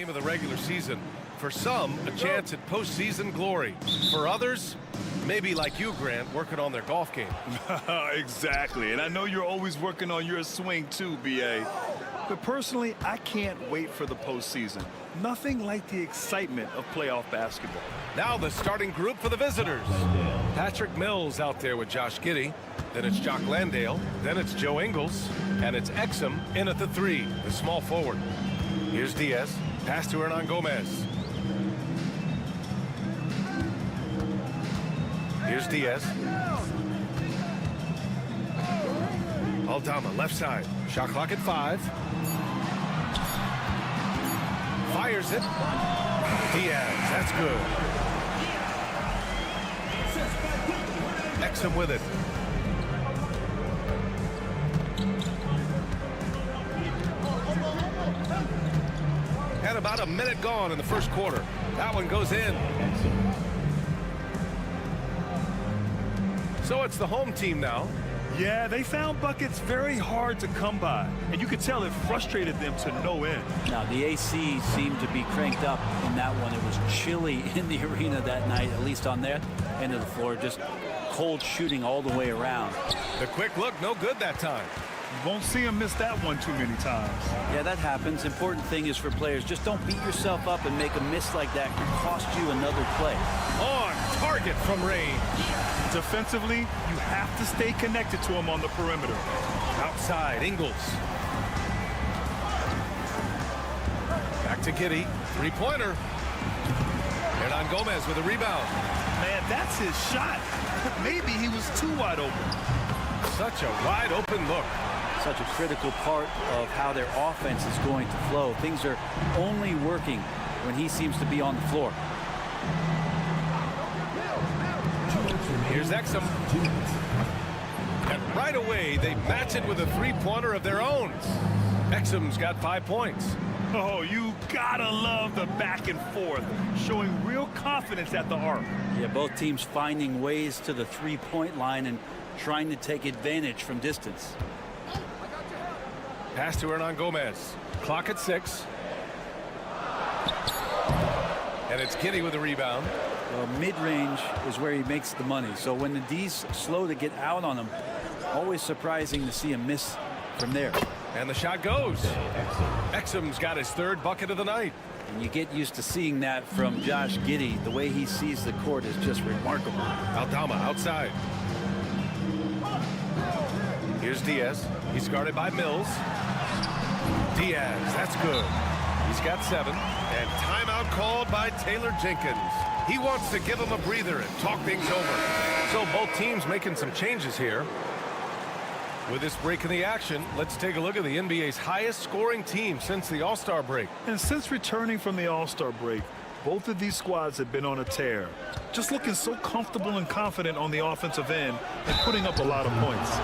game of the regular season. For some, a chance at postseason glory. For others, maybe like you, Grant, working on their golf game. Exactly, and I know you're always working on your swing too, B.A. But personally, I can't wait for the postseason. Nothing like the excitement of playoff basketball. Now the starting group for the visitors. Patrick Mills out there with Josh Giddey. Then it's Jock Landale. Then it's Joe Ingles. And it's Exum in at the 3, the small forward. Here's Diaz. Pass to Hernan Gomez. Here's Diaz. Aldama, left side. Shot clock at 5. Fires it. Diaz, that's good. Exum with it. And about a minute gone in the first quarter. That one goes in. So it's the home team now. Yeah, they found buckets very hard to come by, and you could tell it frustrated them to no end. Now, the AC seemed to be cranked up in that one. It was chilly in the arena that night, at least on their end of the floor. Just cold shooting all the way around. The quick look, no good that time. You won't see him miss that one too many times. Yeah, that happens. Important thing is for players, just don't beat yourself up and make a miss like that could cost you another play. On target from range. Defensively, you have to stay connected to him on the perimeter. Outside, Ingles. Back to Giddey. Three-pointer. Hernan Gomez with a rebound. Man, that's his shot. Maybe he was too wide open. Such a wide-open look. Such a critical part of how their offense is going to flow. Things are only working when he seems to be on the floor. Here's Exum. And right away, they match it with a three-pointer of their own. Exum's got 5 points. Oh, you gotta love the back and forth, showing real confidence at the arc. Yeah, both teams finding ways to the three-point line and trying to take advantage from distance. Pass to Hernan Gomez. Clock at 6. And it's Giddey with the rebound. Well, mid-range is where he makes the money. So when the D's slow to get out on him, always surprising to see him miss from there. And the shot goes. Exum's got his 3rd bucket of the night. And you get used to seeing that from Josh Giddey. The way he sees the court is just remarkable. Aldama outside. Here's Diaz. He's guarded by Mills. Diaz, that's good. He's got 7. And timeout called by Taylor Jenkins. He wants to give him a breather and talk things over. So both teams making some changes here. With this break in the action, let's take a look at the NBA's highest scoring team since the All-Star break. And since returning from the All-Star break, both of these squads have been on a tear. Just looking so comfortable and confident on the offensive end and putting up a lot of points.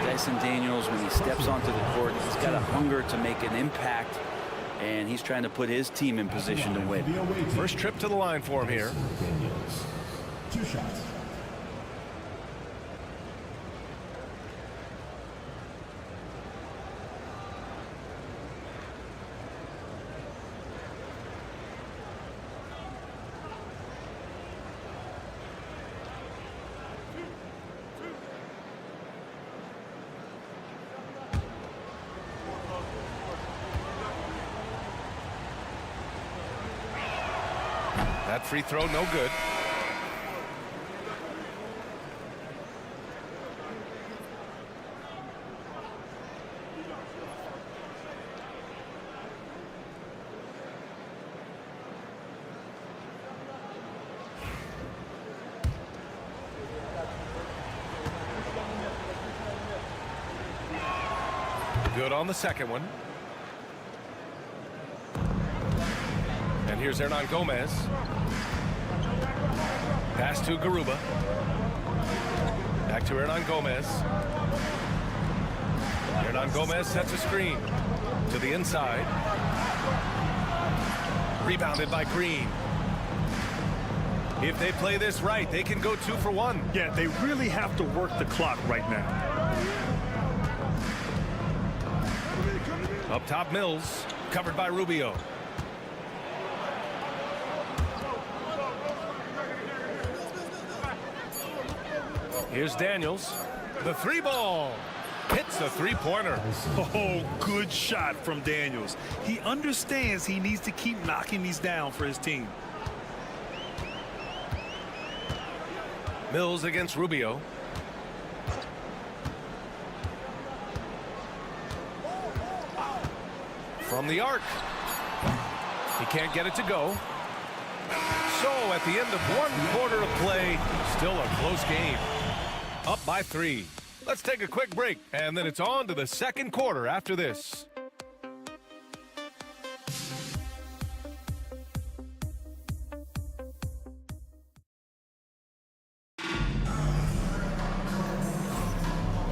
Dyson Daniels, when he steps onto the court, he's got a hunger to make an impact, and he's trying to put his team in position to win. First trip to the line for him here. 2 shots. That free throw, no good. Good on the second one. And here's Hernan Gomez. Pass to Garuba. Back to Hernan Gomez. Hernan Gomez sets a screen to the inside. Rebounded by Green. If they play this right, they can go 2 for 1. Yeah, they really have to work the clock right now. Up top, Mills, covered by Rubio. Here's Daniels. The three ball. Hits a three-pointer. Oh, good shot from Daniels. He understands he needs to keep knocking these down for his team. Mills against Rubio. From the arc. He can't get it to go. So at the end of one quarter of play, still a close game. Up by 3. Let's take a quick break, and then it's on to the second quarter after this.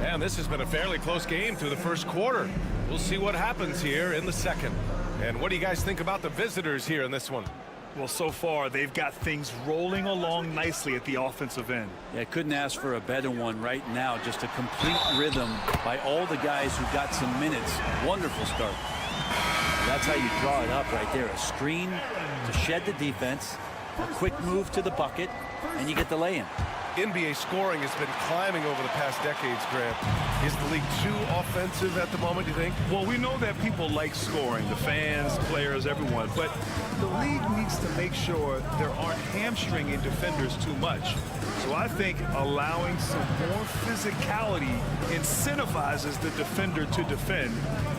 And this has been a fairly close game through the first quarter. We'll see what happens here in the second. And what do you guys think about the visitors here in this one? Well, so far, they've got things rolling along nicely at the offensive end. Yeah, couldn't ask for a better one right now. Just a complete rhythm by all the guys who got some minutes. Wonderful start. That's how you draw it up right there. A screen to shed the defense, a quick move to the bucket, and you get the lay-in. NBA scoring has been climbing over the past decades, Grant. Is the league too offensive at the moment, do you think? Well, we know that people like scoring, the fans, players, everyone, but the league needs to make sure there aren't hamstringing defenders too much. So I think allowing some more physicality incentivizes the defender to defend,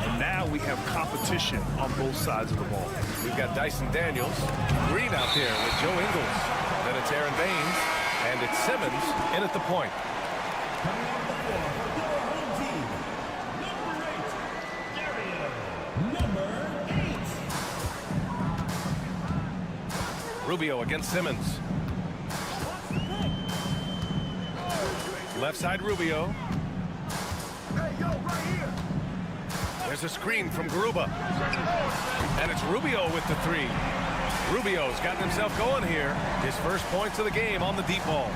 and now we have competition on both sides of the ball. We've got Dyson Daniels, Green out there with Joe Ingles. Then it's Aaron Baines. And it's Simmons in at the point. Rubio against Simmons. Left side Rubio. There's a screen from Garuba. And it's Rubio with the 3. Rubio's gotten himself going here. His first points of the game on the deep ball.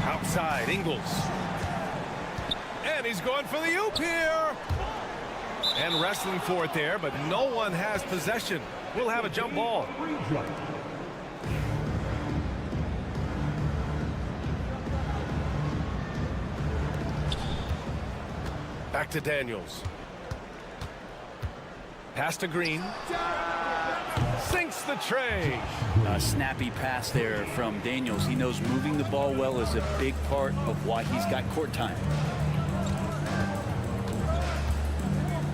Outside, Ingles. And he's going for the oop here. And wrestling for it there, but no one has possession. We'll have a jump ball. Back to Daniels. Pass to Green. Sinks the tray. A snappy pass there from Daniels. He knows moving the ball well is a big part of why he's got court time.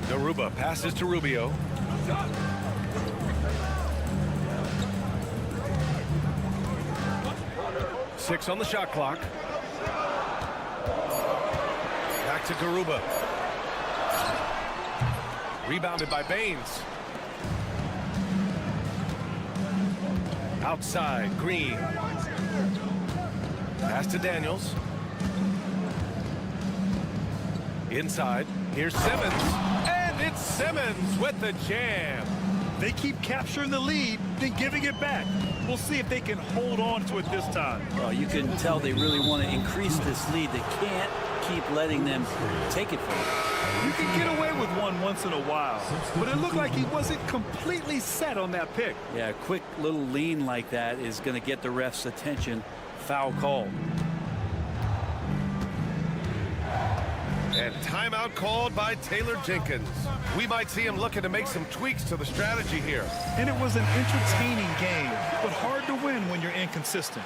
Garuba passes to Rubio. Six on the shot clock. Back to Garuba. Rebounded by Baines. Outside, Green. Pass to Daniels. Inside, here's Simmons. And it's Simmons with the jam. They keep capturing the lead, then giving it back. We'll see if they can hold on to it this time. Well, you can tell they really want to increase this lead. They can't keep letting them take it from them. You can get away with one once in a while, but it looked like he wasn't completely set on that pick. Yeah, a quick little lean like that is going to get the ref's attention. Foul call. And timeout called by Taylor Jenkins. We might see him looking to make some tweaks to the strategy here. And it was an entertaining game, but hard to win when you're inconsistent.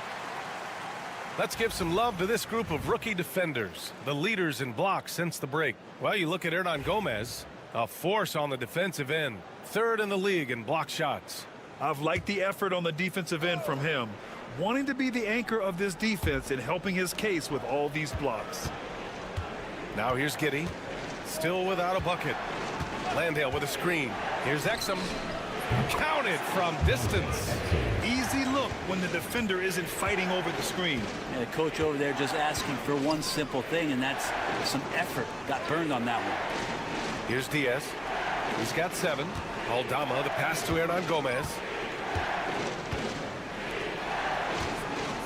Let's give some love to this group of rookie defenders, the leaders in blocks since the break. Well, you look at Hernan Gomez, a force on the defensive end, third in the league in block shots. I've liked the effort on the defensive end from him, wanting to be the anchor of this defense and helping his case with all these blocks. Now here's Giddey, still without a bucket. Landale with a screen. Here's Exum. Counted from distance. Easy look when the defender isn't fighting over the screen. And the coach over there just asking for one simple thing, and that's some effort. Got burned on that one. Here's Diaz. He's got 7. Aldama, the pass to Hernan Gomez.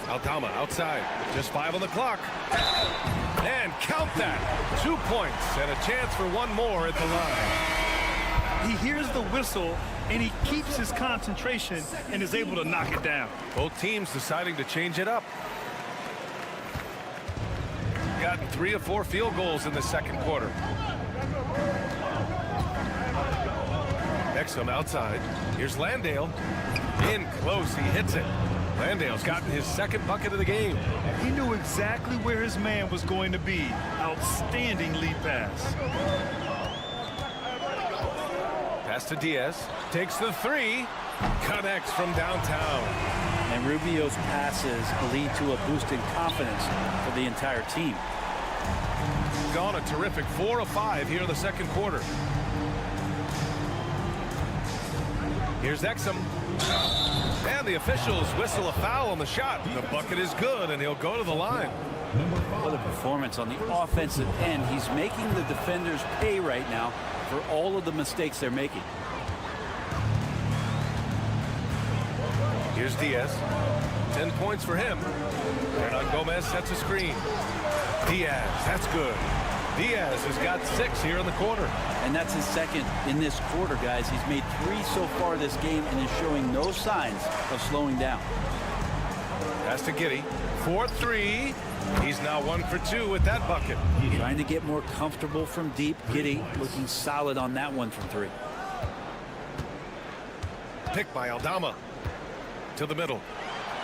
Aldama outside. Just 5 on the clock. And count that. 2 points and a chance for one more at the line. He hears the whistle, and he keeps his concentration and is able to knock it down. Both teams deciding to change it up. Gotten 3 or 4 field goals in the second quarter. Exum outside. Here's Landale. In close, he hits it. Landale's gotten his second bucket of the game. He knew exactly where his man was going to be. Outstanding lead pass. Pass to Diaz. Takes the 3. Connects from downtown. And Rubio's passes lead to a boost in confidence for the entire team. Gone a terrific 4 of 5 here in the second quarter. Here's Exum. And the officials whistle a foul on the shot. The bucket is good, and he'll go to the line. What a performance on the offensive end. He's making the defenders pay right now for all of the mistakes they're making. Here's Diaz. 10 points for him. Hernan Gomez sets a screen. Diaz, that's good. Diaz has got 6 here in the quarter. And that's his second in this quarter, guys. He's made 3 so far this game and is showing no signs of slowing down. Pass to Giddey. 4-3. He's now 1 for 2 with that bucket. Trying to get more comfortable from deep. Giddey looking solid on that one from 3. Picked by Aldama. To the middle.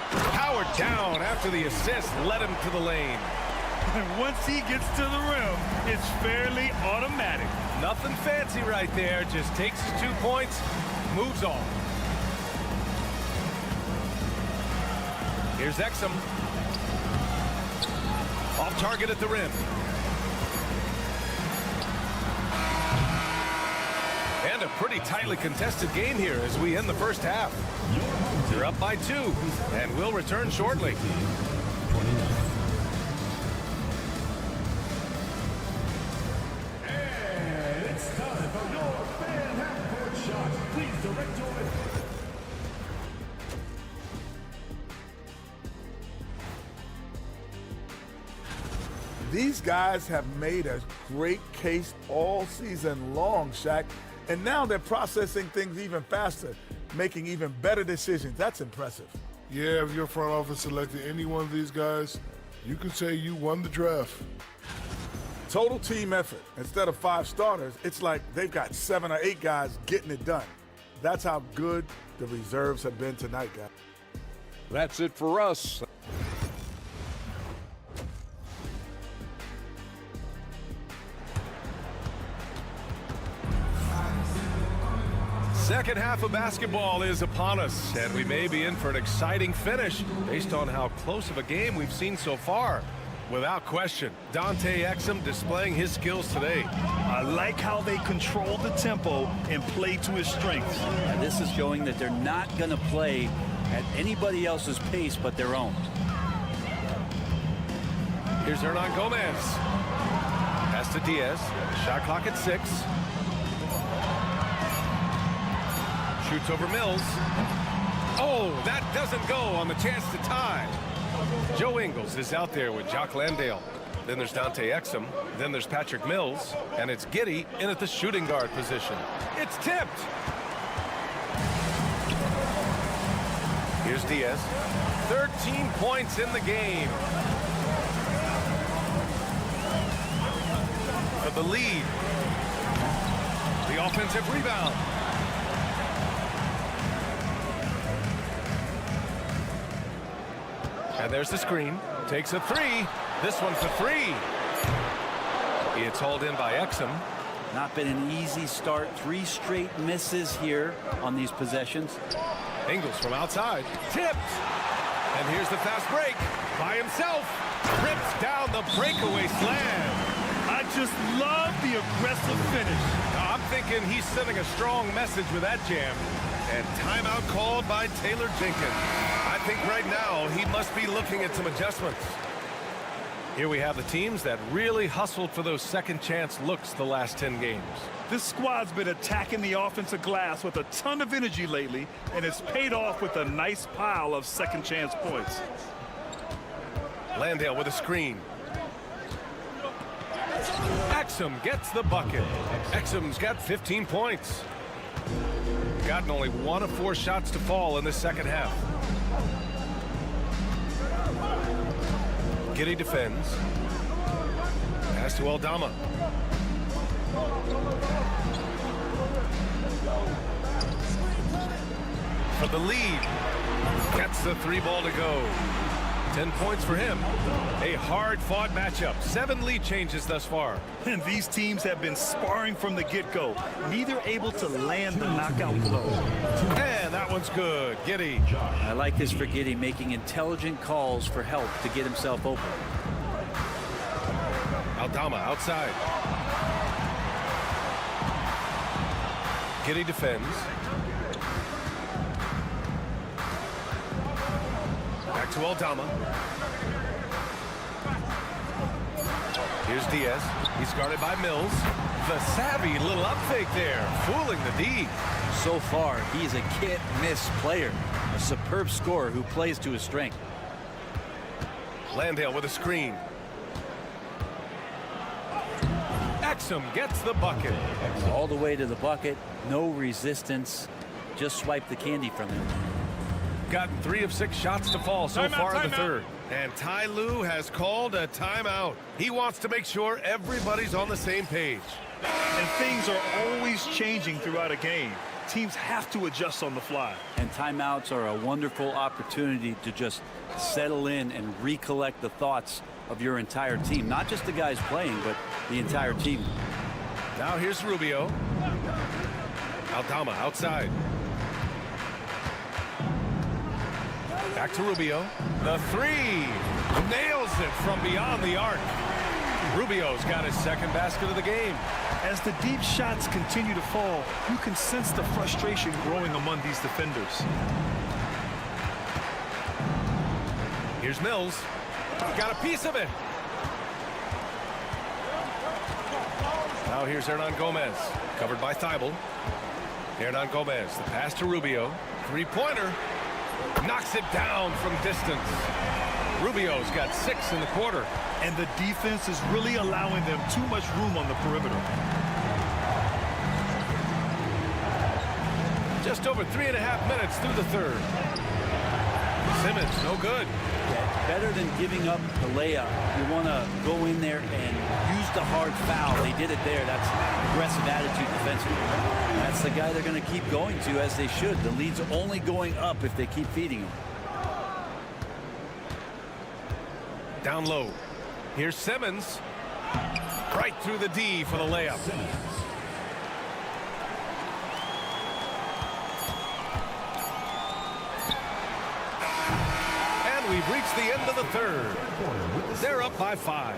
Powered down after the assist led him to the lane. And once he gets to the rim, it's fairly automatic. Nothing fancy right there. Just takes his 2 points, moves on. Here's Exum. Off target at the rim. And a pretty tightly contested game here as we end the first half. They're up by 2, and we'll return shortly. These guys have made a great case all season long, Shaq, and now they're processing things even faster, making even better decisions. That's impressive. Yeah, if your front office selected any one of these guys, you could say you won the draft. Total team effort. Instead of 5 starters, it's like they've got 7 or 8 guys getting it done. That's how good the reserves have been tonight, guys. That's it for us. Second half of basketball is upon us, and we may be in for an exciting finish based on how close of a game we've seen so far. Without question, Dante Exum displaying his skills today. I like how they control the tempo and play to his strengths. And this is showing that they're not going to play at anybody else's pace but their own. Here's Hernan Gomez. Pass to Diaz. Shot clock at 6. Shoots over Mills. Oh, that doesn't go on the chance to tie. Joe Ingles is out there with Jock Landale. Then there's Dante Exum. Then there's Patrick Mills. And it's Giddey in at the shooting guard position. It's tipped. Here's Diaz. 13 points in the game. For the lead. The offensive rebound. And there's the screen. Takes a 3. This one for 3. It's hauled in by Exum. Not been an easy start. 3 straight misses here on these possessions. Ingles from outside. Tipped. And here's the fast break. By himself. Rips down the breakaway slam. I just love the aggressive finish. I'm thinking he's sending a strong message with that jam. And timeout called by Taylor Jenkins. I think right now he must be looking at some adjustments. Here we have the teams that really hustled for those second chance looks the last 10 games. This squad's been attacking the offensive glass with a ton of energy lately, and it's paid off with a nice pile of second chance points. Landale with a screen. Exum gets the bucket. Exum's got 15 points. Gotten only 1 of 4 shots to fall in the second half. Giddey defends. Pass to Aldama. For the lead. Gets the 3 ball to go. 10 points for him. A hard-fought matchup. 7 lead changes thus far. And these teams have been sparring from the get-go. Neither able to land the knockout blow. And that one's good. Giddey. I like this for Giddey, making intelligent calls for help to get himself open. Aldama outside. Giddey defends. Back to Aldama. Here's Diaz. He's guarded by Mills. The savvy little up fake there, fooling the D. So far, he's a can't-miss player. A superb scorer who plays to his strength. Landale with a screen. Exum gets the bucket. All the way to the bucket, no resistance. Just swipe the candy from him. Gotten 3 of 6 shots to fall so far in the third. And Ty Lue has called a timeout. He wants to make sure everybody's on the same page. And things are always changing throughout a game. Teams have to adjust on the fly. And timeouts are a wonderful opportunity to just settle in and recollect the thoughts of your entire team. Not just the guys playing, but the entire team. Now here's Rubio. Aldama outside. Back to Rubio. The 3. Nails it from beyond the arc. Rubio's got his second basket of the game. As the deep shots continue to fall, you can sense the frustration growing among these defenders. Here's Mills. Got a piece of it. Now here's Hernan Gomez. Covered by Thibault. Hernan Gomez. The pass to Rubio. 3-pointer. Knocks it down from distance. Rubio's got 6 in the quarter. And the defense is really allowing them too much room on the perimeter. Just over 3.5 minutes through the third. Simmons, no good. Better than giving up the layup. You want to go in there and use the hard foul. They did it there. That's aggressive attitude defensively. That's the guy they're going to keep going to, as they should. The lead's only going up if they keep feeding him. Down low. Here's Simmons. Right through the D for the layup. And we've reached the end of the third. They're up by 5.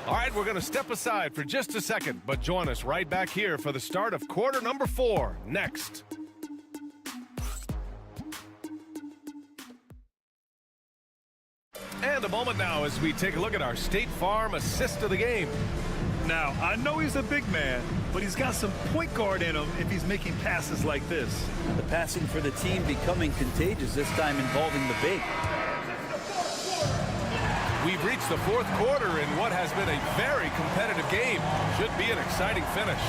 All right, we're going to step aside for just a second, but join us right back here for the start of quarter number 4 next. And a moment now as we take a look at our State Farm assist of the game. Now, I know he's a big man, but he's got some point guard in him if he's making passes like this. The passing for the team becoming contagious, this time involving the big. We've reached the 4th quarter in what has been a very competitive game. Should be an exciting finish.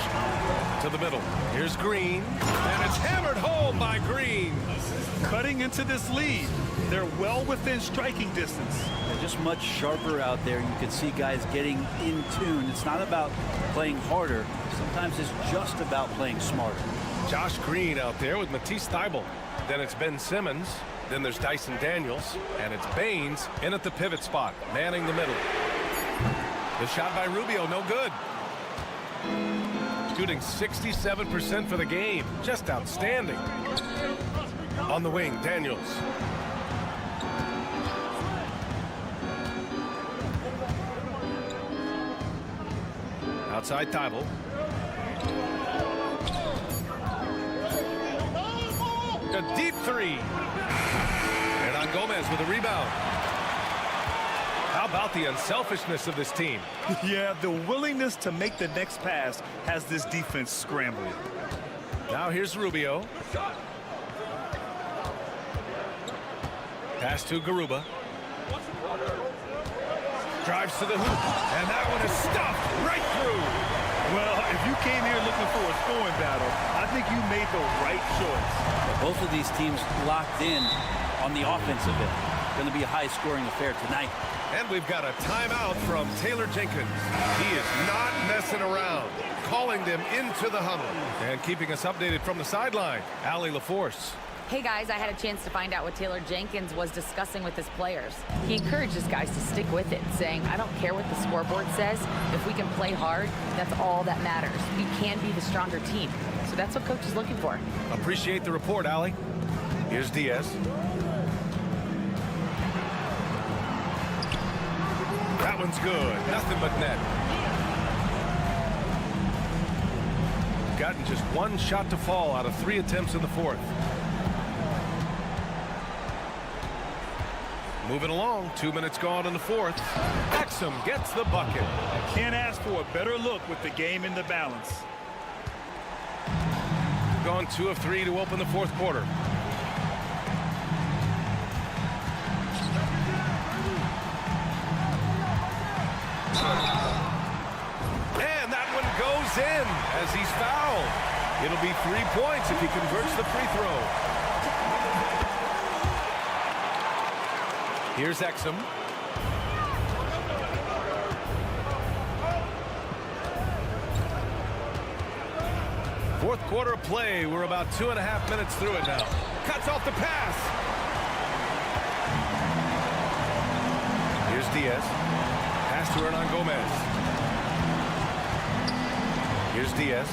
To the middle. Here's Green. And it's hammered home by Green. Cutting into this lead. They're well within striking distance. They're just much sharper out there. You can see guys getting in tune. It's not about playing harder. Sometimes it's just about playing smarter. Josh Green out there with Matisse Thybulle. Then it's Ben Simmons. Then there's Dyson Daniels. And it's Baines in at the pivot spot, manning the middle. The shot by Rubio, no good. Shooting 67% for the game. Just outstanding. On the wing, Daniels. Outside Thybulle. A deep 3. And on Gomez with a rebound. How about the unselfishness of this team? Yeah, the willingness to make the next pass has this defense scrambling. Now here's Rubio. Pass to Garuba. Drives to the hoop. And that one is stuffed right through. Well, if you came here looking for a scoring battle, I think you made the right choice. Both of these teams locked in on the offensive end. Going to be a high-scoring affair tonight. And we've got a timeout from Taylor Jenkins. He is not messing around, calling them into the huddle. And keeping us updated from the sideline, Allie LaForce. Hey guys, I had a chance to find out what Taylor Jenkins was discussing with his players. He encourages guys to stick with it, saying, I don't care what the scoreboard says. If we can play hard, that's all that matters. We can be the stronger team. So that's what coach is looking for. Appreciate the report, Allie. Here's Diaz. That one's good. Nothing but net. Gotten just one shot to fall out of 3 attempts in the fourth. Moving along, 2 minutes gone in the fourth. Exum gets the bucket. Can't ask for a better look with the game in the balance. Gone 2 of 3 to open the fourth quarter. And that one goes in as he's fouled. It'll be 3 points if he converts the free throw. Here's Exum. Fourth quarter of play. We're about 2.5 minutes through it now. Cuts off the pass. Here's Diaz. Pass to Hernan Gomez. Here's Diaz.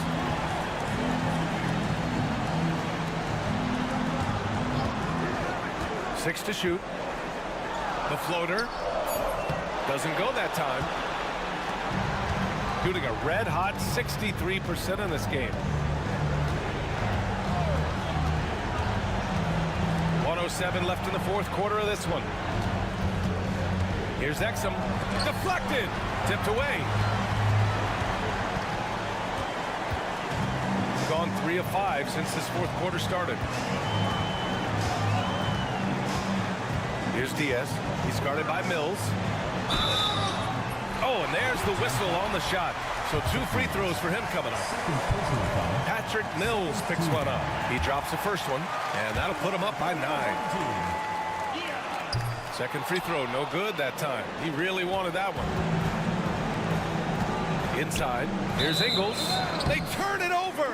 Six to shoot. The floater doesn't go that time. Shooting a red-hot 63% in this game. 1:07 left in the fourth quarter of this one. Here's Exum. Deflected. Tipped away. Gone 3 of 5 since this fourth quarter started. Here's Diaz. He's guarded by Mills. Oh, and there's the whistle on the shot. So 2 free throws for him coming up. Patrick Mills picks one up. He drops the first one, and that'll put him up by 9. Second free throw, no good that time. He really wanted that one. Inside, here's Ingles. They turn it over.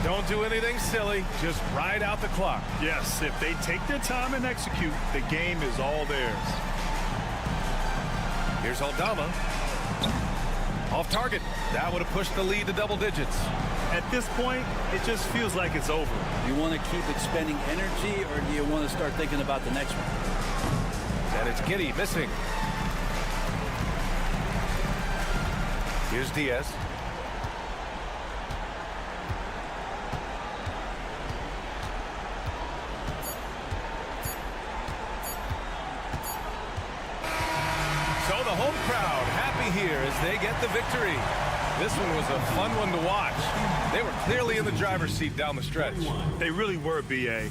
Don't do anything silly. Just ride out the clock. Yes, if they take their time and execute, the game is all theirs. Here's Aldama. Off target. That would have pushed the lead to double digits. At this point, it just feels like it's over. You want to keep expending energy, or do you want to start thinking about the next one? And it's Giddey missing. Here's Diaz. So the home crowd happy here as they get the victory. This one was a fun one to watch. They were clearly in the driver's seat down the stretch. They really were, B.A.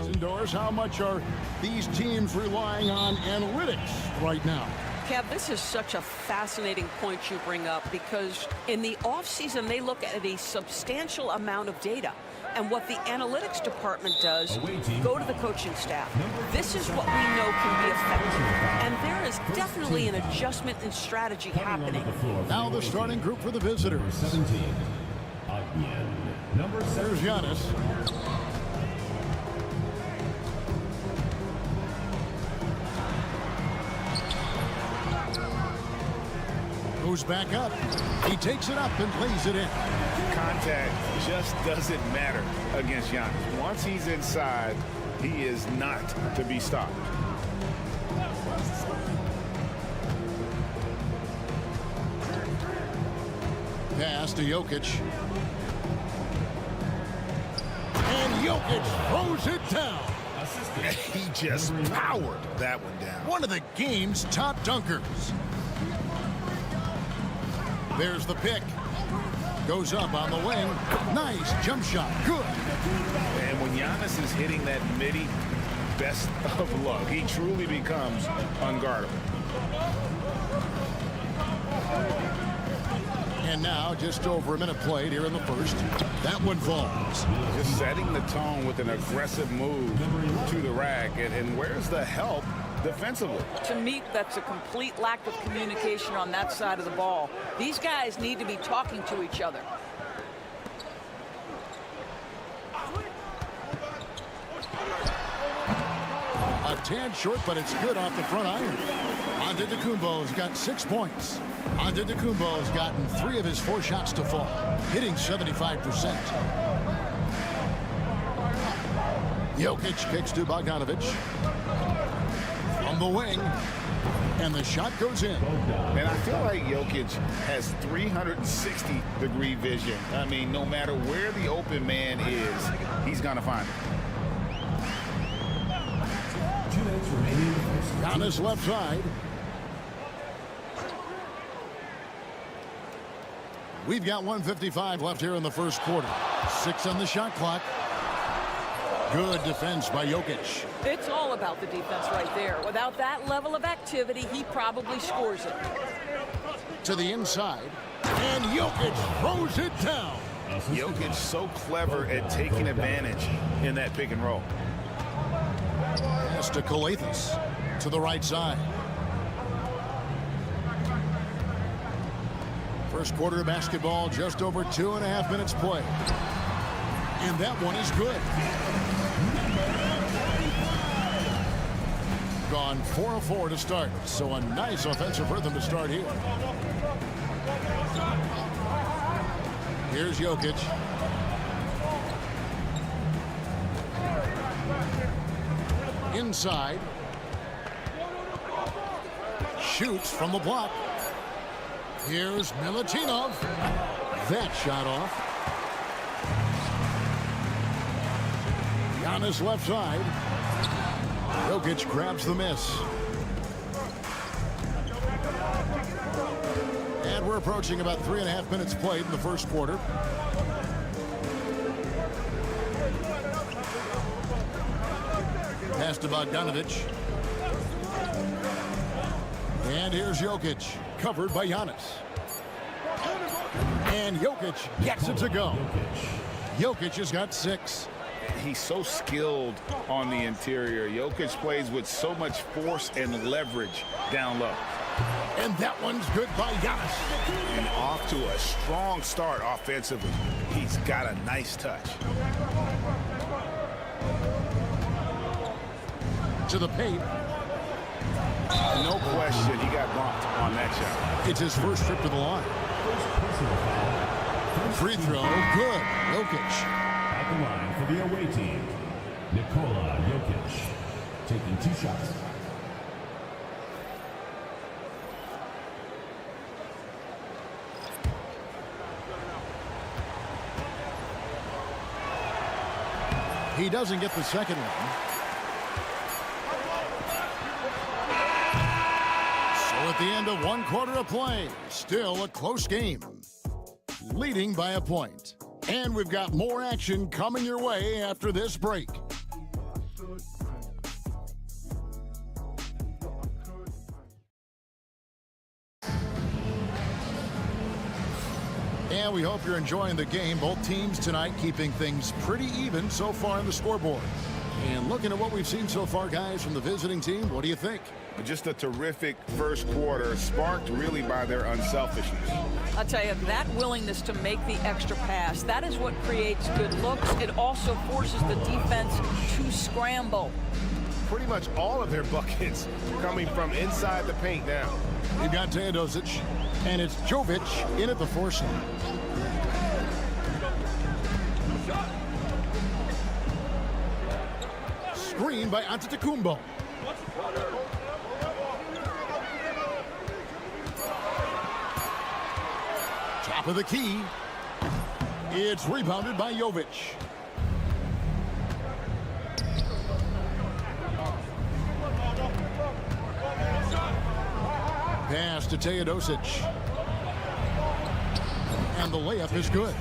Indoors, how much are these teams relying on analytics right now? Kev, this is such a fascinating point you bring up because in the offseason, they look at a substantial amount of data. And what the analytics department does, go to the coaching staff. This is what we know can be effective. And there is definitely an adjustment in strategy happening. Now the starting group for the visitors. 17. Again. Number 7. There's Giannis. Goes back up. He takes it up and plays it in. Contact just doesn't matter against Giannis. Once he's inside, he is not to be stopped. Pass to Jokic. And Jokic throws it down. He just powered that one down. One of the game's top dunkers. There's the pick. Goes up on the wing. Nice jump shot. Good. And when Giannis is hitting that midi, best of luck. He truly becomes unguardable. And now just over a minute played here in the first. That one falls. Just setting the tone with an aggressive move to the rack. And where's the help defensively? To me, that's a complete lack of communication on that side of the ball. These guys need to be talking to each other. A tad short, but it's good off the front iron. Antetokounmpo's got 6 points. Antetokounmpo's gotten 3 of his 4 shots to fall, hitting 75%. Jokic kicks to Bogdanovic. From the wing, and the shot goes in. And I feel like Jokic has 360-degree vision. I mean, no matter where the open man is, he's going to find it. 2 minutes remaining. On his left side. We've got 1:55 left here in the first quarter. 6 on the shot clock. Good defense by Jokic. It's all about the defense right there. Without that level of activity, he probably scores it. To the inside. And Jokic throws it down. Jokic so clever at taking advantage in that pick and roll. Pass to Kalathis. To the right side. First quarter of basketball, just over 2.5 minutes played. And that one is good. Gone 4 of 4 to start, so a nice offensive rhythm to start here. Here's Jokic. Inside. Shoots from the block. Here's Milutinov. That shot off. Giannis left side. Jokic grabs the miss. And we're approaching about 3.5 minutes played in the first quarter. Pass to Bogdanovic. And here's Jokic, covered by Giannis. And Jokic gets it to go. Jokic has got 6. He's so skilled on the interior. Jokic plays with so much force and leverage down low. And that one's good by Giannis. And off to a strong start offensively. He's got a nice touch. To the paint. No question, he got bumped on that shot. It's his first trip to the line. Free throw, good. Jokic. At the line for the away team, Nikola Jokic, taking 2 shots. doesn't get the second one. So at the end of 1 quarter of play, still a close game. Leading by a point. And we've got more action coming your way after this break. And we hope you're enjoying the game. Both teams tonight keeping things pretty even so far on the scoreboard. And looking at what we've seen so far, guys, from the visiting team, what do you think? Just a terrific first quarter, sparked really by their unselfishness. I'll tell you, that willingness to make the extra pass, that is what creates good looks. It also forces the defense to scramble. Pretty much all of their buckets coming from inside the paint now. You've got Teodosic, and it's Jovic in at the force line. Screen by Antetokounmpo. Top of the key. It's rebounded by Jovic. Pass to Teodosic. And the layup is good.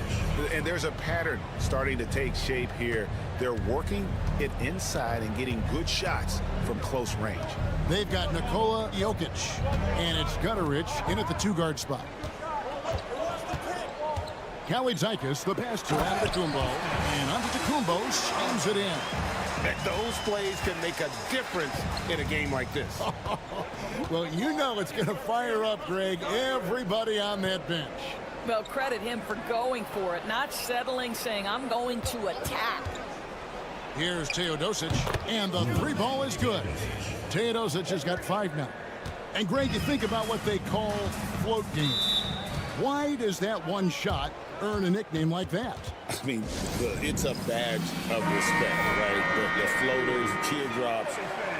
And there's a pattern starting to take shape here. They're working it inside and getting good shots from close range. They've got Nikola Jokic, and it's Gutterich in at the 2-guard spot. Kalaitzakis, the pass to Antetokounmpo, and Antetokounmpo slams it in. Those plays can make a difference in a game like this. Well, you know it's going to fire up, Greg, everybody on that bench. Well, credit him for going for it, not settling, saying, I'm going to attack. Here's Teodosic, and the 3-ball is good. Teodosic has got 5 now. And, Greg, you think about what they call float games. Why does that one shot earn a nickname like that? I mean, it's a badge of respect, right? The floaters, teardrops,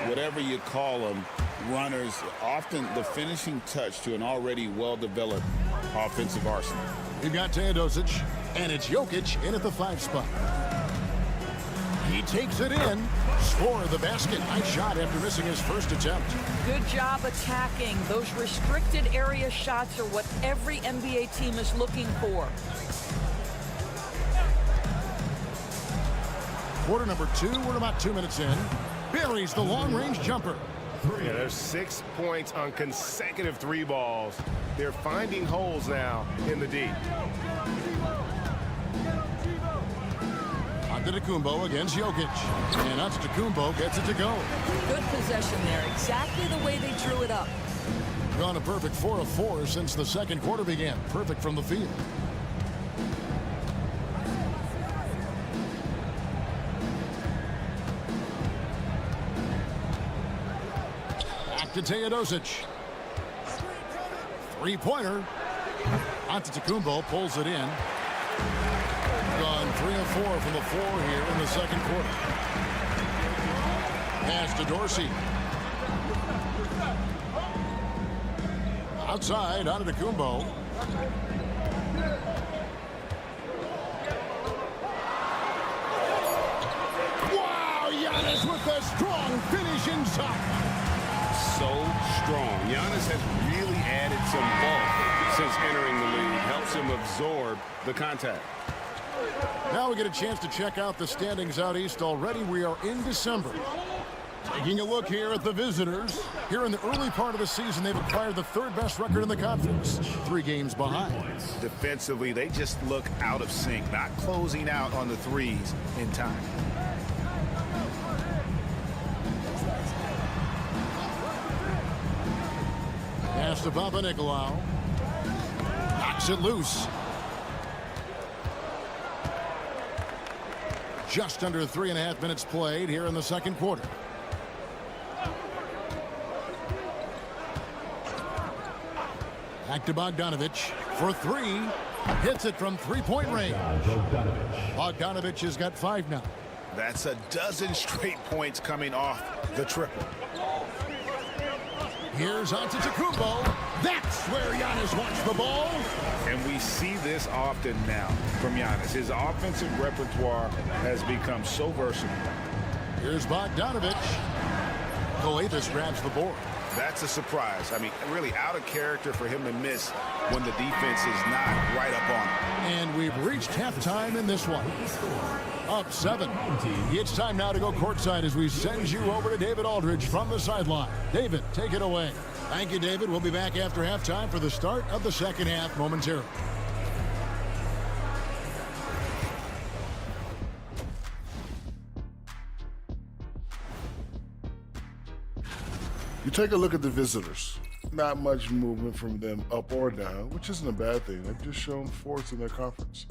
whatever you call them, runners, often the finishing touch to an already well-developed offensive arsenal. You've got Teodosic, and it's Jokic in at the 5 spot. He takes it in. Score the basket. Nice shot after missing his first attempt. Good job attacking. Those restricted area shots are what every NBA team is looking for. Quarter number 2. We're about 2 minutes in. Buries the long-range jumper. Yeah, there's 6 points on consecutive 3 balls. They're finding holes now in the D. Antetokounmpo against Jokic. And Antetokounmpo gets it to go. Good possession there. Exactly the way they drew it up. Gone a perfect 4 of 4 since the second quarter began. Perfect from the field. Back to Teodosic. 3-pointer. Antetokounmpo pulls it in. Gone 3 of 4 from the floor here in the second quarter. Pass to Dorsey. Outside, Antetokounmpo. Wow, Giannis with a strong finish inside. So strong. Giannis has really added some bulk since entering the league. Helps him absorb the contact. Now we get a chance to check out the standings out east already. We are in December. Taking a look here at the visitors. Here in the early part of the season, they've acquired the 3rd best record in the conference. 3 games behind. Defensively, they just look out of sync, not closing out on the threes in time. Pass to Papanikolaou. Knocks it loose. Just under 3.5 minutes played here in the second quarter. Back to Bogdanovic for 3. Hits it from 3-point range. Bogdanovic has got 5 now. That's a dozen straight points coming off the triple. Here's Antetokounmpo. That's where Giannis wants the ball. And we see this often now from Giannis. His offensive repertoire has become so versatile. Here's Bogdanovic. Coates grabs the board. That's a surprise. I mean, really out of character for him to miss when the defense is not right up on him. And we've reached halftime in this one. Up 7. It's time now to go courtside as we send you over to David Aldridge from the sideline. David, take it away. Thank you, David. We'll be back after halftime for the start of the second half momentarily. You take a look at the visitors. Not much movement from them up or down, which isn't a bad thing. They've just shown force in their conference.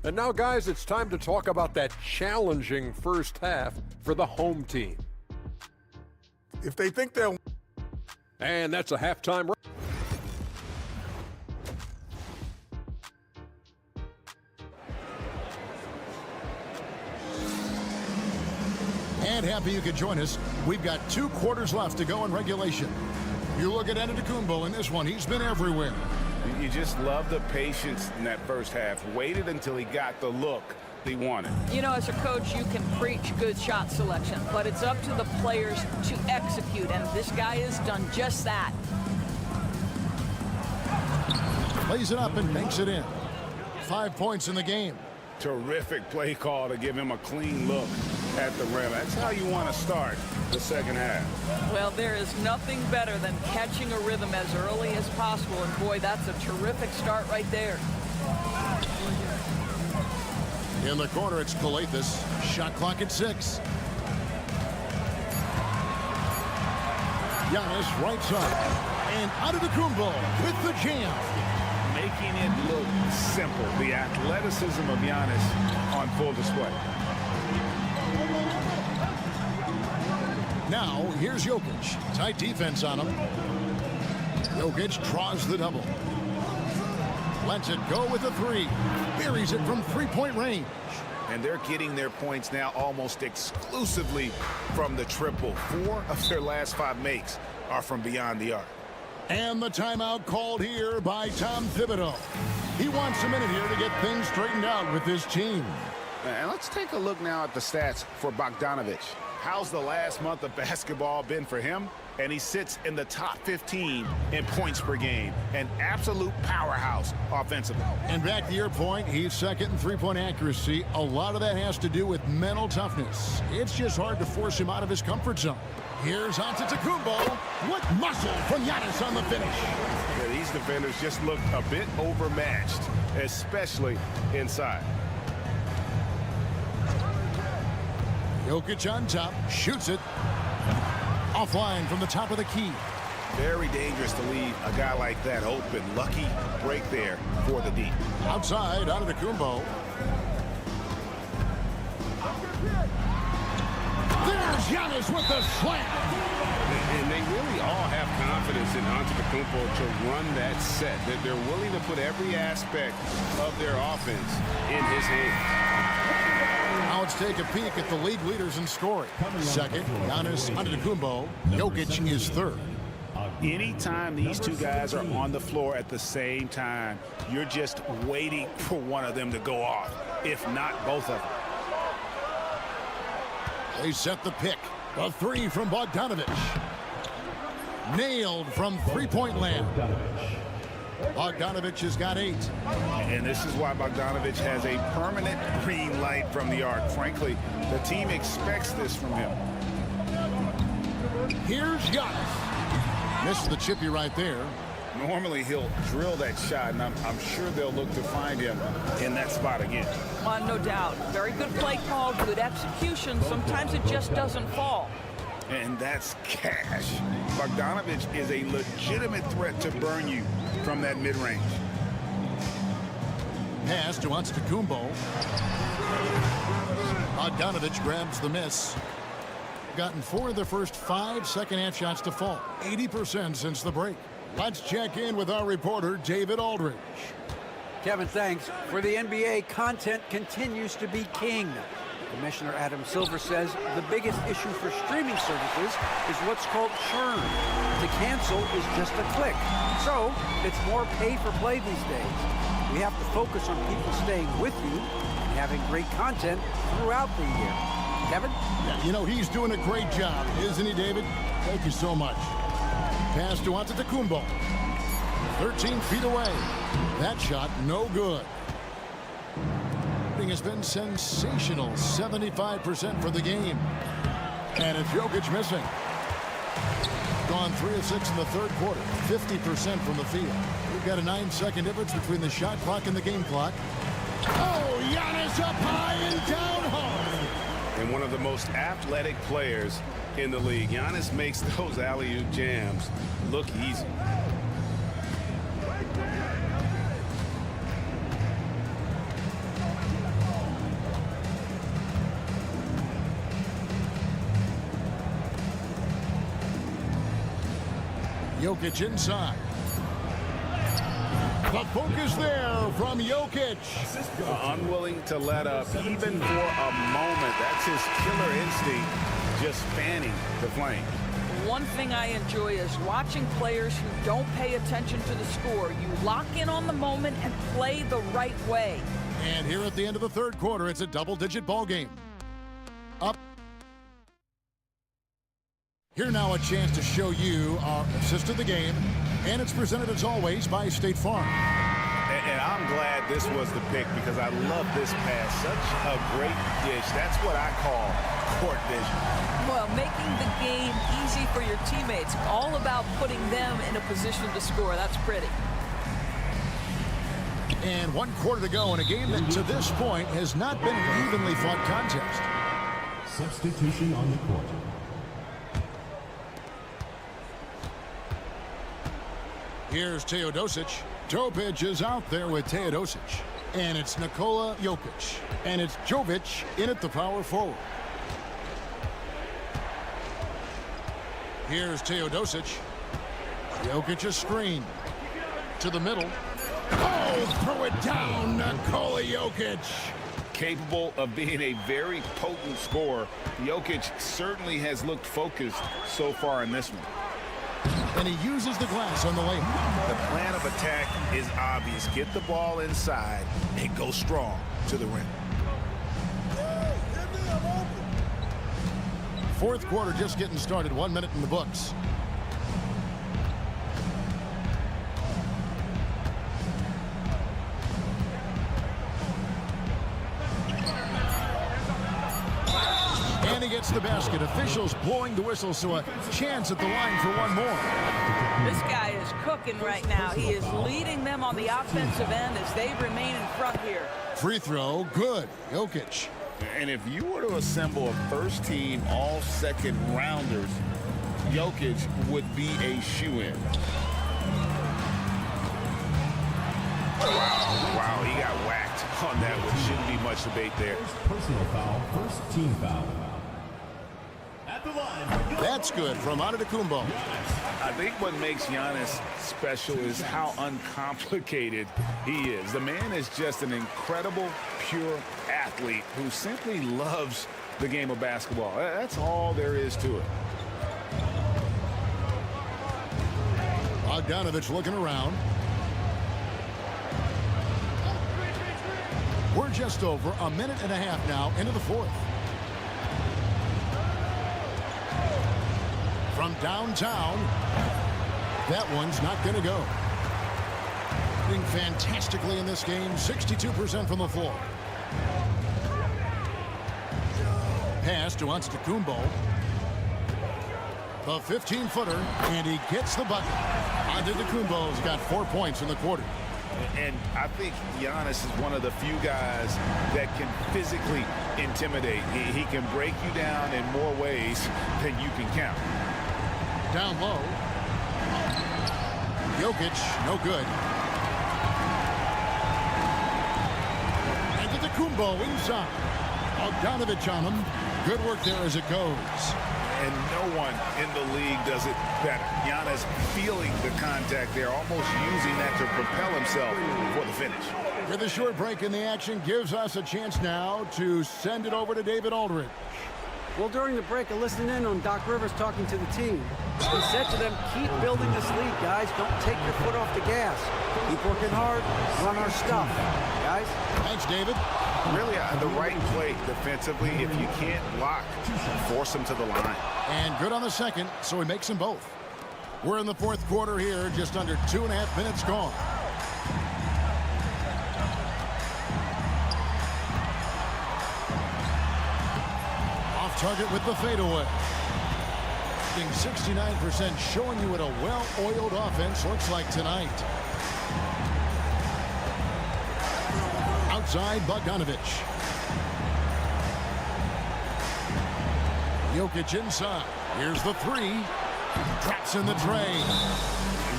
And now, guys, it's time to talk about that challenging first half for the home team. If they think they'll... And that's a halftime. And happy you could join us. We've got 2 quarters left to go in regulation. You look at Antetokounmpo in this one. He's been everywhere. You just love the patience in that first half. Waited until he got the look he wanted. You know, as a coach, you can preach good shot selection, but it's up to the players to execute, and this guy has done just that. Plays it up and makes it in. 5 points in the game. Terrific play call to give him a clean look at the rim. That's how you want to start the second half. Well, there is nothing better than catching a rhythm as early as possible, and boy, that's a terrific start right there. In the corner, it's Coates. Shot clock at 6. Giannis right side. And Antetokounmpo with the jam. Making it look simple. The athleticism of Giannis on full display. Now, here's Jokic. Tight defense on him. Jokic draws the double. Lets it go with a 3. Buries it from 3-point range. And they're getting their points now almost exclusively from the triple. 4 of their last 5 makes are from beyond the arc. And the timeout called here by Tom Thibodeau. He wants a minute here to get things straightened out with his team. And let's take a look now at the stats for Bogdanovic. How's the last month of basketball been for him? And he sits in the top 15 in points per game. An absolute powerhouse offensively. And back to your point, he's second in 3-point accuracy. A lot of that has to do with mental toughness. It's just hard to force him out of his comfort zone. Here's Antetokounmpo. What muscle from Giannis on the finish. Yeah, these defenders just look a bit overmatched, especially inside. Jokic on top, shoots it. Offline from the top of the key. Very dangerous to leave a guy like that open. Lucky break there for the D. Outside, Antetokounmpo. There's Giannis with the slam. And they really all have confidence in Antetokounmpo to run that set. That they're willing to put every aspect of their offense in his hands. Now let's take a peek at the league leaders in scoring. Second, Giannis Antetokounmpo. Jokic is third. Anytime these two guys are on the floor at the same time, you're just waiting for one of them to go off, if not both of them. They set the pick. A 3 from Bogdanovic. Nailed from 3-point land. Bogdanovic has got 8. And this is why Bogdanovic has a permanent green light from the arc. Frankly, the team expects this from him. Here's Giannis. Missed the chippy right there. Normally he'll drill that shot, and I'm sure they'll look to find him in that spot again. Well, no doubt. Very good play call, good execution. Sometimes it just doesn't fall. And that's cash. Bogdanovic is a legitimate threat to burn you from that mid-range. Pass to Antetokounmpo. Bogdanovic grabs the miss. Gotten 4 of the first 5 second-half shots to fall. 80% since the break. Let's check in with our reporter, David Aldridge. Kevin, thanks. For the NBA, content continues to be king. Commissioner Adam Silver says the biggest issue for streaming services is what's called churn. To cancel is just a click. So it's more pay for play these days. We have to focus on people staying with you and having great content throughout the year. Kevin? Yeah, you know, he's doing a great job, isn't he, David? Thank you so much. Pass to Antetokounmpo. 13 feet away. That shot, no good. Has been sensational. 75% for the game. And it's Jokic missing. Gone 3 of 6 in the third quarter. 50% from the field. We've got a 9-second difference between the shot clock and the game clock. Oh, Giannis up high and down hard. And one of the most athletic players in the league. Giannis makes those alley-oop jams look easy. Jokic inside. The focus there from Jokic. Unwilling to let up even for a moment. That's his killer instinct, just fanning the flame. One thing I enjoy is watching players who don't pay attention to the score. You lock in on the moment and play the right way. And here at the end of the third quarter, it's a double-digit ball game. Up. Here now a chance to show you our assist of the game, and it's presented as always by State Farm. And I'm glad this was the pick because I love this pass. Such a great dish. That's what I call court vision. Well, making the game easy for your teammates. All about putting them in a position to score. That's pretty. And 1 quarter to go in a game that to this point has not been an evenly fought contest. Substitution on the court. Here's Teodosic. Topic is out there with Teodosic. And it's Nikola Jokic. And it's Jovic in at the power forward. Here's Teodosic. Jokic a screen. To the middle. Oh, throw it down, Nikola Jokic. Capable of being a very potent scorer. Jokic certainly has looked focused so far in this one. And he uses the glass on the layup. The plan of attack is obvious. Get the ball inside and go strong to the rim. Fourth quarter just getting started. 1 minute in the books. And he gets the basket. Officials blowing the whistle, so a chance at the line for one more. This guy is cooking right now. He is leading them on the offensive end as they remain in front here. Free throw, good. Jokic. And if you were to assemble a first-team all-second rounders, Jokic would be a shoo-in. Wow, he got whacked on that one. Shouldn't be much debate there. Personal foul, first team foul. That's good from Antetokounmpo. I think what makes Giannis special is how uncomplicated he is. The man is just an incredible, pure athlete who simply loves the game of basketball. That's all there is to it. Bogdanovich looking around. We're just over a minute and a half now into the fourth. From downtown, that one's not going to go. Doing fantastically in this game, 62% from the floor. Pass to Antetokounmpo. The 15-footer, and he gets the bucket. Antetokounmpo's got 4 points in the quarter. And I think Giannis is one of the few guys that can physically intimidate. He can break you down in more ways than you can count. Down low. Jokic, no good. Antetokounmpo inside. Bogdanovich on him. Good work there as it goes. And no one in the league does it better. Giannis feeling the contact there, almost using that to propel himself for the finish. With a short break in the action gives us a chance now to send it over to David Aldridge. Well, during the break, I listened in on Doc Rivers talking to the team. He said to them, keep building this lead, guys. Don't take your foot off the gas. Keep working hard. Run our stuff, guys. Thanks, David. Really, the right play defensively. If you can't block, force them to the line. And good on the second, so he makes them both. We're in the fourth quarter here, just under 2.5 minutes gone. Off target with the fadeaway. 69% showing you what a well-oiled offense looks like tonight. Outside, Bogdanovic. Jokic inside. Here's the three. Traps in the tray.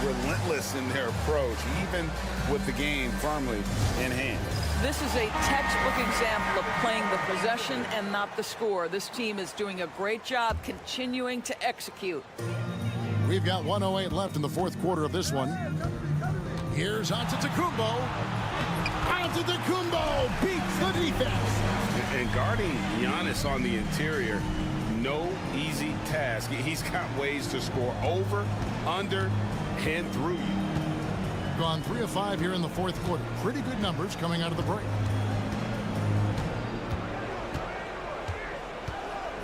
Relentless in their approach, even with the game firmly in hand. This is a textbook example of playing the possession and not the score. This team is doing a great job continuing to execute. We've got 1:08 left in the fourth quarter of this one. Here's Antetokounmpo. Antetokounmpo beats the defense. And guarding Giannis on the interior, no easy task. He's got ways to score over, under, and through you. Gone 3 of 5 here in the fourth quarter. Pretty good numbers coming out of the break.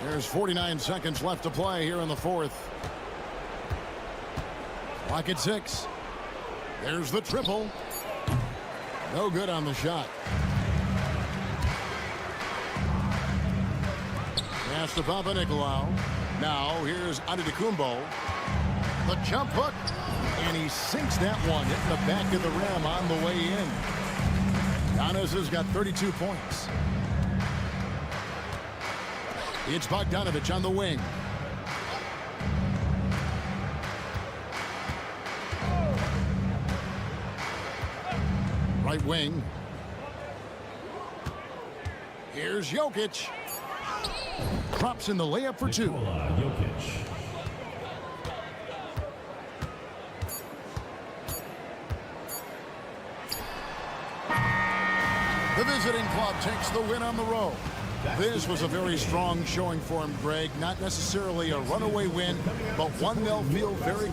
There's 49 seconds left to play here in the fourth. Clock at 6. There's the triple. No good on the shot. Pass to Papanikolaou. Now here's Antetokounmpo. The jump hook. And he sinks that one, hitting the back of the rim on the way in. Giannis has got 32 points. It's Bogdanovic on the wing. Right wing. Here's Jokic. Drops in the layup for two. Jokic. The visiting club takes the win on the road. This was a very strong showing for him, Greg. Not necessarily a runaway win, but one they'll feel very...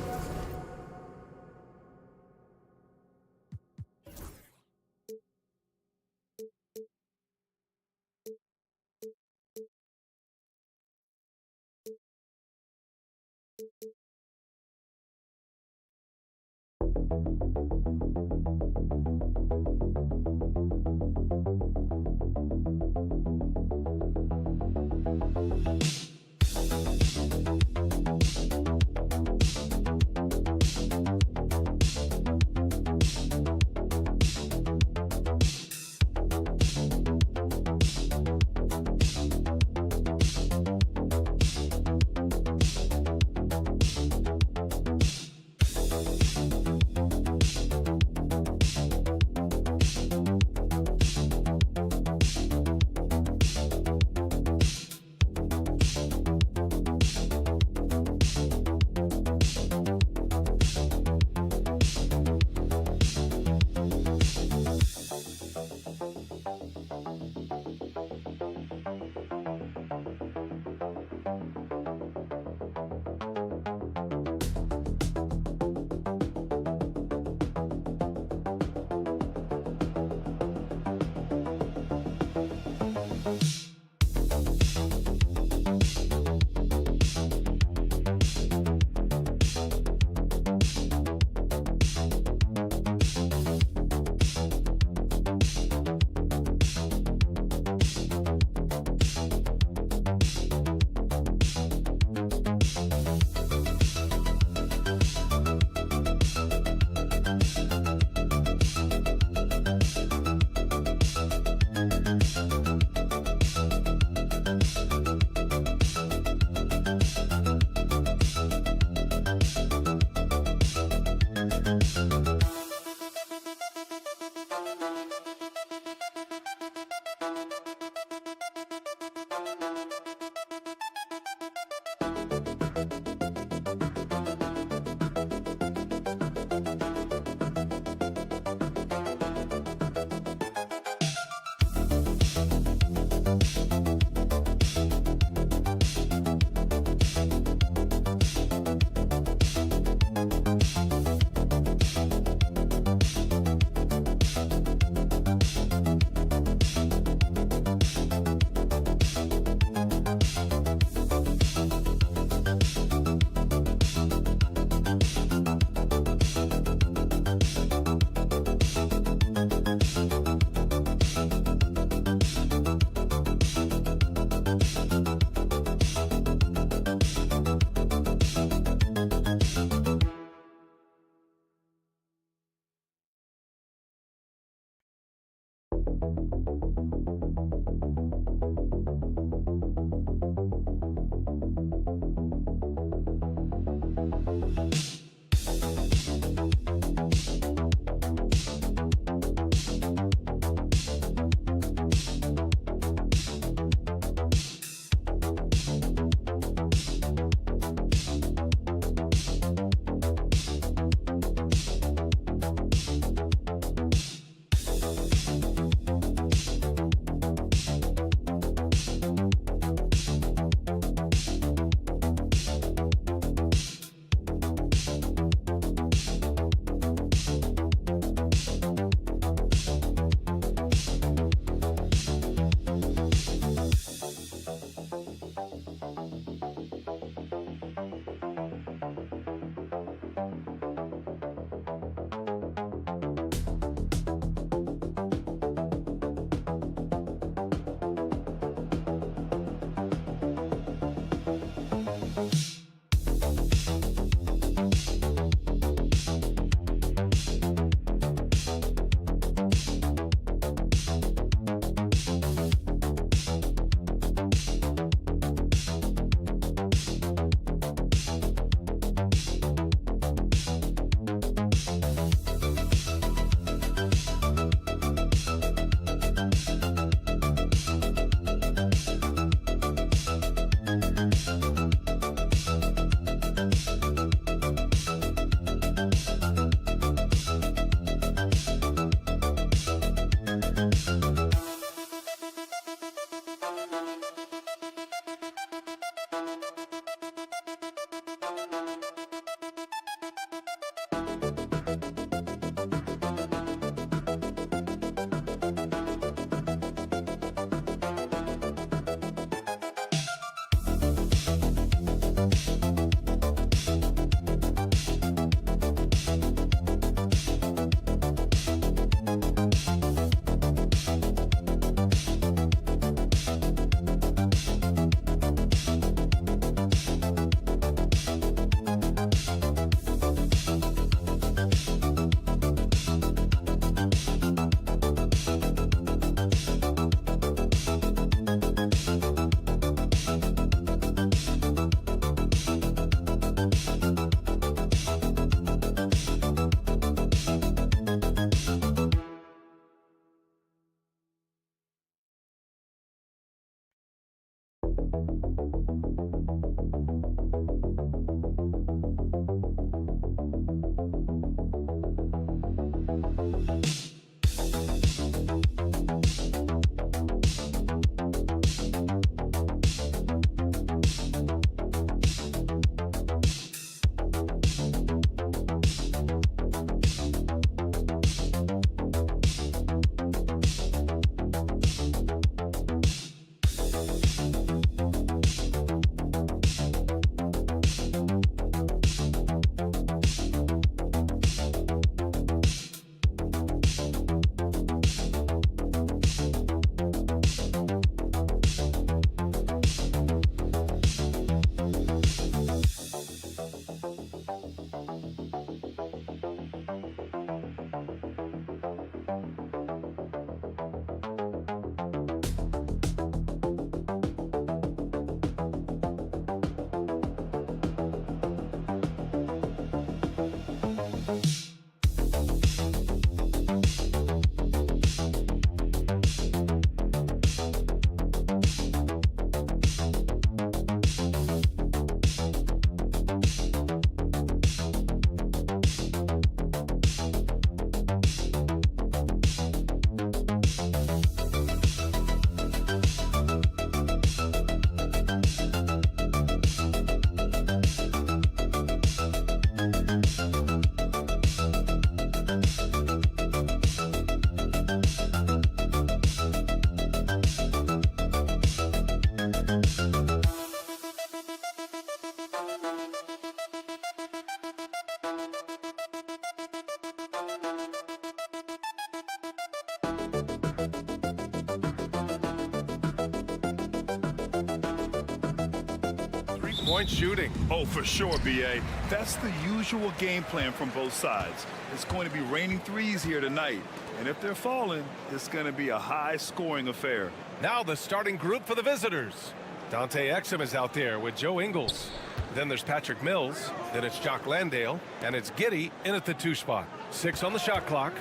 three-point shooting. Oh, for sure, B.A. That's the usual game plan from both sides. It's going to be raining threes here tonight. And if they're falling, it's going to be a high-scoring affair. Now the starting group for the visitors. Dante Exum is out there with Joe Ingles. Then there's Patrick Mills. Then it's Jock Landale. And it's Giddey in at the 2 spot. 6 on the shot clock.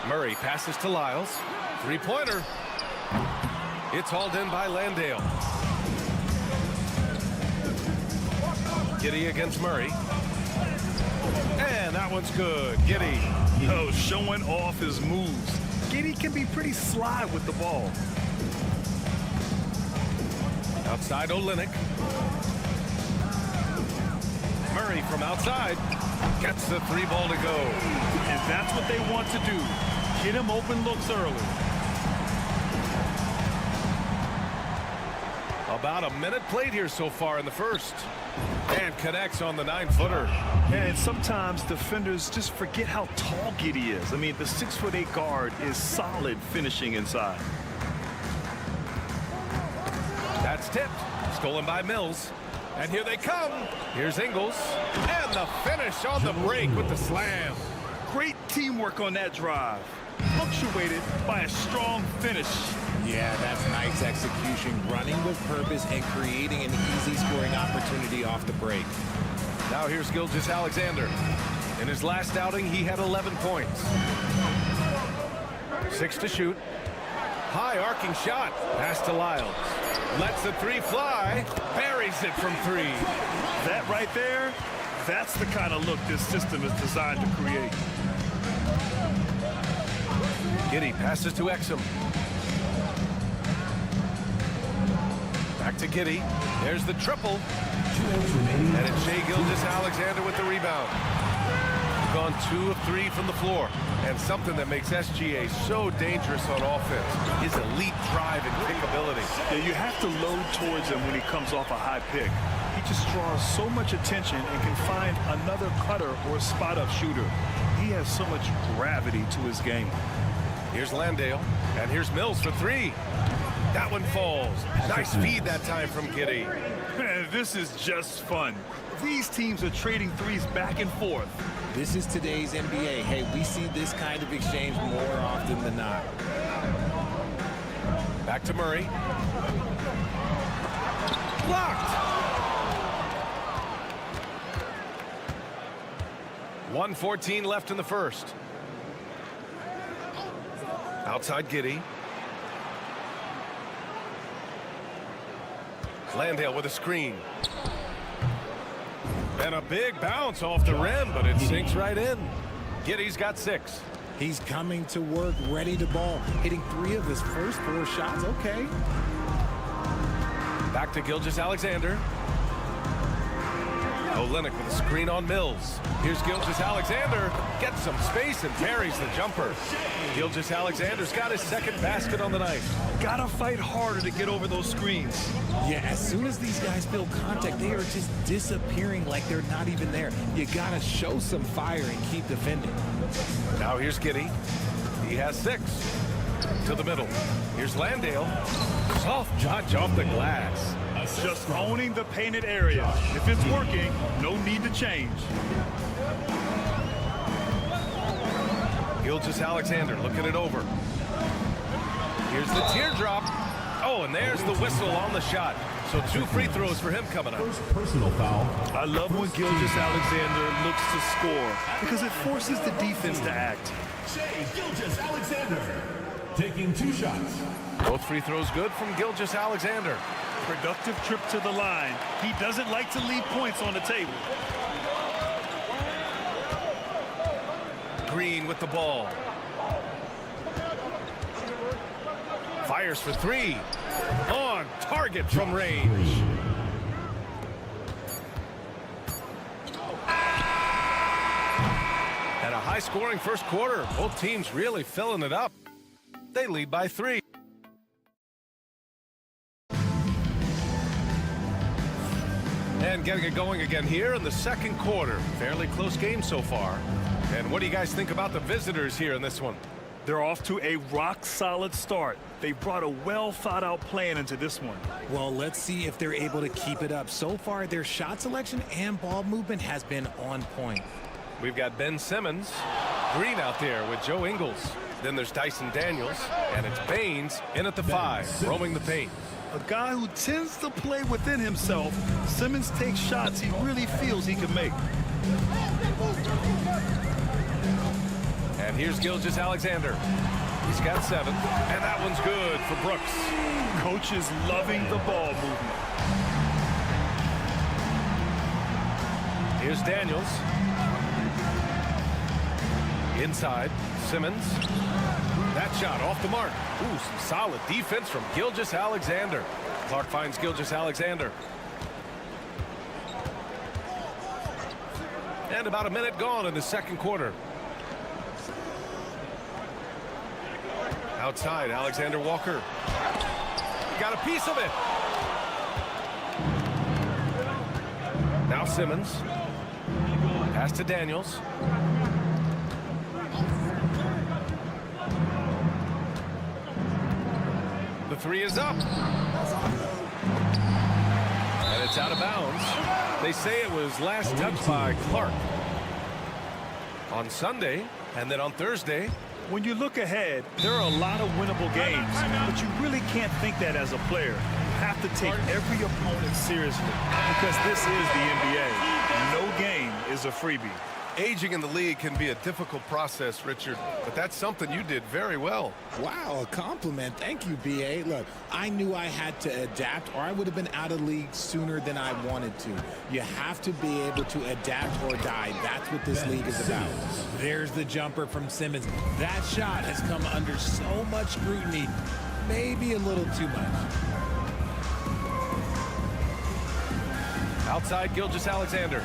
Murray passes to Lyles. Three-pointer. It's hauled in by Landale. Giddey against Murray. And that one's good. Giddey. Oh, showing off his moves. Giddey can be pretty sly with the ball. Outside Olynyk. Murray from outside gets the 3 ball to go. And that's what they want to do. Get him open looks early. About a minute played here so far in the first. And connects on the 9-footer. And sometimes defenders just forget how tall Giddey is. I mean, the 6'8" guard is solid finishing inside. That's tipped. Stolen by Mills. And here they come. Here's Ingles. And the finish on the break with the slam. Great teamwork on that drive. Punctuated by a strong finish. Yeah, that's nice execution, running with purpose and creating an easy scoring opportunity off the break. Now here's Gilgeous-Alexander. In his last outing, he had 11 points. 6 to shoot. High arcing shot. Pass to Lyles. Lets the 3 fly. Buries it from 3. That right there, that's the kind of look this system is designed to create. Giddey passes to Exum. Back to Giddey. There's the triple. And it's Shai Gilgeous-Alexander with the rebound. Gone 2 of 3 from the floor. And something that makes SGA so dangerous on offense is elite drive and kick ability. Yeah, you have to load towards him when he comes off a high pick. He just draws so much attention and can find another cutter or spot-up shooter. He has so much gravity to his game. Here's Landale, and here's Mills for 3. That one falls. Nice feed that time from Giddey. Man, this is just fun. These teams are trading threes back and forth. This is today's NBA. Hey, we see this kind of exchange more often than not. Back to Murray. Blocked. 1:14 left in the first. Outside Giddey. Landale with a screen. And a big bounce off the rim, but it sinks right in. Giddey's got 6. He's coming to work, ready to ball, hitting 3 of his first 4 shots. Okay. Back to Gilgeous-Alexander. Olynyk with a screen on Mills. Here's Gilgeous-Alexander. Gets some space and parries the jumper. Gilgeous-Alexander's got his 2nd basket on the night. Gotta fight harder to get over those screens. Yeah, as soon as these guys feel contact, they are just disappearing like they're not even there. You gotta show some fire and keep defending. Now here's Giddey. He has 6. To the middle. Here's Landale. Soft touch off the glass. Just owning the painted area. If it's working, no need to change. Gilgeous-Alexander looking it over. Here's the teardrop. Oh, and there's the whistle on the shot. So 2 free throws for him coming up. Personal foul. I love when Gilgeous-Alexander looks to score because it forces the defense to act. Shai Gilgeous-Alexander taking 2 shots. Both free throws good from Gilgeous-Alexander. Productive trip to the line. He doesn't like to leave points on the table. Green with the ball. Fires for 3. On target from range. And a high-scoring first quarter. Both teams really filling it up. They lead by 3. And getting it going again here in the second quarter. Fairly close game so far. And what do you guys think about the visitors here in this one? They're off to a rock-solid start. They brought a well-thought-out plan into this one. Well, let's see if they're able to keep it up. So far, their shot selection and ball movement has been on point. We've got Ben Simmons, Green out there with Joe Ingles. Then there's Dyson Daniels, and it's Baines in at the 5, roaming the paint. A guy who tends to play within himself, Simmons takes shots he really feels he can make. And here's Gilgeous-Alexander. He's got 7, and that one's good for Brooks. Coach is loving the ball movement. Here's Daniels. Inside, Simmons. That shot off the mark. Ooh, some solid defense from Gilgeous-Alexander. Clark finds Gilgeous-Alexander. And about a minute gone in the second quarter. Outside, Alexander Walker. Got a piece of it. Now Simmons. Pass to Daniels. The 3 is up. And it's out of bounds. They say it was last touched by Clark on Sunday, and then on Thursday. When you look ahead, there are a lot of winnable games, but you really can't think that as a player. You have to take every opponent seriously because this is the NBA. No game is a freebie. Aging in the league can be a difficult process, Richard, but that's something you did very well. Wow, a compliment. Thank you, B.A. Look, I knew I had to adapt or I would have been out of league sooner than I wanted to. You have to be able to adapt or die. That's what this league is about. There's the jumper from Simmons. That shot has come under so much scrutiny, maybe a little too much. Outside, Gilgeous-Alexander.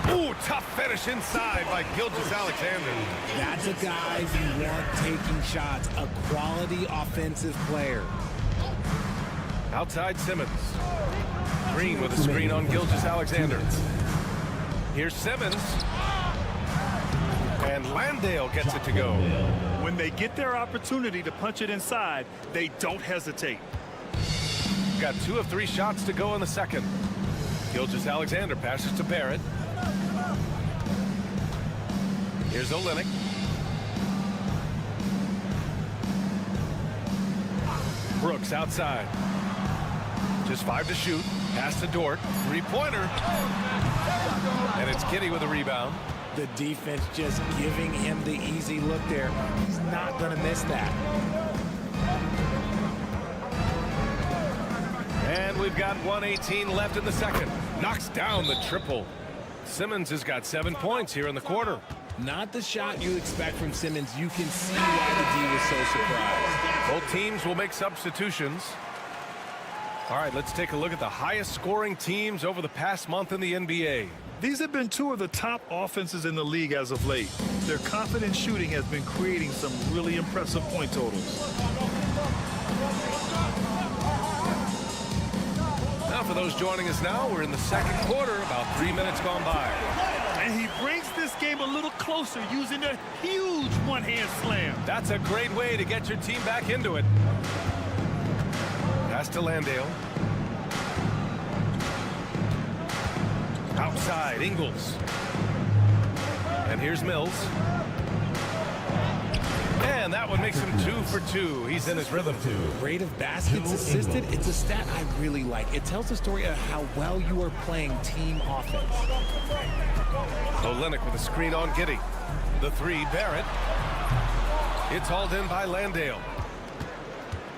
Ooh, tough finish inside by Gilgeous-Alexander. That's a guy you want taking shots, a quality offensive player. Outside Simmons. Green with a screen on Gilgeous-Alexander. Here's Simmons. And Landale gets it to go. When they get their opportunity to punch it inside, they don't hesitate. Got 2 of 3 shots to go in the second. Gilgeous-Alexander passes to Barrett. Here's Olynyk. Brooks outside. Just 5 to shoot. Pass to Dort. 3-pointer. And it's Giddey with a rebound. The defense just giving him the easy look there. He's not going to miss that. And we've got 1:18 left in the second. Knocks down the triple. Simmons has got 7 points here in the quarter. Not the shot you expect from Simmons. You can see why the D was so surprised. Both teams will make substitutions. All right, let's take a look at the highest scoring teams over the past month in the NBA. These have been 2 of the top offenses in the league as of late. Their confident shooting has been creating some really impressive point totals. Now for those joining us now, we're in the second quarter, about 3 minutes gone by. And he brings this game a little closer using a huge one-hand slam. That's a great way to get your team back into it. Pass to Landale. Outside, Ingles. And here's Mills. And that one makes him 2 for 2. He's in his rhythm. Rate of baskets assisted, it's a stat I really like. It tells the story of how well you are playing team offense. Olynyk with a screen on Giddey. The 3, Barrett. It's hauled in by Landale.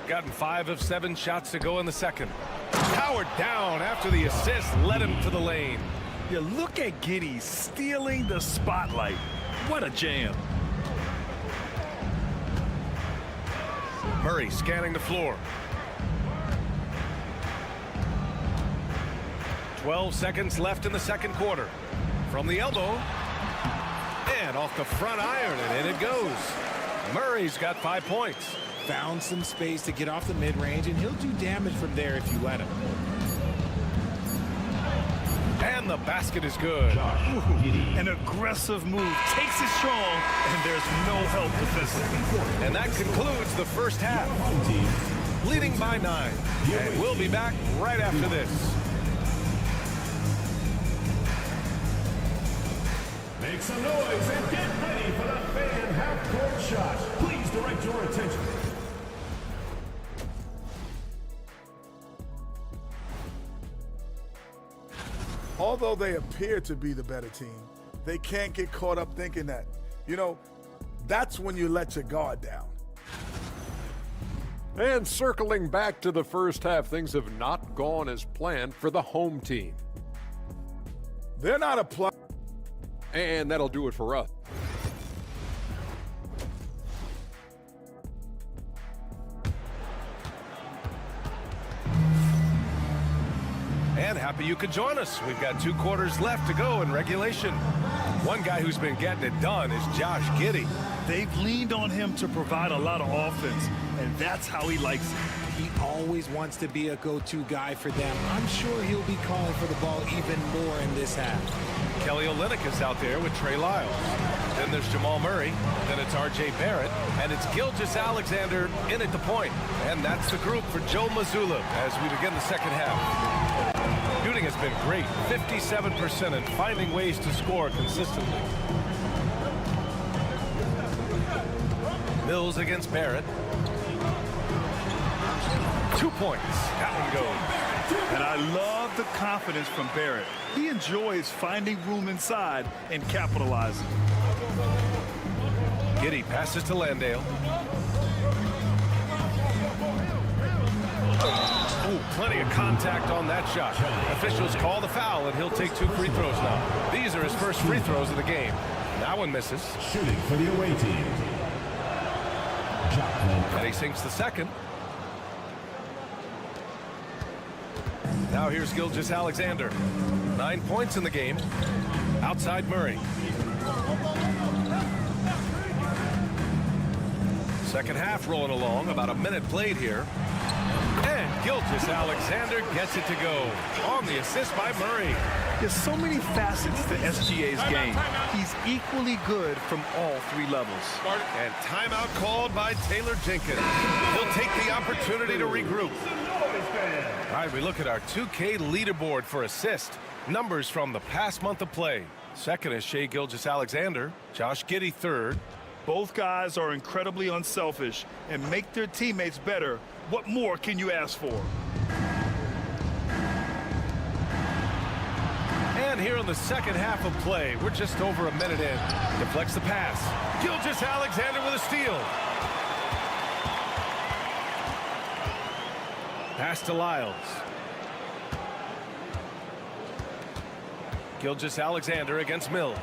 Gotten 5 of 7 shots to go in the second. Powered down after the assist led him to the lane. You look at Giddey stealing the spotlight. What a jam. Murray scanning the floor. 12 seconds left in the second quarter. From the elbow. And off the front iron, and in it goes. Murray's got 5 points. Found some space to get off the mid-range, and he'll do damage from there if you let him. And the basket is good. An aggressive move. Takes it strong, and there's no help defensively. And that concludes the first half. Leading by 9. And we'll be back right after this. Make some noise and get ready for the fan half-court shot. Please direct your attention. Although they appear to be the better team, they can't get caught up thinking that. You know, that's when you let your guard down. And circling back to the first half, things have not gone as planned for the home team. They're not applying. And that'll do it for us. And happy you could join us. We've got 2 quarters left to go in regulation. One guy who's been getting it done is Josh Giddey. They've leaned on him to provide a lot of offense, and that's how he likes it. He always wants to be a go-to guy for them. I'm sure he'll be calling for the ball even more in this half. Kelly Olynyk is out there with Trey Lyles. Then there's Jamal Murray. Then it's R.J. Barrett. And it's Gilgeous-Alexander in at the point. And that's the group for Joe Mazzulla as we begin the second half. Shooting has been great, 57%, and finding ways to score consistently. Mills against Barrett. 2 points. That one goes. And I love the confidence from Barrett. He enjoys finding room inside and capitalizing. Giddey passes to Landale. Ooh, plenty of contact on that shot. Officials call the foul, and he'll take 2 free throws now. These are his first free throws of the game. That one misses. Shooting for the away team. And he sinks the second. Now here's Gilgeous-Alexander. 9 points in the game. Outside Murray. Second half rolling along. About a minute played here. And Gilgeous-Alexander gets it to go. On the assist by Murray. There's so many facets to SGA's game. He's equally good from all 3 levels. And timeout called by Taylor Jenkins. He'll take the opportunity to regroup. All right, we look at our 2K leaderboard for assist. Numbers from the past month of play. Second is Shai Gilgeous-Alexander. Josh Giddey third. Both guys are incredibly unselfish and make their teammates better. What more can you ask for? And here in the second half of play, we're just over a minute in. Deflects the pass. Gilgeous-Alexander with a steal. Pass to Lyles. Gilgeous-Alexander against Mills.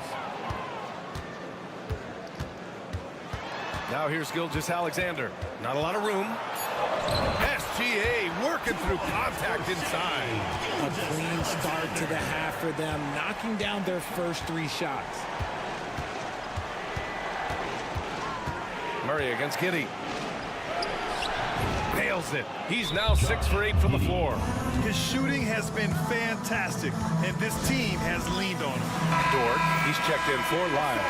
Now here's Gilgeous-Alexander. Not a lot of room. SGA working through contact inside. A clean start to the half for them, knocking down their first 3 shots. Murray against Giddey. Nails it. He's now 6 for 8 from the floor. His shooting has been fantastic, and this team has leaned on him. Dort, he's checked in for Lyles.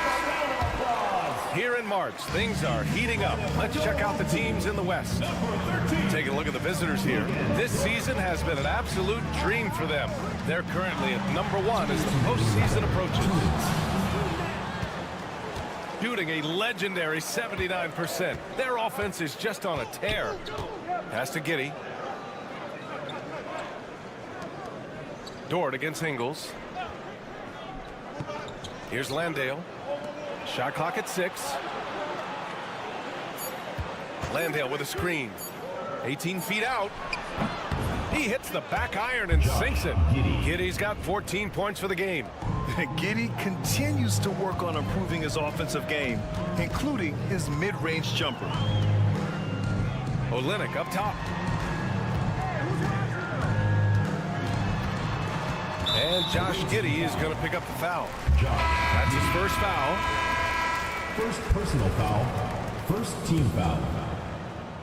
Here in March, things are heating up. Let's check out the teams in the West. Take a look at the visitors here. This season has been an absolute dream for them. They're currently at number 1 as the postseason approaches. Shooting a legendary 79%. Their offense is just on a tear. Pass to Giddey. Dort against Ingles. Here's Landale. Shot clock at 6. Landale with a screen. 18 feet out. He hits the back iron and sinks it. Giddey's got 14 points for the game. Giddey continues to work on improving his offensive game, including his mid-range jumper. Olynyk up top. And Josh Giddey is going to pick up the foul. That's his first foul. First personal foul. First team foul.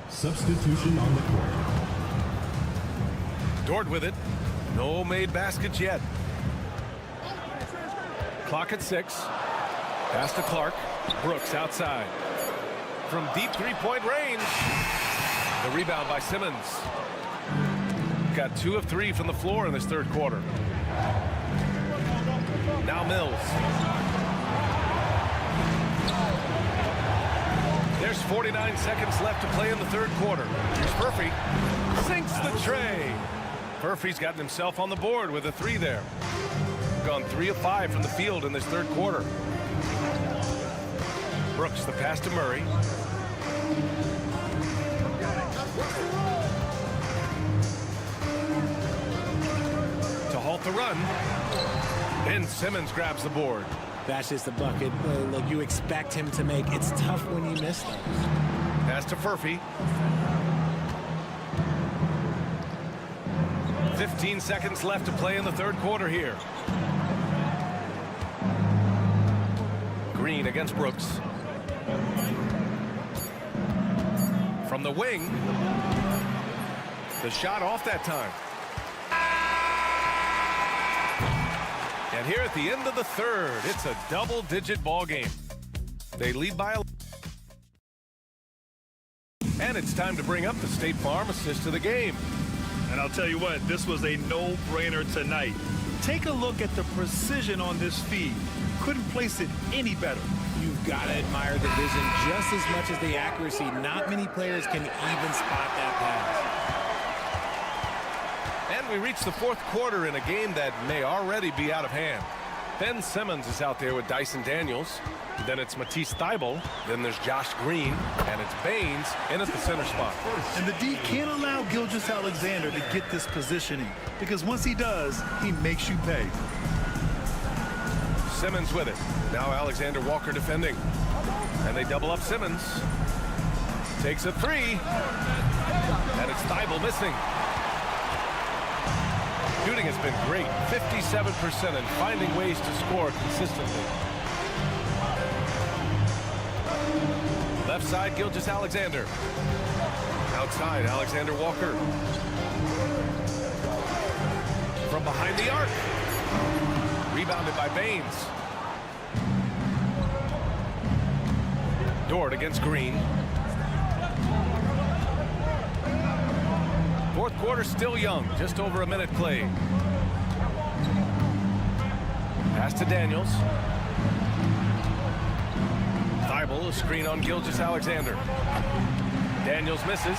Substitution on the court. Dort with it. No made baskets yet. Clock at 6. Pass to Clark. Brooks outside. From deep three-point range. The rebound by Simmons. Got 2 of 3 from the floor in this third quarter. Now Mills. There's 49 seconds left to play in the third quarter. Here's Furphy. Sinks the tray. Furphy's gotten himself on the board with a 3 there. Gone 3 of 5 from the field in this third quarter. Brooks, the pass to Murray. To halt the run. Ben Simmons grabs the board. That's just a bucket. Look, you expect him to make. It's tough when you miss those. Pass to Furphy. 15 seconds left to play in the third quarter here. Green against Brooks. From the wing. The shot off that time. And here at the end of the third, it's a double-digit ball game. They lead by a... And it's time to bring up the State Farm assist to the game. And I'll tell you what, this was a no-brainer tonight. Take a look at the precision on this feed. Couldn't place it any better. You've got to admire the vision just as much as the accuracy. Not many players can even spot that pass. And we reach the fourth quarter in a game that may already be out of hand. Ben Simmons is out there with Dyson Daniels. Then it's Matisse Thybulle. Then there's Josh Green. And it's Baines in at the center spot. And the D can't allow Gilgeous-Alexander to get this positioning, because once he does, he makes you pay. Simmons with it. Now Alexander Walker defending. And they double up Simmons. Takes a 3. And it's Thybulle missing. Shooting has been great. 57% and finding ways to score consistently. Left side, Gilgeous-Alexander. Outside, Alexander Walker. From behind the arc. Rebounded by Baines. Dort against Green. Fourth quarter still young, just over a minute played. Pass to Daniels. Thybulle, a screen on Gilgeous-Alexander. Daniels misses.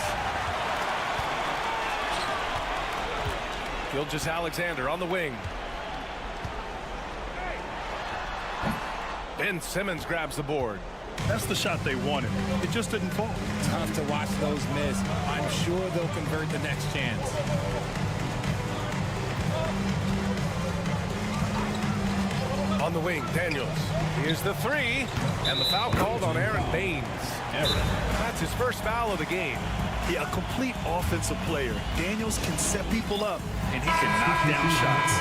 Gilgeous-Alexander on the wing. Ben Simmons grabs the board. That's the shot they wanted. It just didn't fall. Tough to watch those miss. I'm sure they'll convert the next chance. On the wing, Daniels. Here's the 3. And the foul called on Aaron Baines. That's his first foul of the game. Yeah, a complete offensive player. Daniels can set people up, and he can knock down shots.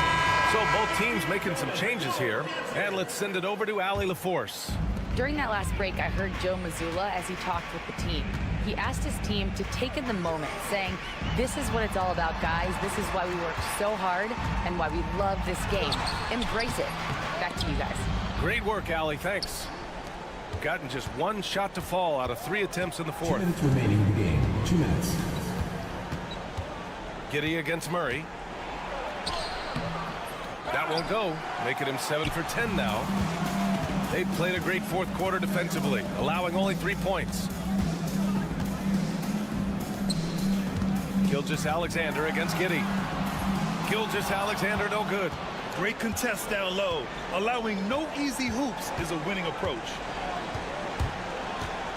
So both teams making some changes here. And let's send it over to Allie LaForce. During that last break, I heard Joe Mazzulla as he talked with the team. He asked his team to take in the moment, saying, this is what it's all about, guys. This is why we work so hard and why we love this game. Embrace it. Back to you guys. Great work, Allie. Thanks. Gotten just 1 shot to fall out of 3 attempts in the fourth. 2 minutes remaining in the game. 2 minutes. Giddey against Murray. That won't go. Making him 7 for 10 now. They've played a great fourth quarter defensively, allowing only 3 points. Gilgeous-Alexander against Giddey. Gilgeous-Alexander no good. Great contest down low. Allowing no easy hoops is a winning approach.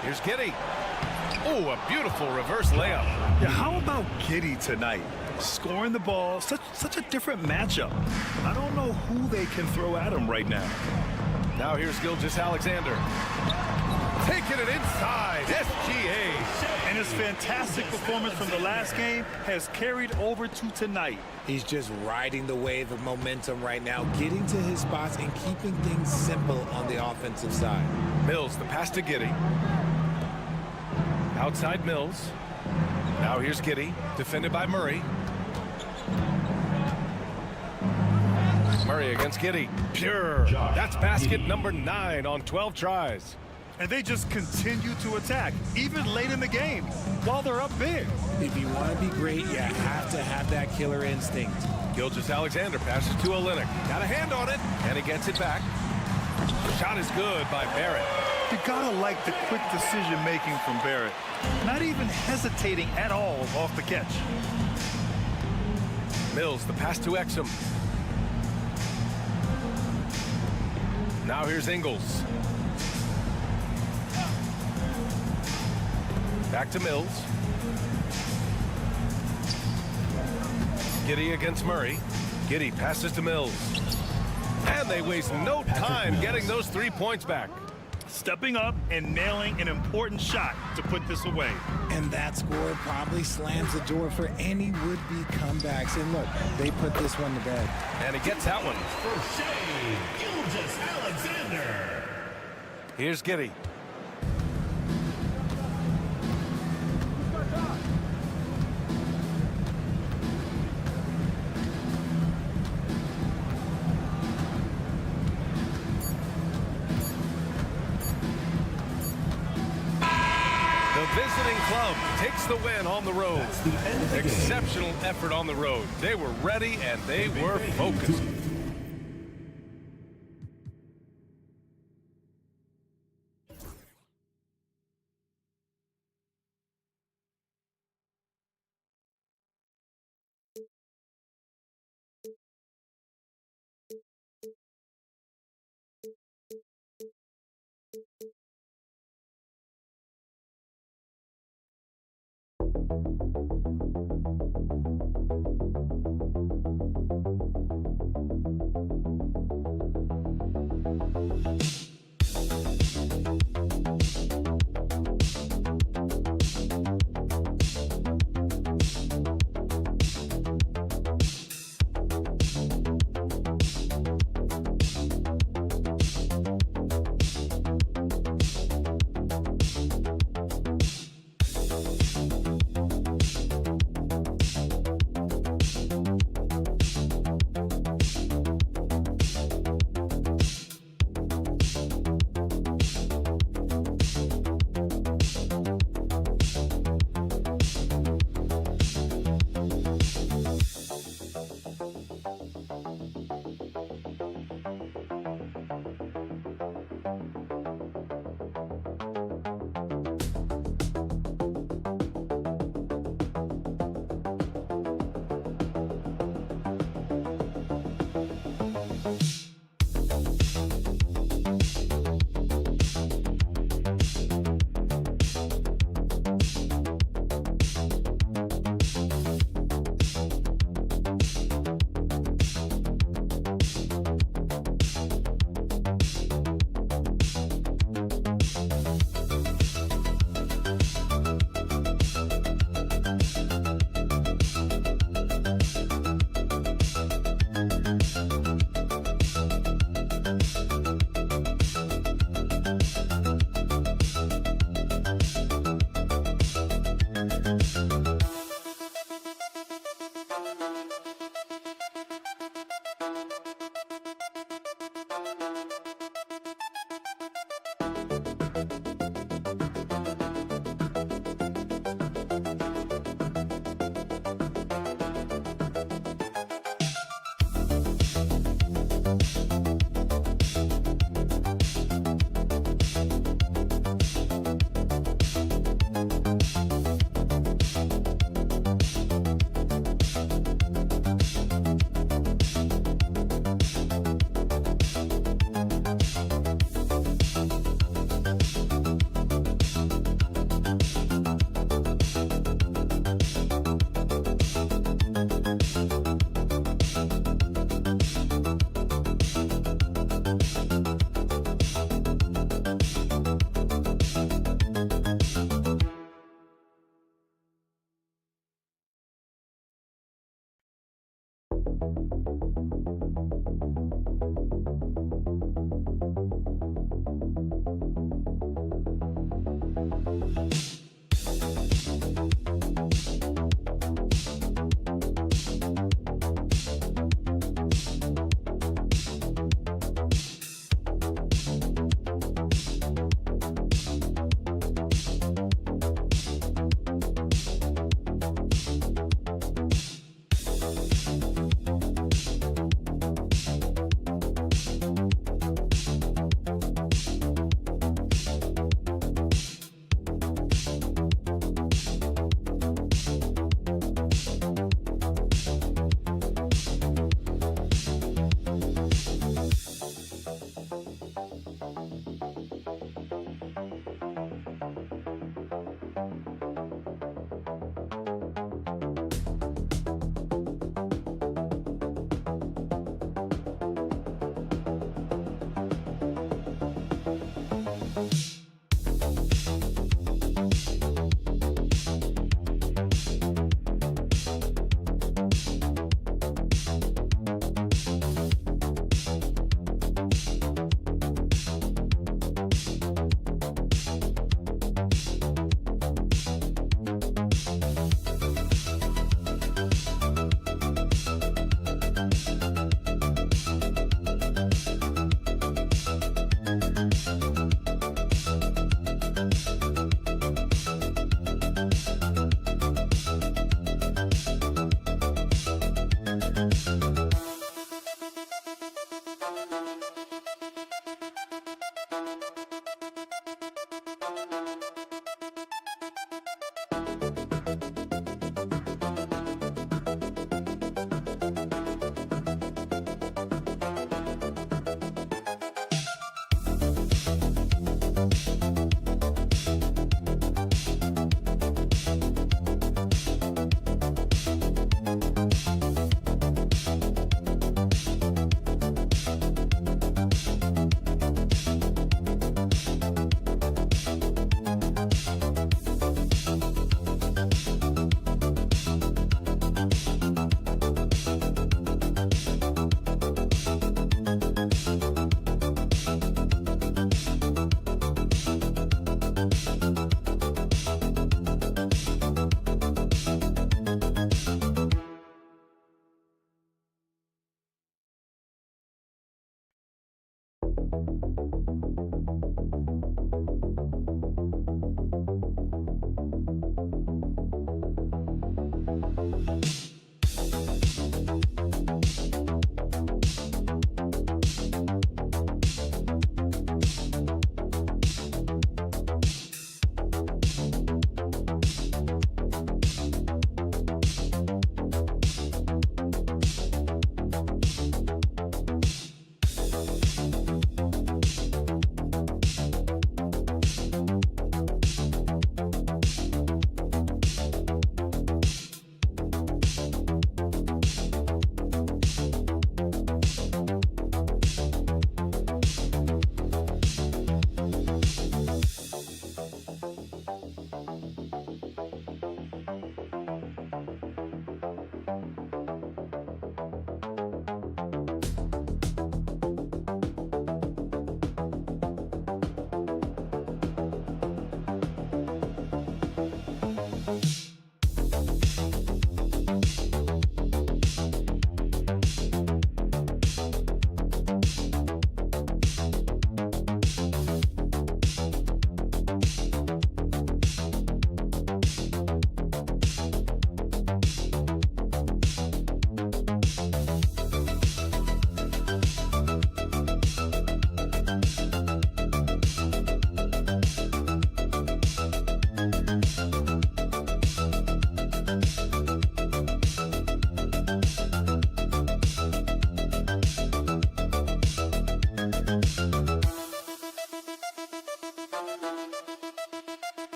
Here's Giddey. Oh, a beautiful reverse layup. Yeah, how about Giddey tonight? Scoring the ball, such a different matchup. I don't know who they can throw at him right now. Now here's Gilgeous-Alexander. Taking it inside, SGA. And his fantastic performance from the last game has carried over to tonight. He's just riding the wave of momentum right now, getting to his spots and keeping things simple on the offensive side. Mills, the pass to Giddey. Outside Mills. Now here's Giddey, defended by Murray. Murray against Giddey. Pure. That's basket number 9 on 12 tries. And they just continue to attack, even late in the game, while they're up big. If you want to be great, you have to have that killer instinct. Gilgeous-Alexander passes to Olynyk. Got a hand on it, and he gets it back. Shot is good by Barrett. You gotta like the quick decision-making from Barrett. Not even hesitating at all off the catch. Mills, the pass to Exum. Now here's Ingles. Back to Mills. Giddey against Murray. Giddey passes to Mills. And they waste no time getting those 3 points back. Stepping up and nailing an important shot to put this away. And that score probably slams the door for any would-be comebacks. And look, they put this one to bed. And he gets that one. For Shea Gilgeous-Alexander. Here's Giddey. Visiting club takes the win on the road. Exceptional effort on the road. They were ready and they were focused.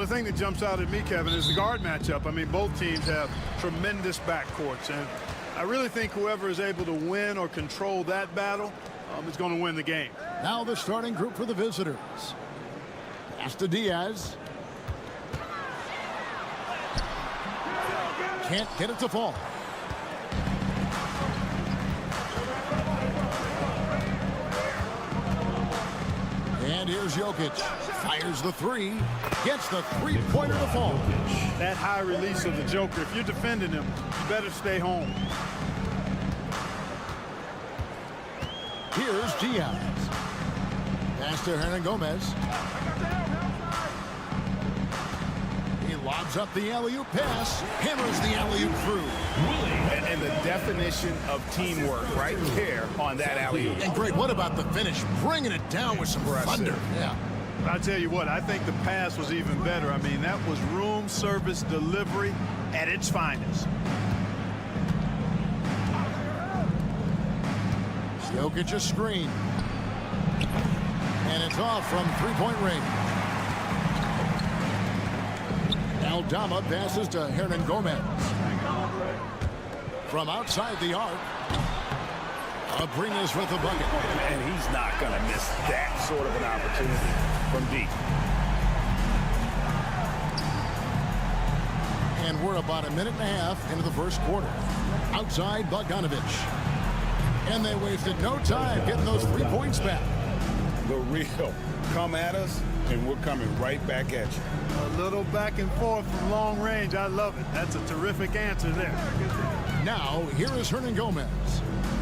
The thing that jumps out at me, Kevin, is the guard matchup. I mean, both teams have tremendous backcourts, and I really think whoever is able to win or control that battle is going to win the game. Now the starting group for the visitors. Pass to Diaz. Can't get it to fall. And here's Jokic. Fires the three. Gets the three-pointer to fall. That high release of the Joker, if you're defending him, you better stay home. Here's Diaz. Pass to Hernan Gomez. He lobs up the alley-oop pass. Hammers the alley-oop through. And the definition of teamwork right there on that alley-oop. And Greg, what about the finish? Bringing it down with some thunder. Yeah. I tell you what, I think the pass was even better. I mean, that was room service delivery at its finest. Jokic a screen. And it's off from three-point range. Aldama passes to Hernan Gomez. From outside the arc. Abrines with the bucket. And he's not going to miss that sort of an opportunity from deep. And we're about a minute and a half into the first quarter. Outside Bogdanovic. And they wasted no time getting those 3 points back. The real come at us, and we're coming right back at you. A little back and forth from long range. I love it. That's a terrific answer there. Now, here is Hernan Gomez.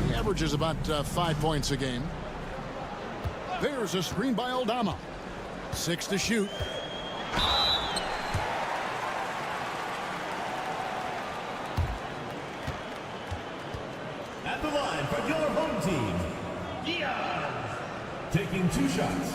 He averages about 5 points a game. There's a screen by Aldama. 6 to shoot. At the line for your home team, Diaz. Taking 2 shots.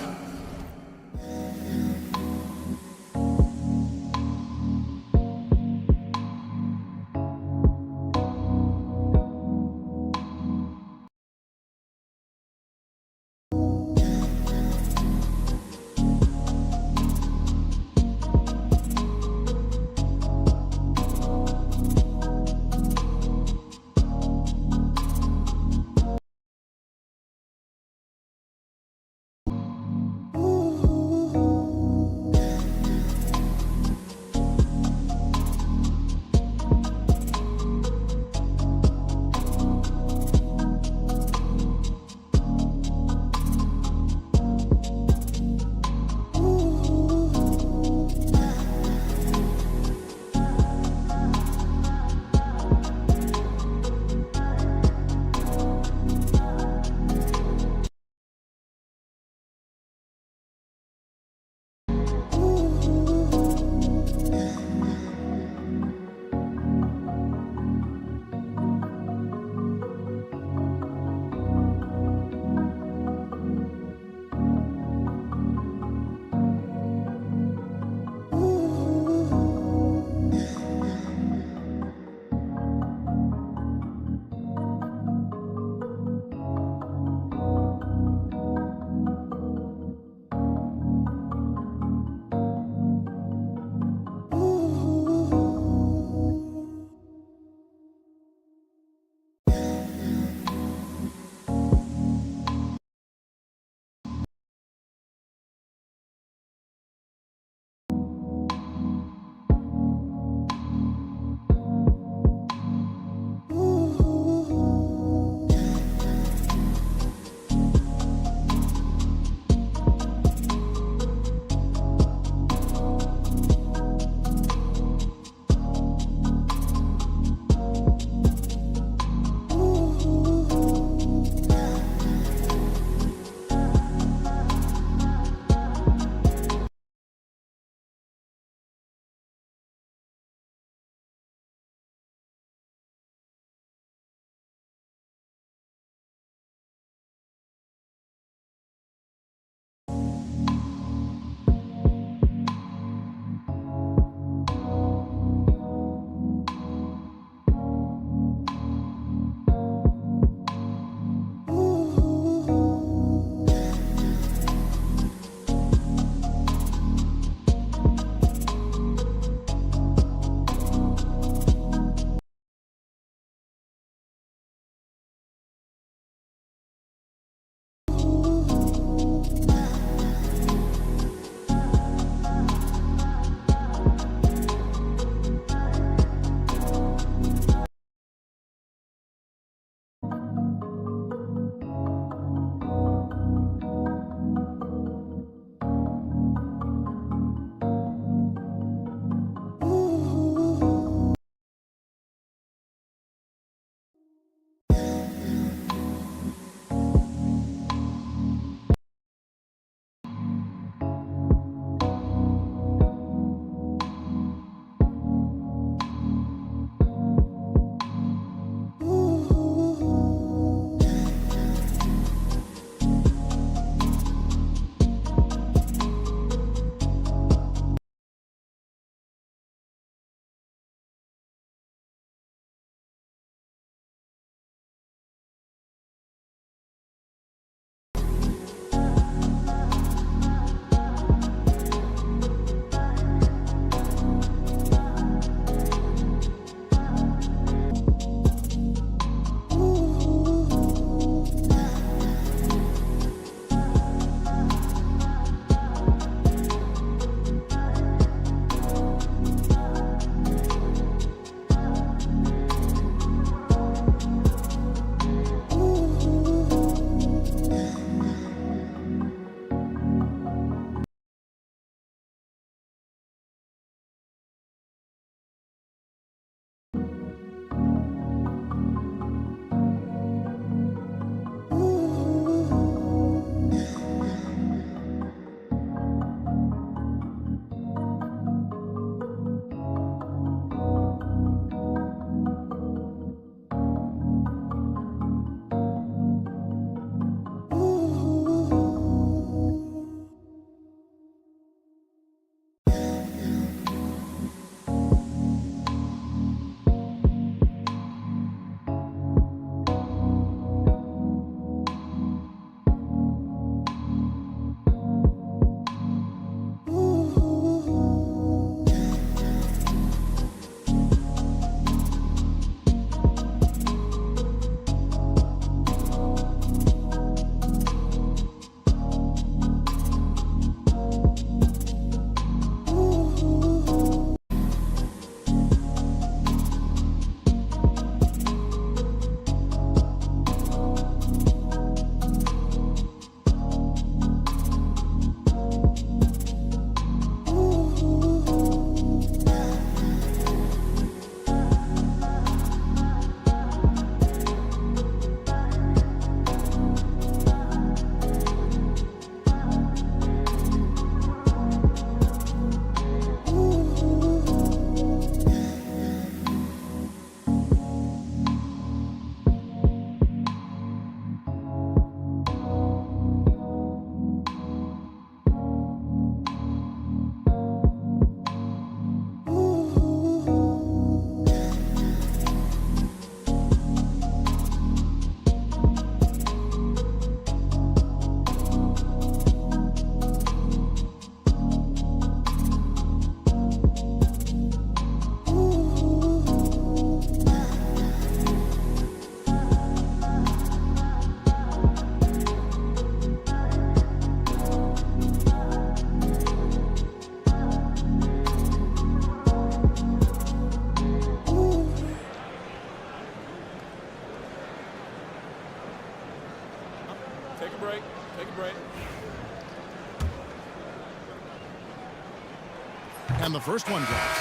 And the first one drops.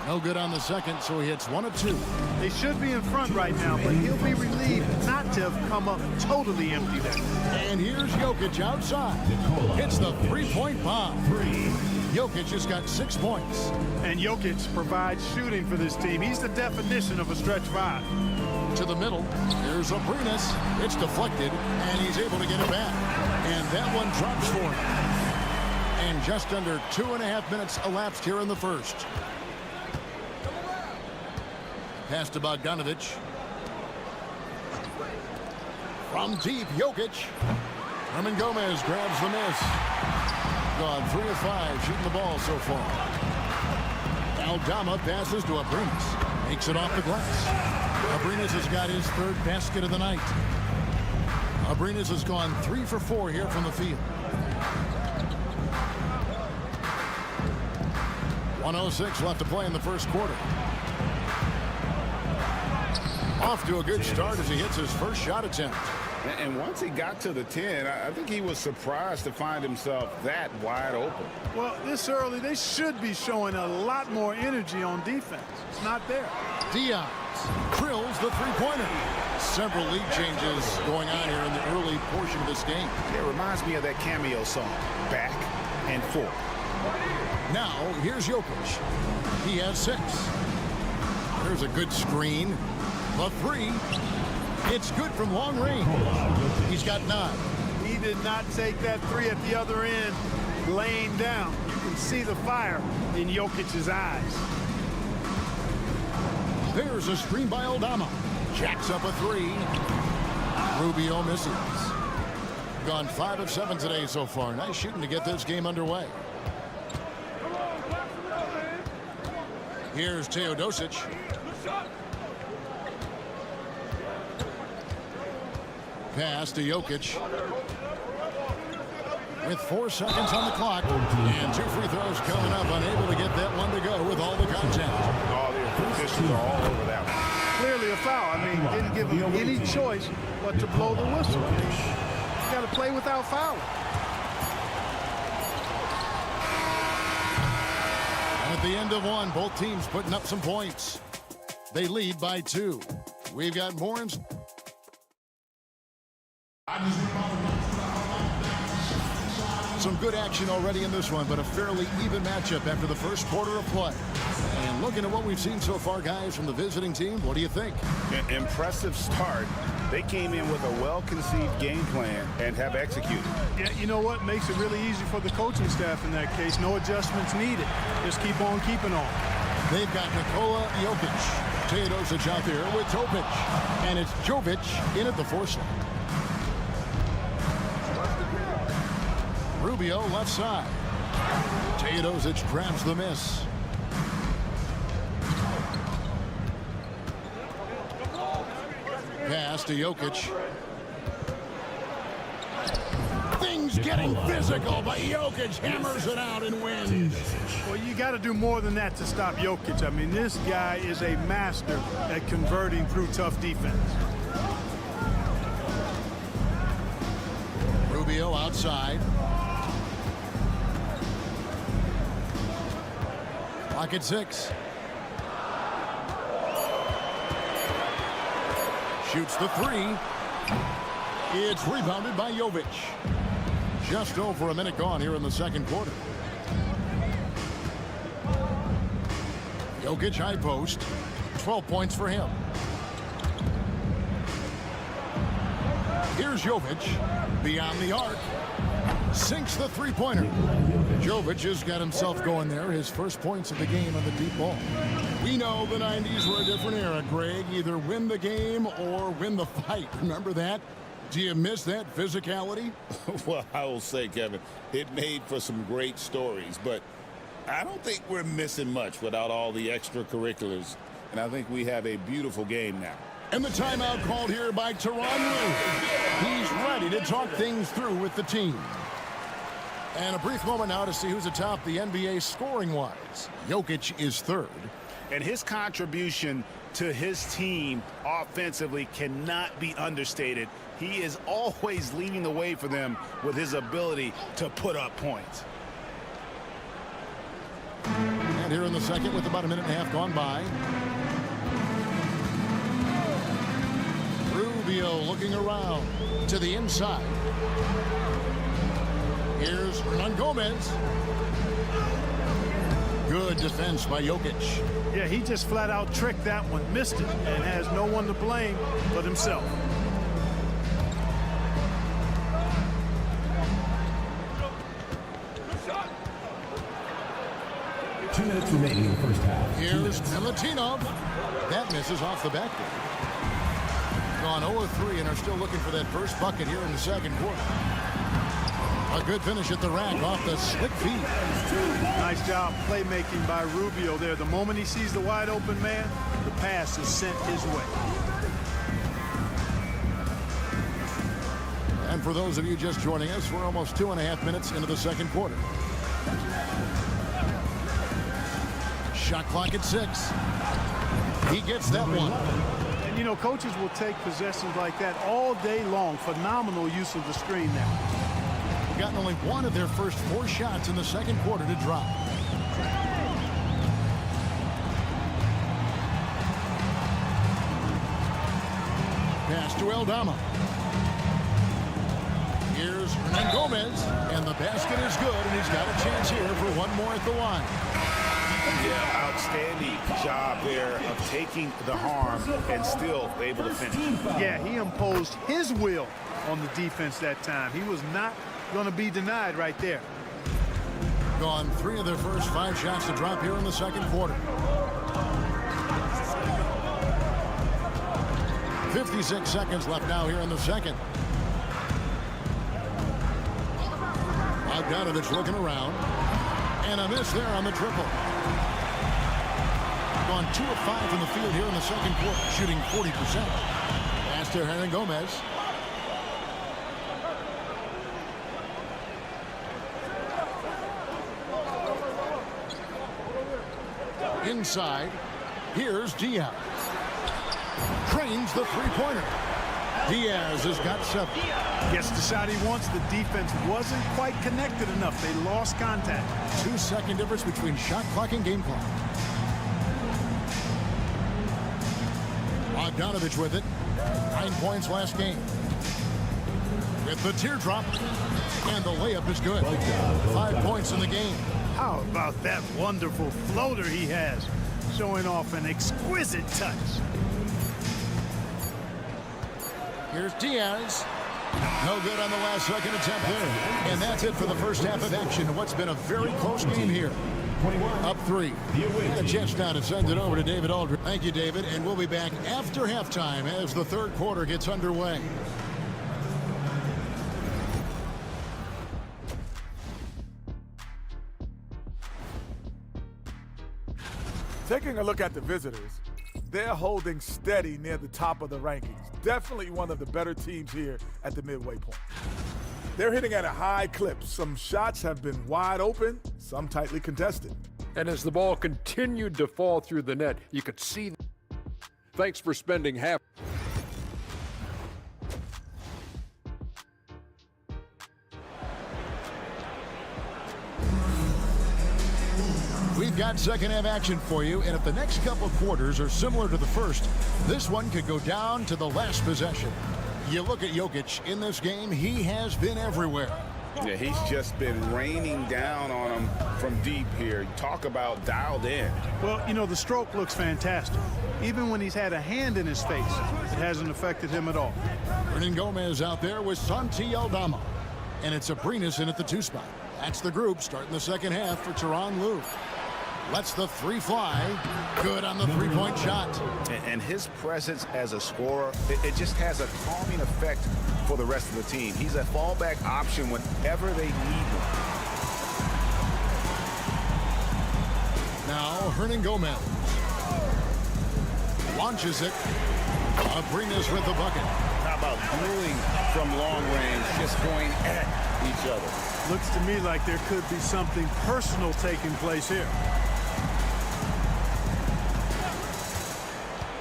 No good on the second, so he hits 1 of 2. They should be in front right now, but he'll be relieved not to have come up totally empty there. And here's Jokic outside. Hits the three-point bomb. Jokic has got 6 points. And Jokic provides shooting for this team. He's the definition of a stretch 5. To the middle. Here's Abrinas. It's deflected, and he's able to get it back. And that one drops for him. And just under 2.5 minutes elapsed here in the first. Pass to Bogdanovic. From deep, Jokic. Herman Gomez grabs the miss. Gone 3 of 5 shooting the ball so far. Aldama passes to Abrinas. Makes it off the glass. Abrinas has got his 3rd basket of the night. Abrinas has gone 3 for 4 here from the field. 1:06 left to play in the first quarter. Off to a good start as he hits his first shot attempt. And once he got to the 10, I think he was surprised to find himself that wide open. Well, this early, they should be showing a lot more energy on defense. It's not there. Diaz drills the three-pointer. Several lead changes going on here in the early portion of this game. It reminds me of that cameo song, Back and Forth. Now, here's Jokic. He has 6. There's a good screen. The 3. It's good from long range. He's got 9. He did not take that 3 at the other end laying down. You can see the fire in Jokic's eyes. There's a screen by Aldama. Jacks up a 3. Rubio misses. Gone 5 of 7 today so far. Nice shooting to get this game underway. Here's Teodosic. Pass to Jokic. With 4 seconds on the clock. And 2 free throws coming up. Unable to get that one to go with all the contact. All the officials are all over that one. Clearly a foul. I mean, didn't give him any choice but to blow the whistle. You got to play without fouling. And at the end of 1, both teams putting up some points. They lead by 2. We've got more in. Some good action already in this one, but a fairly even matchup after the first quarter of play. And looking at what we've seen so far, guys, from the visiting team, what do you think? Impressive start. They came in with a well-conceived game plan and have executed. Yeah, you know what? Makes it really easy for the coaching staff in that case. No adjustments needed. Just keep on keeping on. They've got Nikola Jokic. Teodosic out there with Topic. And it's Jovic in at the 4 slot. Rubio left side. Teodosic grabs the miss. Pass to Jokic. Things getting physical, but Jokic hammers it out and wins. Well, you got to do more than that to stop Jokic. I mean, this guy is a master at converting through tough defense. Rubio outside. Pocket 6. Shoots the 3. It's rebounded by Jovic. Just over a minute gone here in the second quarter. Jokic high post. 12 points for him. Here's Jovic. Beyond the arc. Sinks the three-pointer. Jovic has got himself going there. His first points of the game on the deep ball. We know the 90s were a different era, Greg. Either win the game or win the fight. Remember that? Do you miss that physicality? Well, I will say, Kevin, it made for some great stories, but I don't think we're missing much without all the extracurriculars, and I think we have a beautiful game now. And the timeout called here by Tyronn Lue. He's ready to talk things through with the team. And a brief moment now to see who's atop the NBA scoring-wise. Jokic is 3rd. And his contribution to his team offensively cannot be understated. He is always leading the way for them with his ability to put up points. And here in the second with about a minute and a half gone by. Rubio looking around to the inside. Here's Hernan Gomez. Good defense by Jokic. Yeah, he just flat out tricked that one, missed it, and has no one to blame but himself. Two minutes remaining in the first half. Here's Milutinov. That misses off the backboard. Gone 0-3 and are still looking for that first bucket here in the second quarter. A good finish at the rack off the slick feet. Nice job playmaking by Rubio there. The moment he sees the wide open man, the pass is sent his way. And for those of you just joining us, we're almost 2.5 minutes into the second quarter. Shot clock at 6. He gets that one. And you know, coaches will take possessions like that all day long. Phenomenal use of the screen there. They've gotten only one of their first 4 shots in the second quarter to drop. Pass to Aldama. Here's Hernan Gomez, and the basket is good, and he's got a chance here for one more at the line. Yeah, outstanding job there of taking the harm and still able to finish. Yeah, he imposed his will on the defense that time. He was not going to be denied right there. Gone 3 of their first 5 shots to drop here in the second quarter. 56 seconds left now here in the second. Bogdanovich looking around. And a miss there on the triple. Gone 2 of 5 from the field here in the second quarter, shooting 40%. Pass to Hernan Gomez. Inside, here's Diaz. Trains the three-pointer. Diaz has got 7. Gets the shot he wants. The defense wasn't quite connected enough. They lost contact. 2-second difference between shot clock and game clock. Bogdanovich with it. 9 points last game. With the teardrop. And the layup is good. 5 points in the game. How about that wonderful floater he has? Showing off an exquisite touch. Here's Diaz. No good on the last second attempt there. And that's it for the first half of action. What's been a very close game here. Up 3. And a chance now to send it over to David Aldridge. Thank you, David. And we'll be back after halftime as the third quarter gets underway. Taking a look at the visitors, they're holding steady near the top of the rankings. Definitely one of the better teams here at the midway point. They're hitting at a high clip. Some shots have been wide open, some tightly contested. And as the ball continued to fall through the net, you could see. Thanks for spending half. We've got second half action for you, and if the next couple of quarters are similar to the first, this one could go down to the last possession. You look at Jokic in this game, he has been everywhere. Yeah, he's just been raining down on him from deep here. Talk about dialed in. Well, you know, the stroke looks fantastic. Even when he's had a hand in his face, it hasn't affected him at all. Hernan Gomez out there with Santi Aldama. And it's Abrinas in at the 2 spot. That's the group starting the second half for Tyronn Lue. Lets the 3 fly. Good on the 3-point shot. And his presence as a scorer, it just has a calming effect for the rest of the team. He's a fallback option whenever they need him. Now Hernan Gomez launches it. Abrinas with the bucket. How about dueling from long range, just going at each other? Looks to me like there could be something personal taking place here.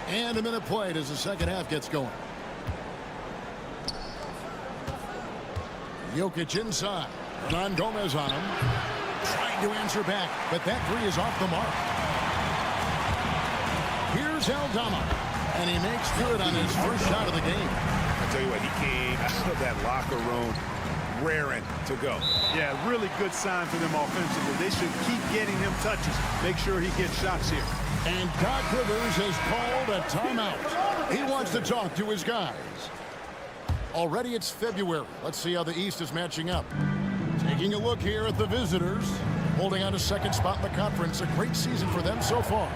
And a minute played as the second half gets going. Jokic inside. Hernan Gomez on him. Trying to answer back, but that three is off the mark. Here's Aldama, and he makes good on his first shot of the game. I tell you what, he came out of that locker room raring to go. Yeah, really good sign for them offensively. They should keep getting him touches. Make sure he gets shots here. And Doc Rivers has called a timeout. He wants to talk to his guys. Already it's February. Let's see how the East is matching up. Taking a look here at the visitors. Holding on to second spot in the conference. A great season for them so far.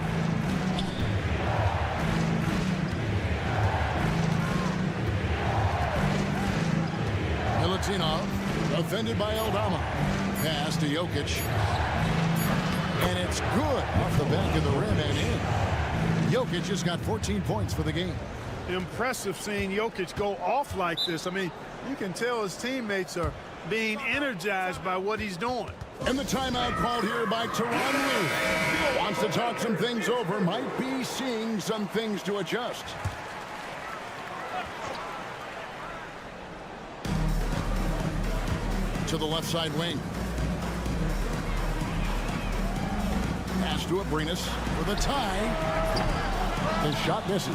Milutinov, defended by Aldama. Pass to Jokic. And it's good off the back of the rim and in. Jokic has got 14 points for the game. Impressive seeing Jokic go off like this. I mean, you can tell his teammates are being energized by what he's doing. And the timeout called here by Tyronn Lue. Wants to talk some things over. Might be seeing some things to adjust. To the left side wing. Pass to Abrinas for the tie. His shot misses.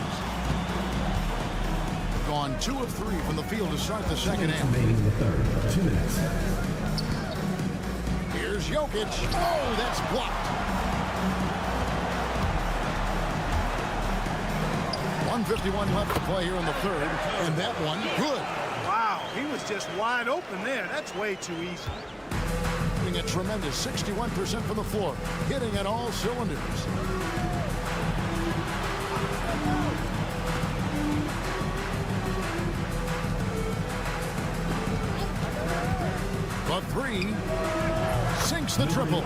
Gone 2 of 3 from the field to start the second half. Remaining in the third. 2 minutes. Here's Jokic. Oh, that's blocked. 1:51 left to play here in the third. And that one, good. Wow, he was just wide open there. That's way too easy. Hitting a tremendous 61% from the floor. Hitting at all cylinders. But 3 sinks the triple.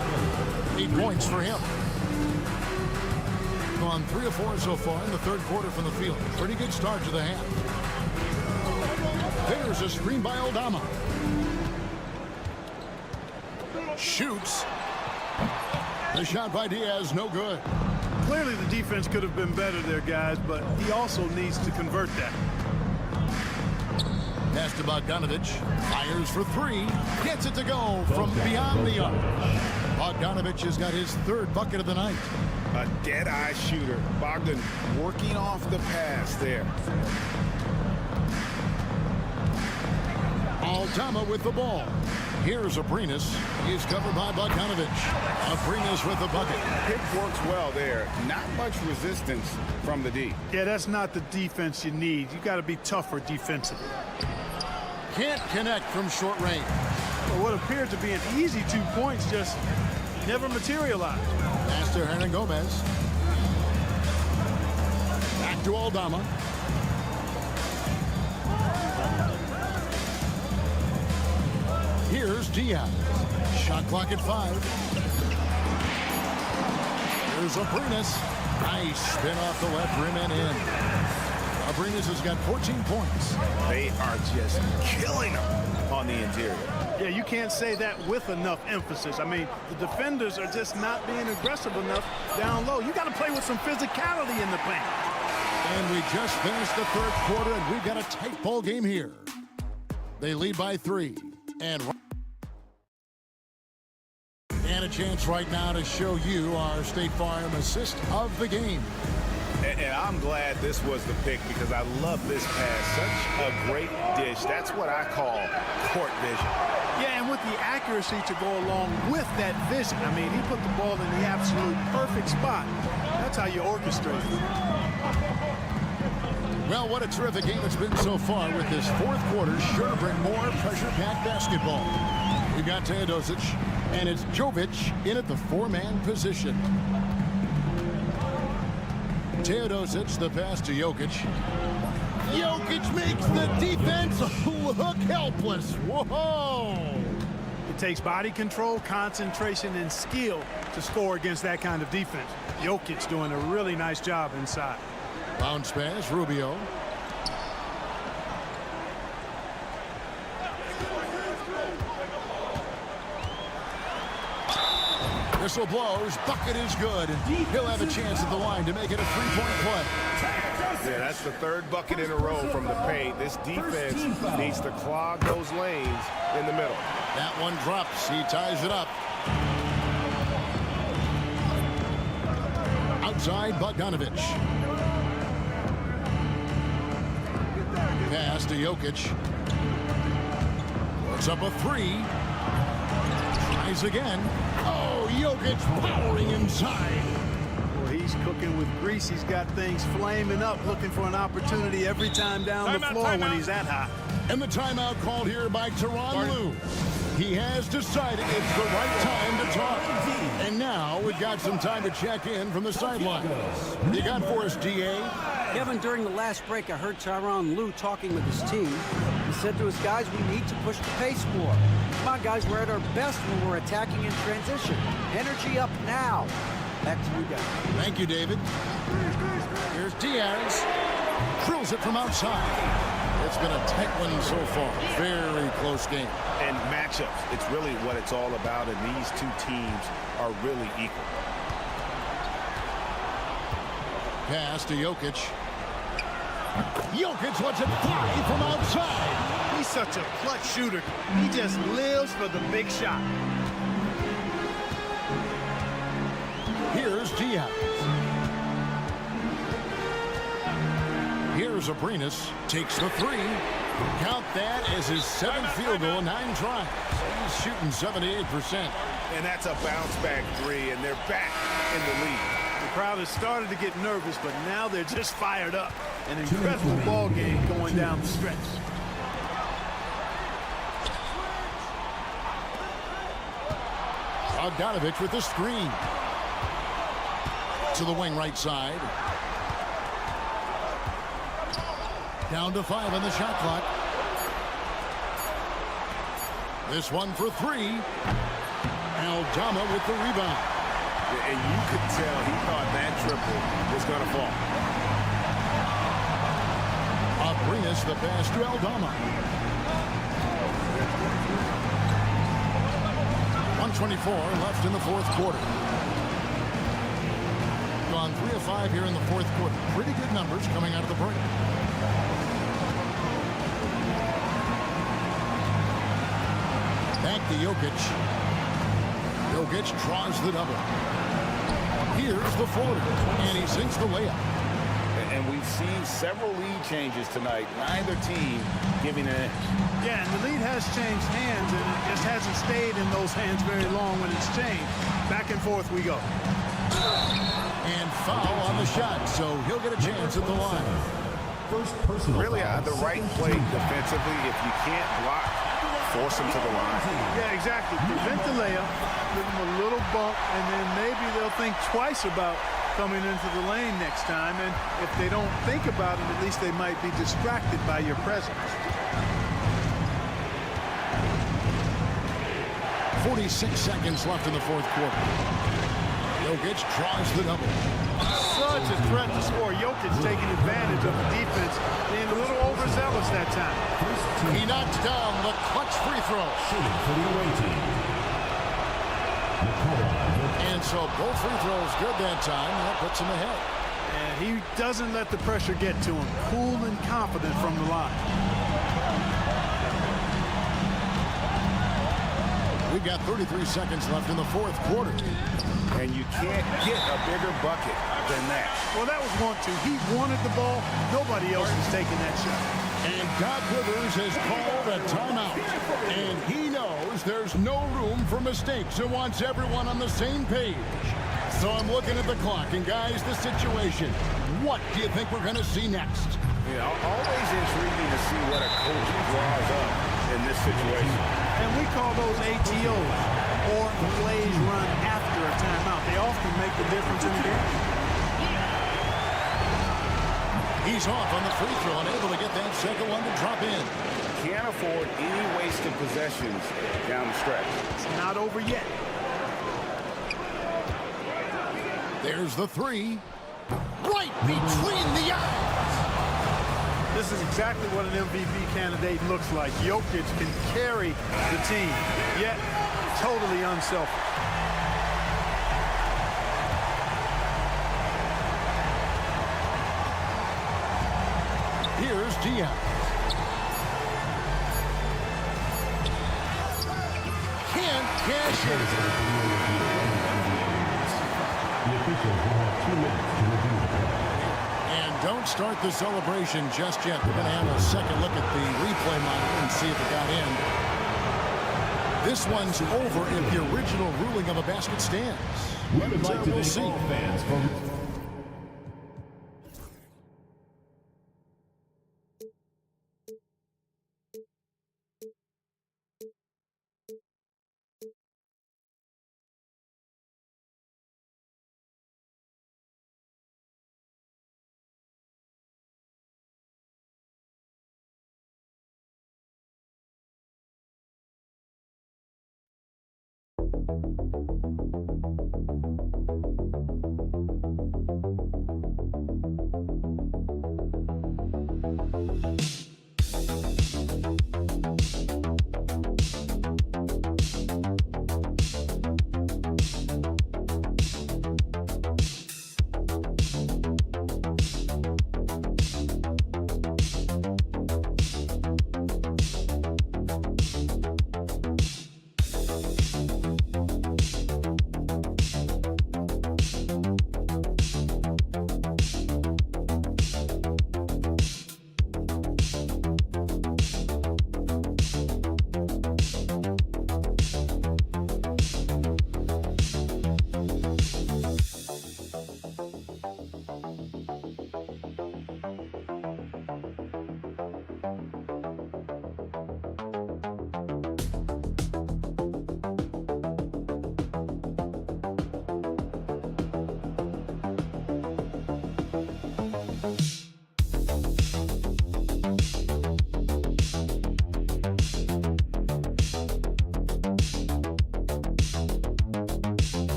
8 points for him. Gone 3 of 4 so far in the third quarter from the field. Pretty good start to the half. There's a screen by Aldama. Shoots. The shot by Diaz, no good. Clearly the defense could have been better there, guys, but he also needs to convert that. Pass to Bogdanovic. Fires for 3. Gets it to go from beyond the arc. Bogdanovic has got his 3rd bucket of the night. A dead-eye shooter. Bogdan working off the pass there. Aldama with the ball. Here's Abrinas. He's covered by Bogdanovic. Abrinas with the bucket. Pick works well there. Not much resistance from the D. Yeah, that's not the defense you need. You got to be tougher defensively. Can't connect from short range. Well, what appeared to be an easy 2 points just never materialized. Pass to Hernan Gomez. Back to Aldama. Here's Diaz. Shot clock at 5. Here's Abrinas. Nice spin off the left rim and in. Abrinas has got 14 points. They are just killing them on the interior. Yeah, you can't say that with enough emphasis. I mean, the defenders are just not being aggressive enough down low. You got to play with some physicality in the paint. And we just finished the third quarter, and we've got a tight ball game here. They lead by 3. And a chance right now to show you our State Farm assist of the game. And I'm glad this was the pick because I love this pass. Such a great dish. That's what I call court vision. Yeah, and with the accuracy to go along with that vision. I mean, he put the ball in the absolute perfect spot. That's how you orchestrate it. Well, what a terrific game it's been so far with this fourth quarter. Sure to bring more pressure-packed basketball. We've got Teodosic, and it's Jovic in at the 4-man position. Teodosic, the pass to Jokic. Jokic makes the defense look helpless. Whoa! It takes body control, concentration, and skill to score against that kind of defense. Jokic doing a really nice job inside. Bounce pass, Rubio. Whistle blows. Bucket is good. And he'll have a chance at the line to make it a 3-point play. Yeah, that's the third bucket in a row from the paint. This defense needs to clog those lanes in the middle. That one drops. He ties it up. Outside, Bogdanovic. Pass to Jokic. Puts up a three. Tries again. Oh, Jokic powering inside. Well, he's cooking with grease. He's got things flaming up, looking for an opportunity every time down the floor when he's that hot. And the timeout called here by Tyronn Lue. He has decided it's the right time to talk. And now we've got some time to check in from the sideline. You got for us, DA? Kevin, during the last break, I heard Tyronn Lue talking with his team. He said to his guys, we need to push the pace more. Come on, guys, we're at our best when we're attacking in transition. Energy up now. Back to you guys. Thank you, David. Here's Diaz. Drills it from outside. It's been a tight one so far. Very close game. And matchups, it's really what it's all about, and these two teams are really equal. Pass to Jokic. Jokic lets it fly from outside. He's such a clutch shooter. He just lives for the big shot. Here's Diaz. Here's Abrinas. Takes the three. Count that as his seventh field goal, 9 tries. He's shooting 78%. And that's a bounce-back three, and they're back in the lead. The crowd has started to get nervous, but now they're just fired up. An incredible ball game going down the stretch. Bogdanovic with the screen. To the wing right side. Down to 5 on the shot clock. This one for 3. Aldama with the rebound. And you could tell he thought that triple was going to fall. Abrinas the pass to Aldama. 1:24 left in the fourth quarter. Gone 3 of 5 here in the fourth quarter. Pretty good numbers coming out of the break. Back to Jokic. Jokic draws the double. Here's the floater, and he sinks the layup. And we've seen several lead changes tonight. Neither team giving an inch. Yeah, and the lead has changed hands, and it just hasn't stayed in those hands very long when it's changed. Back and forth we go. And foul on the shot, so he'll get a chance at the line. First personal Really, foul. the right play defensively. If you can't block, force him to the line. Yeah, exactly. Prevent the layup, give them a little bump, and then maybe they'll think twice about coming into the lane next time. And if they don't think about it, at least they might be distracted by your presence. 46 seconds left in the fourth quarter. Jokic draws the double. Such a threat to score. Jokic taking advantage of the defense, being a little overzealous that time. He knocks down the clutch free throw. Shooting for the away team. And so both free throws good that time. That puts him ahead. And he doesn't let the pressure get to him. Cool and confident from the line. We've got 33 seconds left in the fourth quarter. And you can't get a bigger bucket than that. Well, that was 1-2. He wanted the ball. Nobody else is taking that shot. And Doc Rivers has called a timeout. And he knows there's no room for mistakes and wants everyone on the same page. So I'm looking at the clock. And guys, the situation. What do you think we're going to see next? Yeah, always intriguing to see what a coach draws up in this situation. And we call those ATOs, or plays run after a timeout. They often make the difference in the game. He's off on the free throw and able to get that second one to drop in. Can't afford any wasted possessions down the stretch. It's not over yet. There's the three. Right between the eyes. This is exactly what an MVP candidate looks like. Jokic can carry the team, yet totally unselfish. Here's Diaz. Can't cash it. The officials will have 2 minutes to review the play. And don't start the celebration just yet. We're going to have a second look at the replay monitor and see if it got in. This one's over if the original ruling of a basket stands. We would like to We'll thank see. all fans for...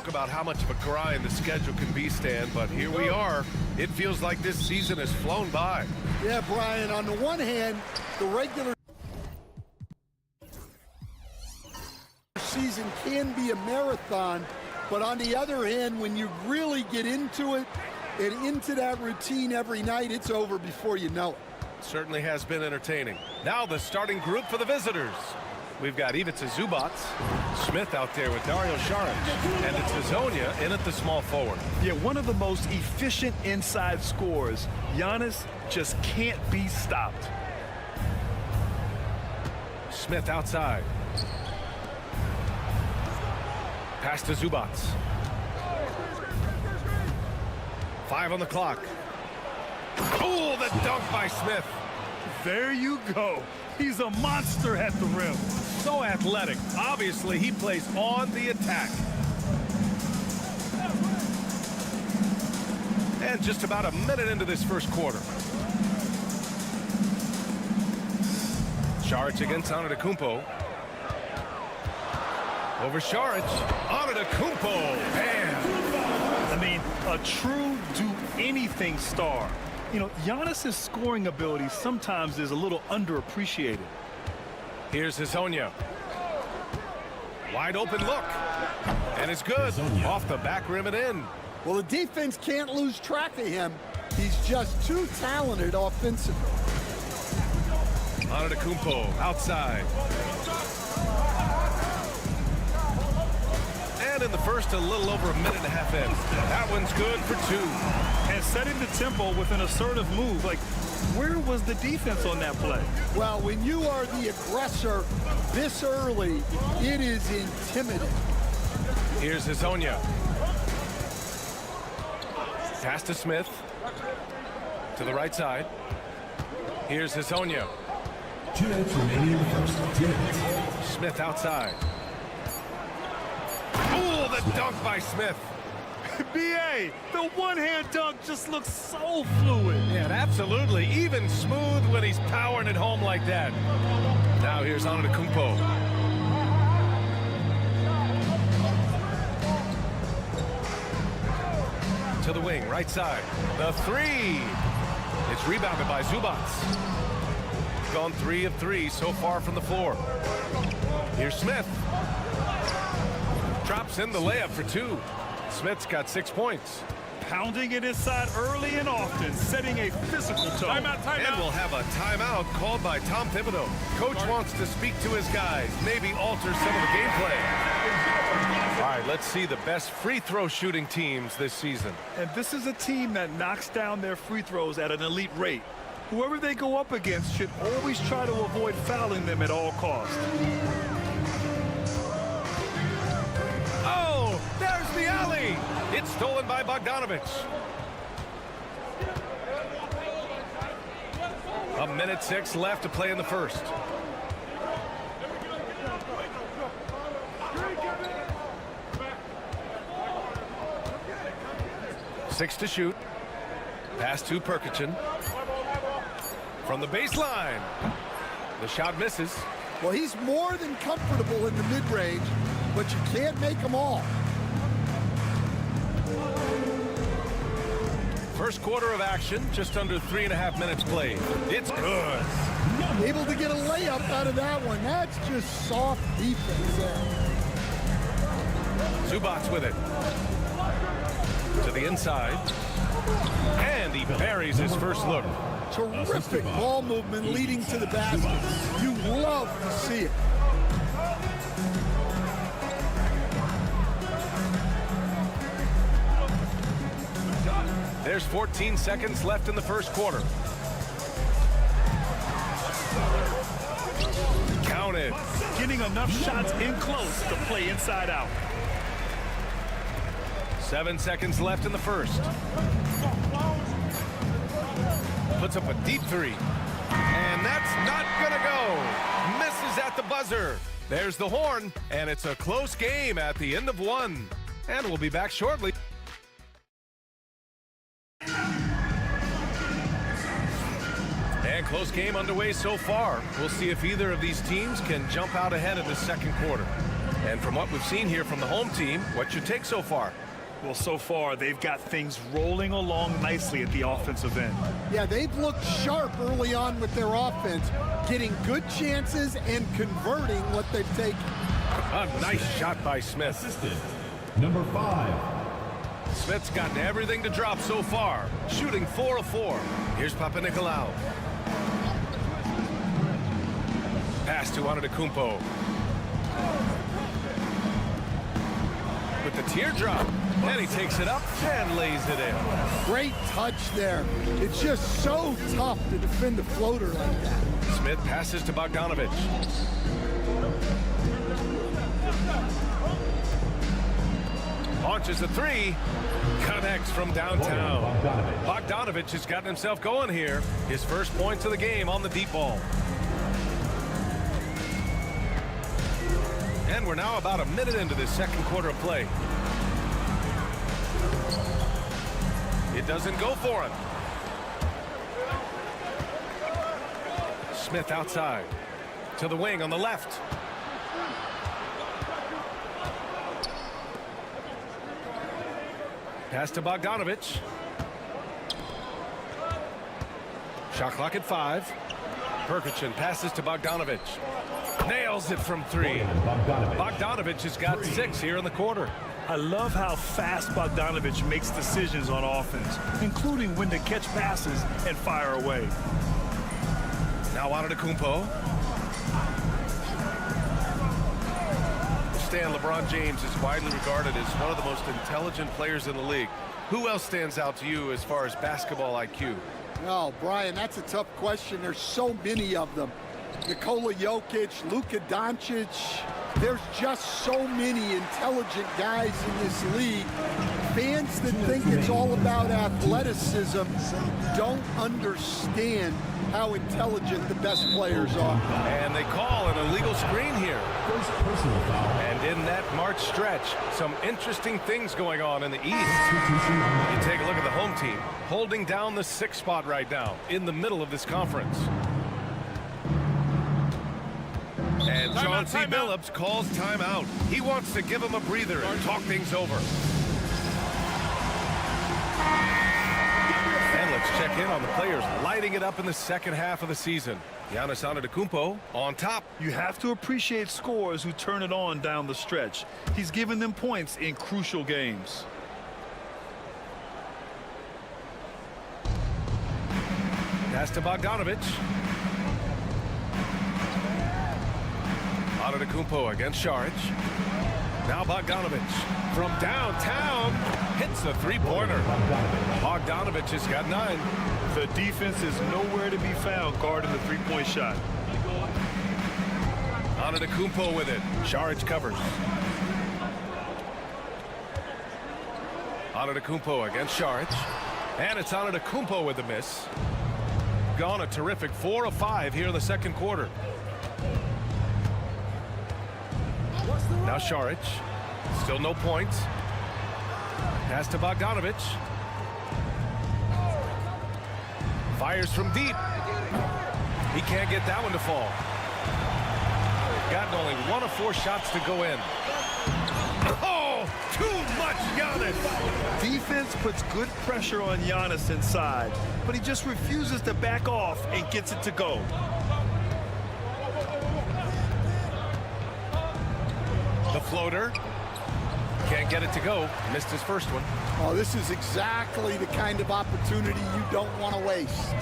About how much of a grind the schedule can be, Stan, but here we are. It feels like this season has flown by. Yeah, Brian, on the one hand, the regular season can be a marathon, but on the other hand, when you really get into it and into that routine every night, it's over before you know it. Certainly has been entertaining. Now the starting group for the visitors. We've got Ivica Zubac, Smith out there with Dario Saric, and it's Hazonia in at the small forward. Yeah, one of the most efficient inside scorers. Giannis just can't be stopped. Smith outside. Pass to Zubac. 5 on the clock. Oh, the dunk by Smith. There you go. He's a monster at the rim. So athletic. Obviously, he plays on the attack. And just about a minute into this first quarter. Saric against Antetokounmpo. Over Saric. Antetokounmpo. Bam. I mean, a true do-anything star. You know, Giannis's scoring ability sometimes is a little underappreciated. Here's Hazonia. Wide open look. And it's good. Off the back rim and in. Well, the defense can't lose track of him. He's just too talented offensively. Antetokounmpo outside. And in the first, a little over a minute and a half in. That one's good for 2. And setting the tempo with an assertive move. Like, where was the defense on that play? Well, when you are the aggressor this early, it is intimidating. Here's Hazonia. Pass to Smith. To the right side. Here's Hezonja. 2 minutes remaining in the first. 2 minutes. Smith outside. Oh, the dunk by Smith. B.A., the one-hand dunk just looks so fluid. Yeah, absolutely. Even smooth when he's powering it home like that. Now here's Antetokounmpo. To the wing, right side. The three. It's rebounded by Zubac. Gone 3 of 3 so far from the floor. Here's Smith. Drops in the layup for 2. Smith's got 6 points. Pounding it inside early and often, setting a physical tone. Timeout. And we'll have a timeout called by Tom Thibodeau. Coach wants to speak to his guys, maybe alter some of the gameplay. All right, let's see the best free throw shooting teams this season. And this is a team that knocks down their free throws at an elite rate. Whoever they go up against should always try to avoid fouling them at all costs. Oh, there's the alley. It's stolen by Bogdanovic. 1:06 left to play in the first. Six to shoot. Pass to Perkichin. From the baseline. The shot misses. Well, he's more than comfortable in the mid-range, but you can't make them all. First quarter of action, just under 3.5 minutes played. It's good. Able to get a layup out of that one. That's just soft defense there. Zubac with it. To the inside. And he buries his first look. Terrific ball movement leading to the basket. You love to see it. There's 14 seconds left in the first quarter. Counted. Getting enough shots in close to play inside out. 7 seconds left in the first. Puts up a deep three. And that's not gonna go. Misses at the buzzer. There's the horn, and it's a close game at the end of one. And we'll be back shortly. And close game underway so far. We'll see if either of these teams can jump out ahead in the second quarter. And from what we've seen here from the home team, what's your take so far? Well, so far, they've got things rolling along nicely at the offensive end. Yeah, they've looked sharp early on with their offense, getting good chances and converting what they've taken. A nice shot by Smith. Assistant, number 5. Smith's gotten everything to drop so far, shooting 4 of 4. Here's Papanikolaou. Pass to Antetokounmpo. With the teardrop, and he takes it up and lays it in. Great touch there. It's just so tough to defend a floater like that. Smith passes to Bogdanovic. Launches a three. Connects from downtown. Bogdanovic has gotten himself going here. His first points of the game on the deep ball. And we're now about a minute into this second quarter of play. It doesn't go for him. Smith outside. To the wing on the left. Pass to Bogdanovic. Shot clock at 5. Perkichin passes to Bogdanovic. Nails it from 3. Bogdanovic has got 6 here in the quarter. I love how fast Bogdanovic makes decisions on offense, including when to catch passes and fire away. Now Antetokounmpo. Stan, LeBron James is widely regarded as one of the most intelligent players in the league. Who else stands out to you as far as basketball IQ? Oh, Brian, that's a tough question. There's so many of them. Nikola Jokic, Luka Doncic, There's just so many intelligent guys in this league. Fans that think it's all about athleticism don't understand how intelligent the best players are. And they call an illegal screen here. First personal foul. And in that March stretch, some interesting things going on in the East. You take a look at the home team, holding down the 6th spot right now in the middle of this conference. And Chauncey Billups calls timeout. He wants to give him a breather and talk things over. And let's check in on the players lighting it up in the second half of the season. Giannis Antetokounmpo on top. You have to appreciate scorers who turn it on down the stretch. He's given them points in crucial games. Pass to Bogdanovic. Antetokounmpo against Saric. Now Bogdanovic from downtown hits a three-pointer. Bogdanovic has got 9. The defense is nowhere to be found guarding the three-point shot. Antetokounmpo with it. Saric covers. Antetokounmpo against Saric. And it's Antetokounmpo with the miss. Gone a terrific 4 of 5 here in the second quarter. Now Saric. Still no points. Pass to Bogdanovic. Fires from deep. He can't get that one to fall. Gotten only 1 of 4 shots to go in. Oh, too much Giannis. Defense puts good pressure on Giannis inside, but he just refuses to back off and gets it to go. The floater. Can't get it to go. Missed his first one. Oh, this is exactly the kind of opportunity you don't want to waste.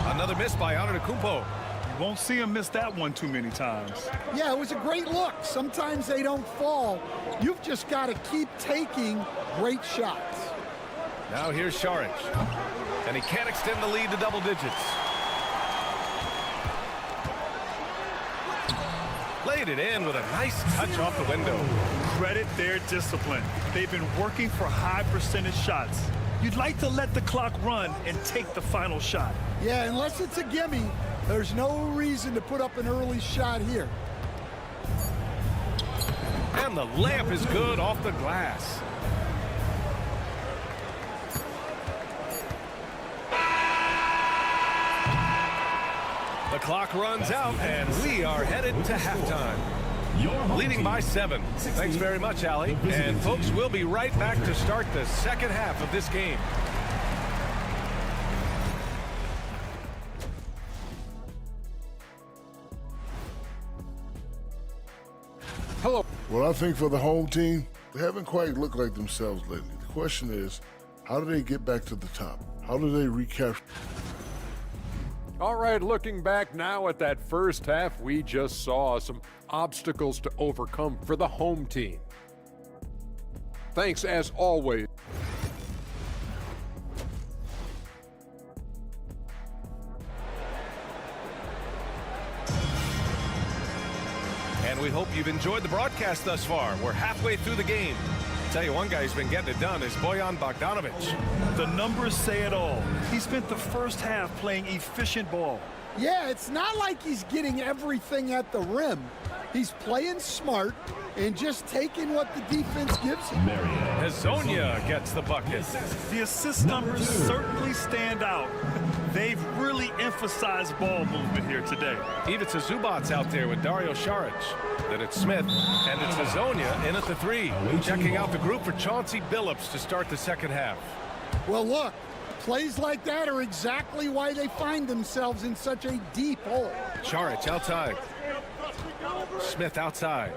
Another miss by Antetokounmpo. You won't see him miss that one too many times. Yeah, it was a great look. Sometimes they don't fall. You've just got to keep taking great shots. Now here's Saric. And he can't extend the lead to double digits. Laid it in with a nice touch off the window. Credit their discipline. They've been working for high percentage shots. You'd like to let the clock run and take the final shot. Yeah, unless it's a gimme, there's no reason to put up an early shot here. And the layup is good off the glass. The clock runs out, and we are headed to halftime. Leading by 7. Thanks very much, Allie. And, folks, we'll be right back to start the second half of this game. Hello. Well, I think for the home team, they haven't quite looked like themselves lately. The question is, how do they get back to the top? How do they recapture? All right, looking back now at that first half, we just saw some obstacles to overcome for the home team. Thanks as always. And we hope you've enjoyed the broadcast thus far. We're halfway through the game. Tell you one guy who's been getting it done is Bojan Bogdanovic. The numbers say it all. He spent the first half playing efficient ball. Yeah, it's not like he's getting everything at the rim. He's playing smart and just taking what the defense gives him. Hezonja gets the bucket. The assist numbers certainly stand out. They've really emphasized ball movement here today. Ivica Zubac's out there with Dario Saric. Then it's Smith, and it's Hezonja in at the 3. Checking out the group for Chauncey Billups to start the second half. Well, look, plays like that are exactly why they find themselves in such a deep hole. Saric outside. Smith outside.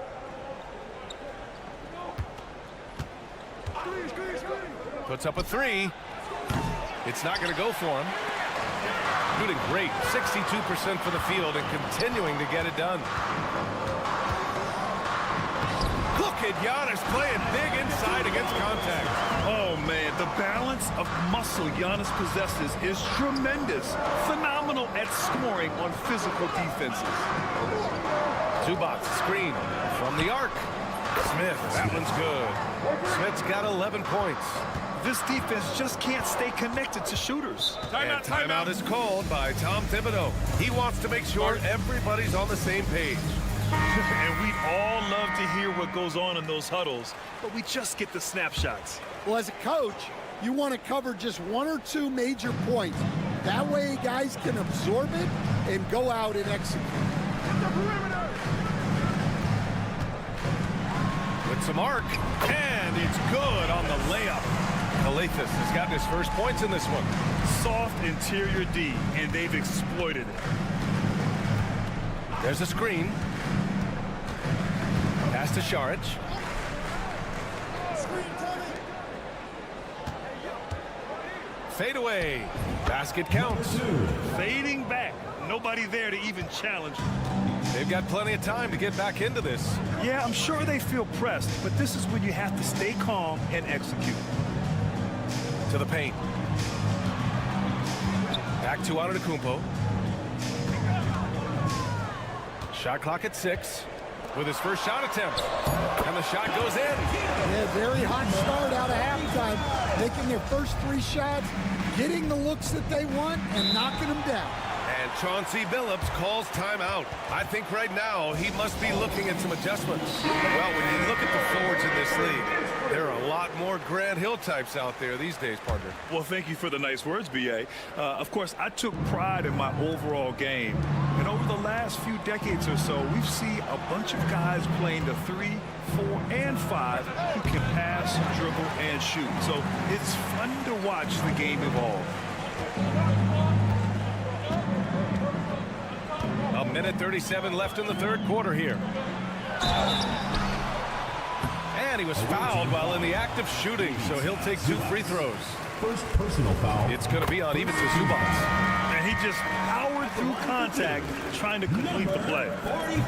Puts up a 3. It's not going to go for him. Shooting great, 62% for the field and continuing to get it done. Look at Giannis playing big inside against contact. Oh, man, the balance of muscle Giannis possesses is tremendous. Phenomenal at scoring on physical defenses. Zubac, screen from the arc. Smith, that one's good. Smith's got 11 points. This defense just can't stay connected to shooters. And timeout is called by Tom Thibodeau. He wants to make sure everybody's on the same page. And we'd all love to hear what goes on in those huddles, but we just get the snapshots. Well, as a coach, you want to cover just one or two major points. That way guys can absorb it and go out and execute. With some arc, and it's good on the layup. Kalathis has gotten his first points in this one. Soft interior D, and they've exploited it. There's a screen. Pass to Šarić. Fade away. Basket counts. Fading back. Nobody there to even challenge. They've got plenty of time to get back into this. Yeah, I'm sure they feel pressed, but this is when you have to stay calm and execute. To the paint. Back to Antetokounmpo. Shot clock at 6 with his first shot attempt. And the shot goes in. Yeah, very hot start out of halftime. Making their first 3 shots, getting the looks that they want, and knocking them down. And Chauncey Billups calls timeout. I think right now he must be looking at some adjustments. Well, when you look at the forwards in this league, there are a lot more Grant Hill types out there these days, partner. Well, thank you for the nice words, B.A. Of course, I took pride in my overall game. And over the last few decades or so, we've seen a bunch of guys playing the 3, 4, and 5 who can pass, dribble, and shoot. So it's fun to watch the game evolve. A minute 37 left in the third quarter here. And he was fouled while in the act of shooting, so he'll take 2 free throws. First personal foul. It's going to be on even to Zubac. And he just powered through contact trying to complete the play.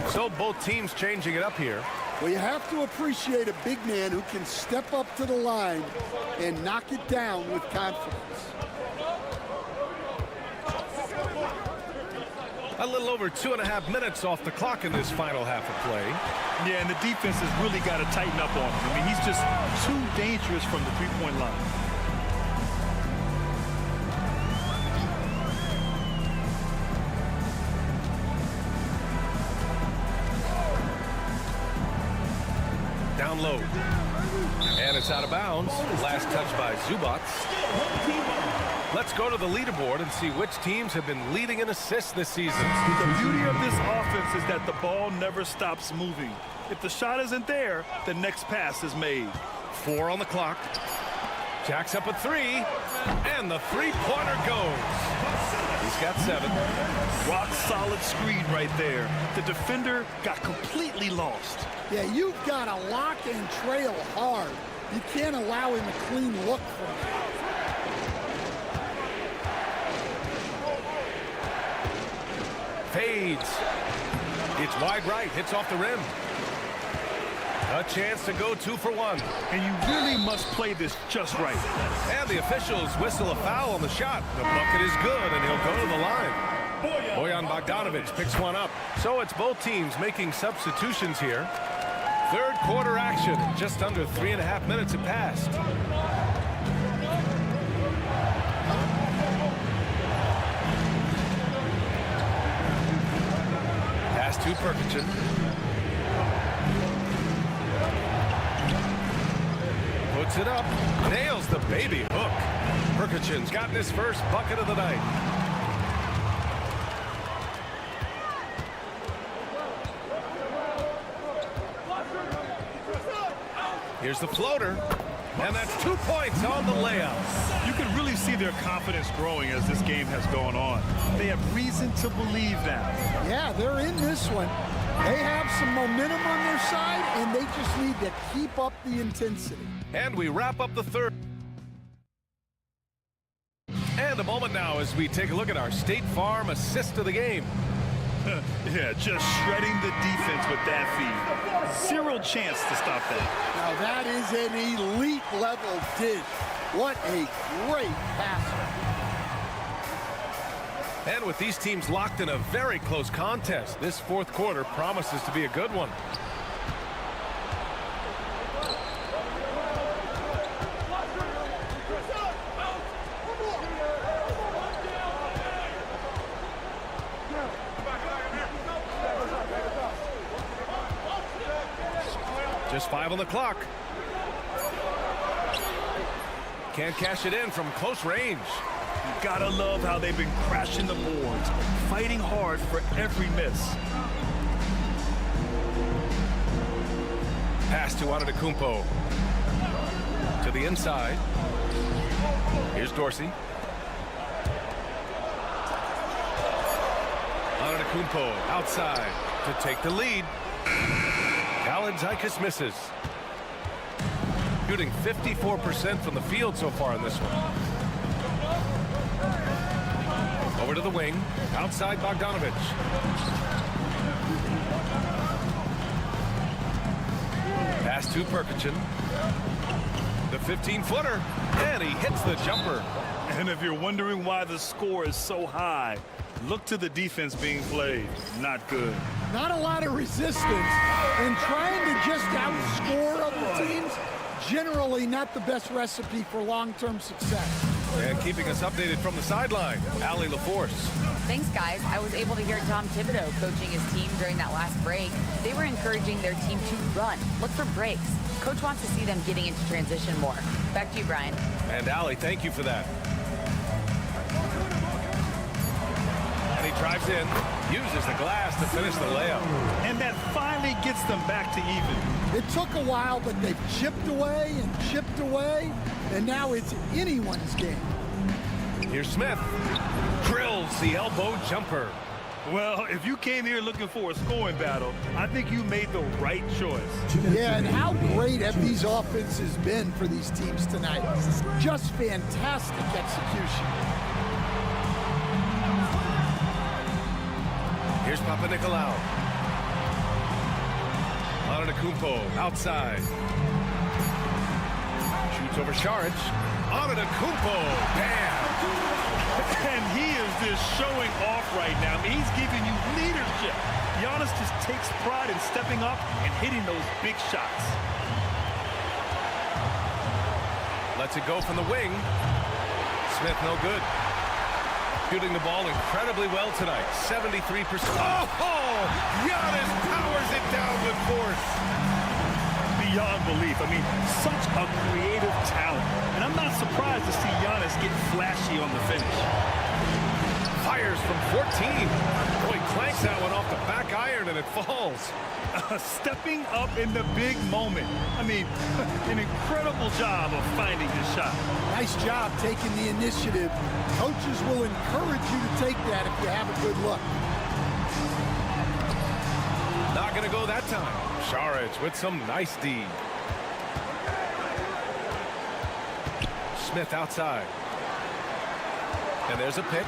So both teams changing it up here. Well, you have to appreciate a big man who can step up to the line and knock it down with confidence. A little over 2.5 minutes off the clock in this final half of play. Yeah, and the defense has really got to tighten up on him. I mean, he's just too dangerous from the three-point line. Down low. And it's out of bounds. Last touch by Zubac. Let's go to the leaderboard and see which teams have been leading in assists this season. The beauty of this offense is that the ball never stops moving. If the shot isn't there, the next pass is made. 4 on the clock. Jacks up at 3. And the three-pointer goes. He's got 7. Rock solid screen right there. The defender got completely lost. Yeah, you've got to lock and trail hard. You can't allow him a clean look from that. Fades. It's wide right. Hits off the rim. A chance to go 2 for 1. And you really must play this just right. And the officials whistle a foul on the shot. The bucket is good, and he'll go to the line. Bojan Bogdanović picks one up. So it's both teams making substitutions here. Third quarter action. Just under 3.5 minutes have passed. Pass to Perkichin. Puts it up. Nails the baby hook. Perkichin's gotten his first bucket of the night. Here's the floater. And that's 2 points on the layup. You can really see their confidence growing as this game has gone on. They have reason to believe now. Yeah, they're in this one. They have some momentum on their side, and they just need to keep up the intensity. And we wrap up the third. And a moment now as we take a look at our State Farm assist of the game. Yeah, just shredding the defense with that feed. Zero chance to stop that. Now that is an elite level dish. What a great passer. And with these teams locked in a very close contest, this fourth quarter promises to be a good one. Just 5 on the clock. Can't cash it in from close range. You gotta love how they've been crashing the boards, fighting hard for every miss. Pass to Antetokounmpo. To the inside. Here's Dorsey. Antetokounmpo outside to take the lead. Kalaitzakis misses. Shooting 54% from the field so far in this one. Over to the wing. Outside Bogdanovic. Pass to Perkichin. The 15-footer. And he hits the jumper. And if you're wondering why the score is so high, look to the defense being played. Not good. Not a lot of resistance. And trying to just outscore other teams, generally not the best recipe for long-term success. And keeping us updated from the sideline, Allie LaForce. Thanks, guys. I was able to hear Tom Thibodeau coaching his team during that last break. They were encouraging their team to run, look for breaks. Coach wants to see them getting into transition more. Back to you, Brian. And Allie, thank you for that. And he drives in, uses the glass to finish the layup. And that finally gets them back to even. It took a while, but they've chipped away, and now it's anyone's game. Here's Smith. Drills the elbow jumper. Well, if you came here looking for a scoring battle, I think you made the right choice. Yeah, and how great have these offenses been for these teams tonight? Just fantastic execution. Here's Papanikolaou. Antetokounmpo outside. Shoots over Saric. Antetokounmpo. Bam! And he is just showing off right now. I mean, he's giving you leadership. Giannis just takes pride in stepping up and hitting those big shots. Lets it go from the wing. Smith no good. Shooting the ball incredibly well tonight. 73%. Oh! Giannis powers it down with force. Beyond belief. I mean, such a creative talent. And I'm not surprised to see Giannis get flashy on the finish. Fires from 14. Boy, clanks that one off the back iron and it falls. Stepping up in the big moment. I mean, an incredible job of finding his shot. Nice job taking the initiative. Coaches will encourage you to take that if you have a good look. Not going to go that time. Saric with some nice D. Smith outside. And there's a pick.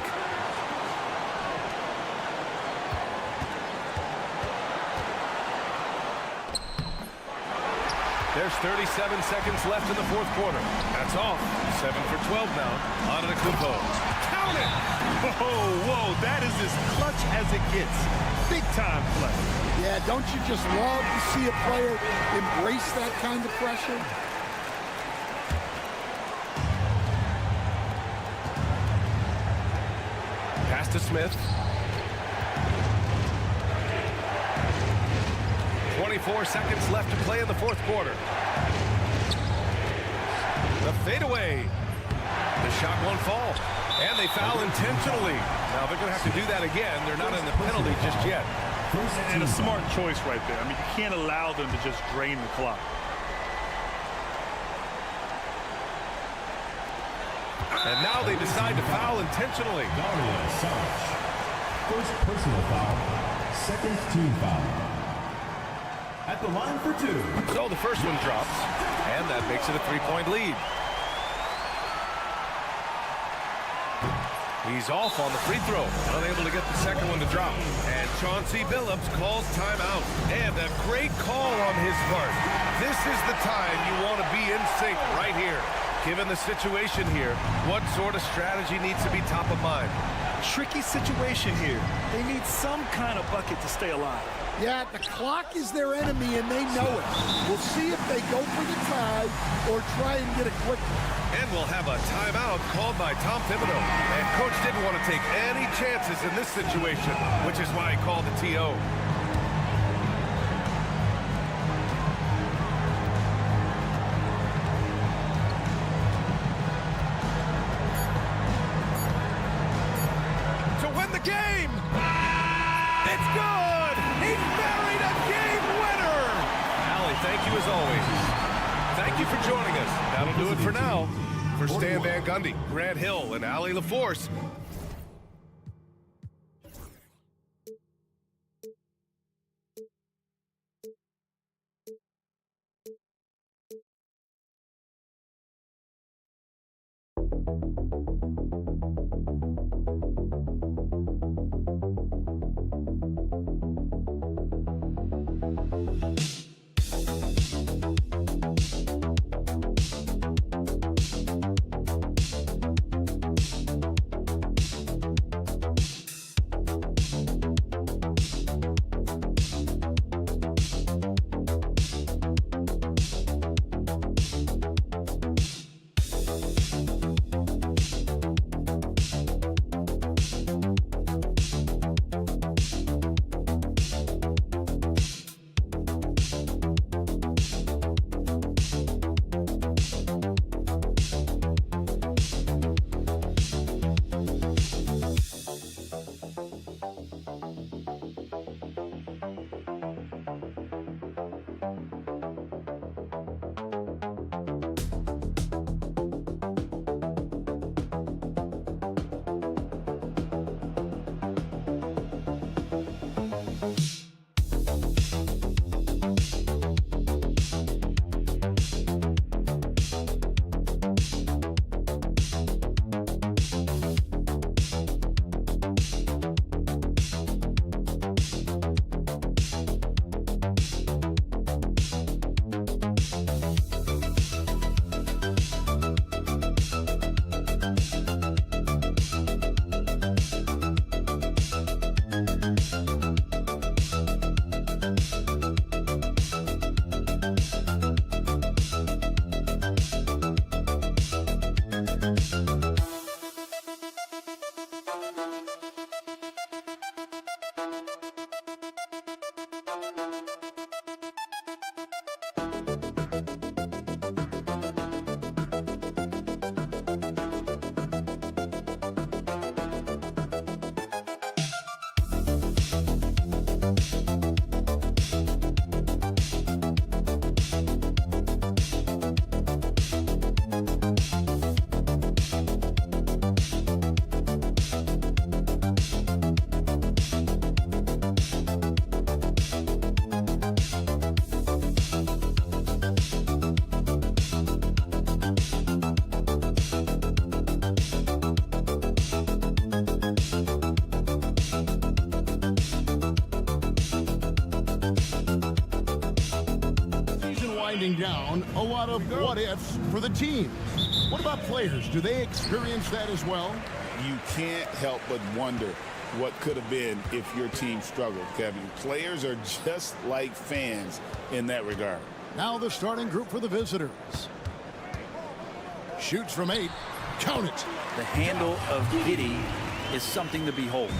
There's 37 seconds left in the fourth quarter. That's off. 7 for 12 now. Antetokounmpo. Count it! Whoa, that is as clutch as it gets. Big time play. Yeah, don't you just love to see a player embrace that kind of pressure? Pass to Smith. 24 seconds left to play in the fourth quarter. The fadeaway. The shot won't fall. And they foul intentionally. Now they're going to have to do that again. They're not in the penalty just yet. And a smart choice right there. I mean, you can't allow them to just drain the clock. And now they decide to foul intentionally. First personal foul, second team foul. At the line for two. So the first one drops, and that makes it a 3-point lead. He's off on the free throw, unable to get the second one to drop. And Chauncey Billups calls timeout. And a great call on his part. This is the time you want to be in sync right here. Given the situation here, what sort of strategy needs to be top of mind? tricky situation here. They need some kind of bucket to stay alive. Yeah, the clock is their enemy, and they know it. We'll see if they go for the tie or try and get a quick one. And we'll have a timeout called by Tom Thibodeau. And Coach didn't want to take any chances in this situation, which is why he called the TO. To win the game! It's good! He buried a game winner! Allie, thank you as always. Thank you for joining us. That'll do it for now. For Stan Van Gundy, Grant Hill, and Allie LaForce, Down a lot of what ifs for the team. What about players? Do they experience that as well? You can't help but wonder what could have been if your team struggled, Kevin. Players are just like fans in that regard. Now the starting group for the visitors. Shoots from 8. Count it. The handle of Giddey is something to behold.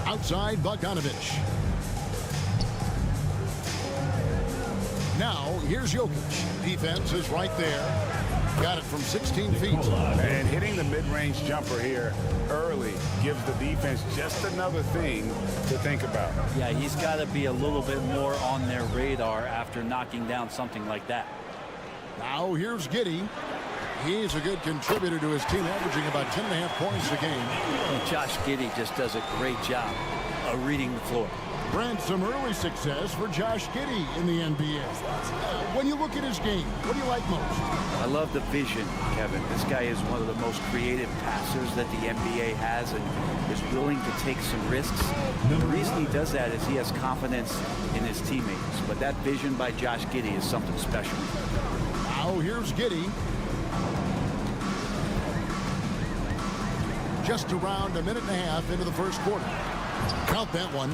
Outside Bogdanovich. Now here's Jokic. Defense is right there. Got it from 16 feet. And hitting the mid-range jumper here early gives the defense just another thing to think about. Yeah, he's got to be a little bit more on their radar after knocking down something like that. Now here's Giddey. He's a good contributor to his team, averaging about 10.5 points a game. And Josh Giddey just does a great job of reading the floor. Brent, some early success for Josh Giddey in the NBA. When you look at his game, what do you like most? I love the vision, Kevin. This guy is one of the most creative passers that the NBA has and is willing to take some risks. The reason he does that is he has confidence in his teammates. But that vision by Josh Giddey is something special. Now here's Giddey. Just around a minute and a half into the first quarter. Count that one.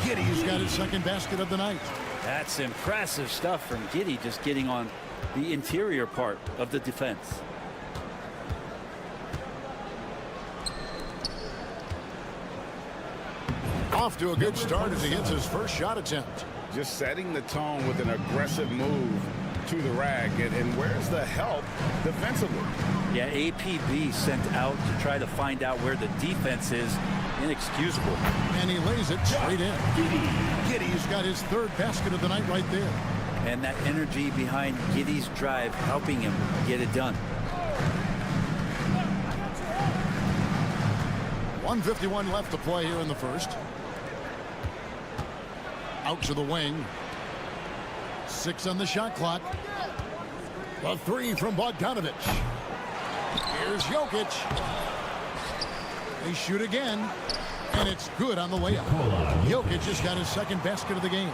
Giddey's got his second basket of the night. That's impressive stuff from Giddey, just getting on the interior part of the defense. Off to a good start as he hits his first shot attempt. Just setting the tone with an aggressive move to the rack. And where's the help defensively? Yeah, APB sent out to try to find out where the defense is. Inexcusable. And he lays it straight in. Giddey's got his third basket of the night right there. And that energy behind Giddey's drive helping him get it done. 1:51 left to play here in the first. Out to the wing. 6 on the shot clock. A 3 from Bogdanovic. Here's Jokic. They shoot again. And it's good on the layup. Jokic just got his second basket of the game.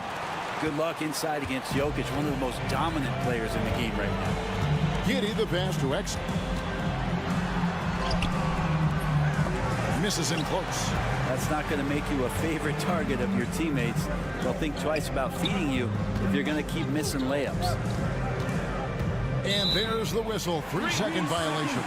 Good luck inside against Jokic, one of the most dominant players in the game right now. Giddey the pass to X. Misses in close. That's not going to make you a favorite target of your teammates. They'll think twice about feeding you if you're going to keep missing layups. And there's the whistle. 3-second violation.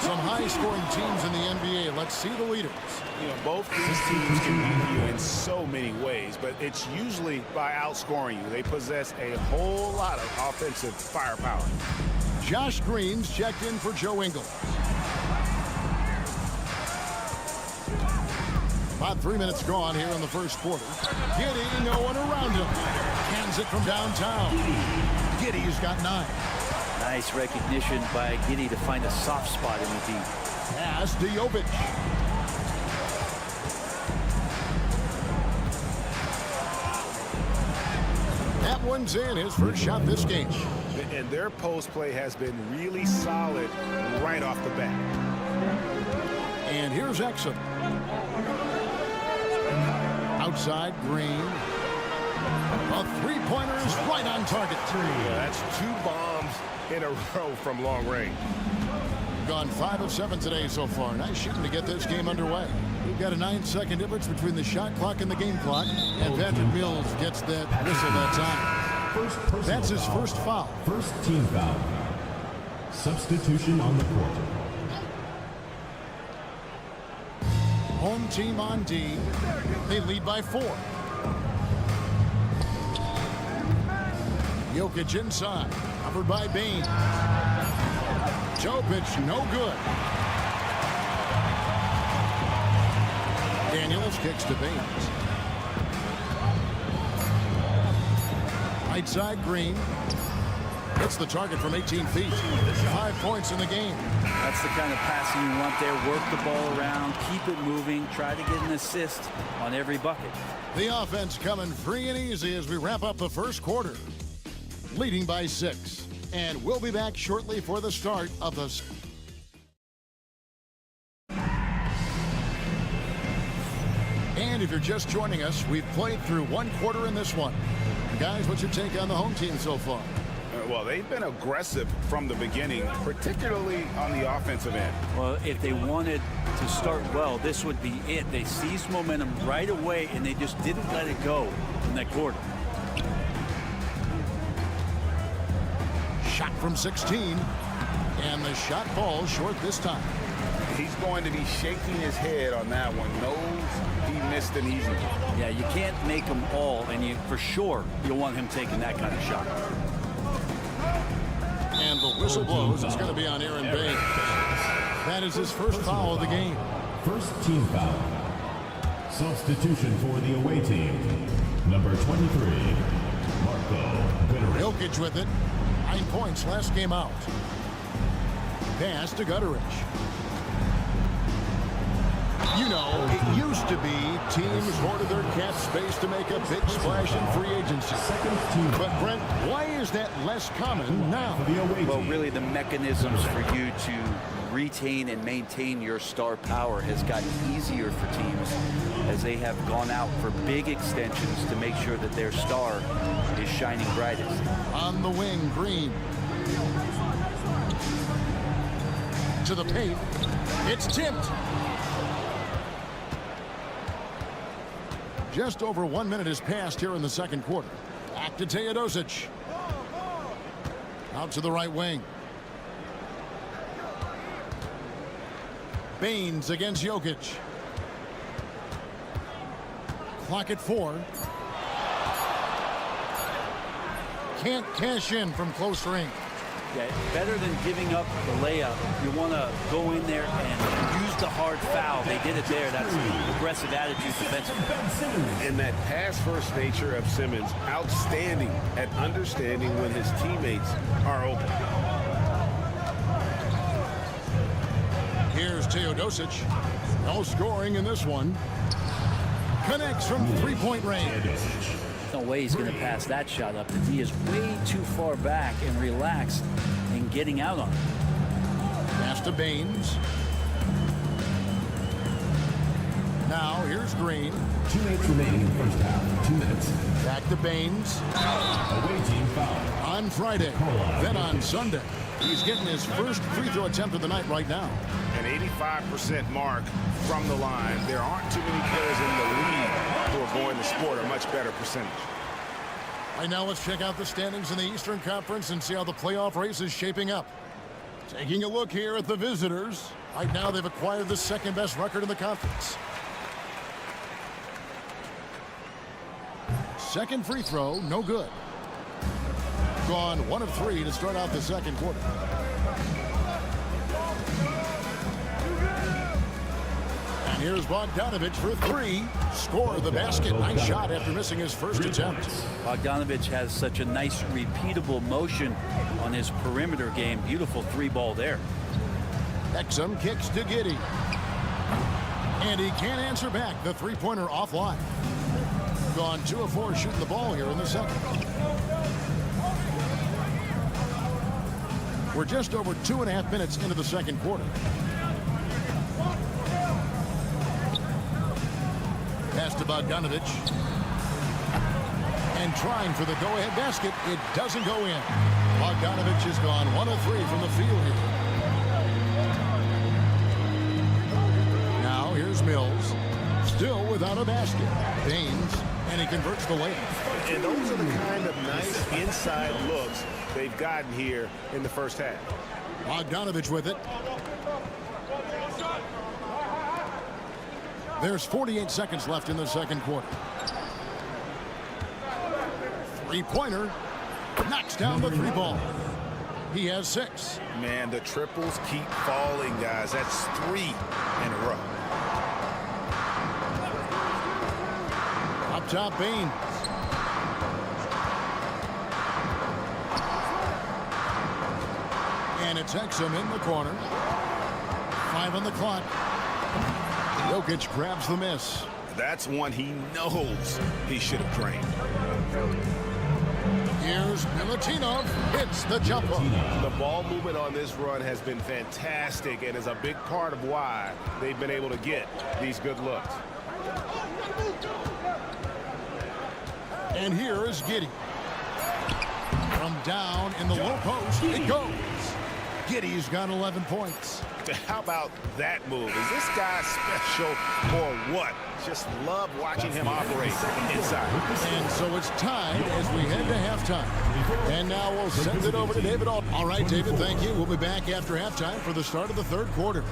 Some high-scoring teams in the NBA. Let's see the leaders. You know, both these teams can beat you in so many ways, but it's usually by outscoring you. They possess a whole lot of offensive firepower. Josh Green's checked in for Joe Ingles. About 3 minutes gone here in the first quarter. Giddey, no one around him. Hands it from downtown. Giddey's got 9. Nice recognition by Giddey to find a soft spot in the team. Pass to Jovic. That one's in, his first shot this game. And their post play has been really solid right off the bat. And here's Exum. Outside, Green. A three-pointer is right on target. Yeah, that's 2 bombs in a row from long range. Gone 5 of 7 today so far. Nice shooting to get this game underway. We've got a 9-second difference between the shot clock and the game clock. And Patrick Mills gets that whistle that time. That's his first foul. First team foul. Substitution on the court. Home team on D. They lead by 4. Jokic inside. Covered by Bain. Jokic, no good. Daniels kicks to Baines. Right side, Green. Hits the target from 18 feet. 5 points in the game. That's the kind of passing you want there. Work the ball around, keep it moving, try to get an assist on every bucket. The offense coming free and easy as we wrap up the first quarter. Leading by 6. And we'll be back shortly for the start of the... And if you're just joining us, we've played through 1 quarter in this one. Guys, what's your take on the home team so far? Well, they've been aggressive from the beginning, particularly on the offensive end. Well, if they wanted to start well, this would be it. They seized momentum right away, and they just didn't let it go in that quarter. Shot from 16, and the shot falls short this time. He's going to be shaking his head on that one. Knows he missed an easy one. Yeah, you can't make them all, and for sure you'll want him taking that kind of shot. And the whistle blows. It's going to be on Aaron Baines. That is his first foul of the game. First team foul. Substitution for the away team. Number 23, Marco Gutierrez. Jokic with it. 9 points last game out. Pass to Gutierrez. You know, it used to be teams hoarded their cap space to make a big splash in free agency. But, Brent, why is that less common now? Well, really the mechanisms for you to retain and maintain your star power has gotten easier for teams as they have gone out for big extensions to make sure that their star is shining brightest. On the wing, Green. To the paint. It's tipped. Just over 1 minute has passed here in the second quarter. Back to Teodosic. Out to the right wing. Baines against Jokic. Clock at 4. Can't cash in from close range. Yeah, better than giving up the layup, you want to go in there and use the hard foul. They did it there. That's aggressive attitude defensively. And that pass-first nature of Simmons, outstanding at understanding when his teammates are open. Here's Teodosic. No scoring in this one. Connects from three-point range. No way he's going to pass that shot up. The D is way too far back and relaxed in getting out on it. Pass to Baines. Now here's Green. 2 minutes remaining in the first half. 2 minutes. Back to Baines. Away team foul. On Friday. Then on Sunday. He's getting his first free throw attempt of the night right now. An 85% mark from the line. There aren't too many players in the league who are going to sport a much better percentage. Right now, let's check out the standings in the Eastern Conference and see how the playoff race is shaping up. Taking a look here at the visitors. Right now, they've acquired the second best record in the conference. Second free throw, no good. Gone 1 of 3 to start out the second quarter. And here's Bogdanovic for 3. Score the basket. Nice shot after missing his first attempt. Bogdanovic has such a nice repeatable motion on his perimeter game. Beautiful 3-ball there. Exum kicks to Giddey. And he can't answer back. The three-pointer offline. Gone 2 of 4 shooting the ball here in the second. We're just over 2.5 minutes into the second quarter. Pass to Bogdanovic. And trying for the go-ahead basket. It doesn't go in. Bogdanovic has gone 1 of 3 from the field here. Now here's Mills. Still without a basket. Baines. And he converts the layup. And those are the kind of nice inside looks they've gotten here in the first half. Bogdanovic with it. There's 48 seconds left in the second quarter. Three-pointer. Knocks down the 3-ball. He has 6. Man, the triples keep falling, guys. That's 3 in a row. Up top, Baines. And it's Exum in the corner. 5 on the clock. Jokic grabs the miss. That's one he knows he should have drained. Here's Milutinov. Hits the jumper. The ball movement on this run has been fantastic and is a big part of why they've been able to get these good looks. And here is Giddey. From down in the low post, it goes. Giddey's got 11 points. How about that move? Is this guy special or what? Just love watching him operate inside. And so it's tied as we head to halftime. And now we'll send it over to David. All right, David, thank you. We'll be back after halftime for the start of the third quarter.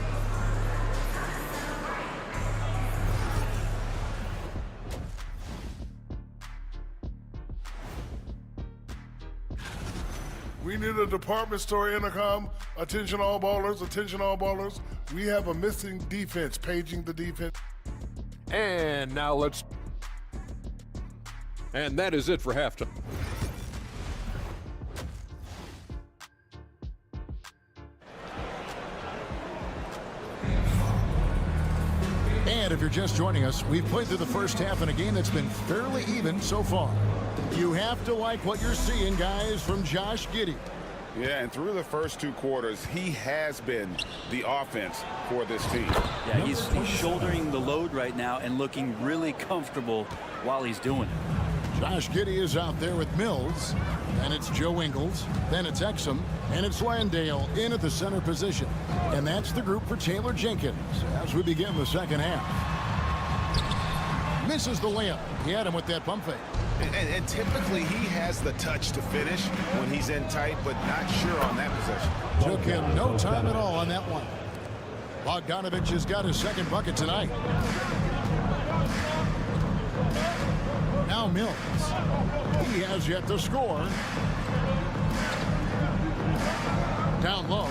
We need a department store intercom. Attention all ballers, attention all ballers. We have a missing defense, paging the defense. And now let's... And that is it for halftime. And if you're just joining us, we've played through the first half in a game that's been fairly even so far. You have to like what you're seeing, guys, from Josh Giddey. Yeah, and through the first 2 quarters, he has been the offense for this team. Yeah, he's shouldering the load right now and looking really comfortable while he's doing it. Josh Giddey is out there with Mills. Then it's Joe Ingles. Then it's Exum. And it's Landale in at the center position. And that's the group for Taylor Jenkins as we begin the second half. Misses the layup. He had him with that pump fake. And typically he has the touch to finish when he's in tight, but not sure on that possession. Took him no time at all on that one. Bogdanovich has got his second bucket tonight. Now Mills. He has yet to score. Down low.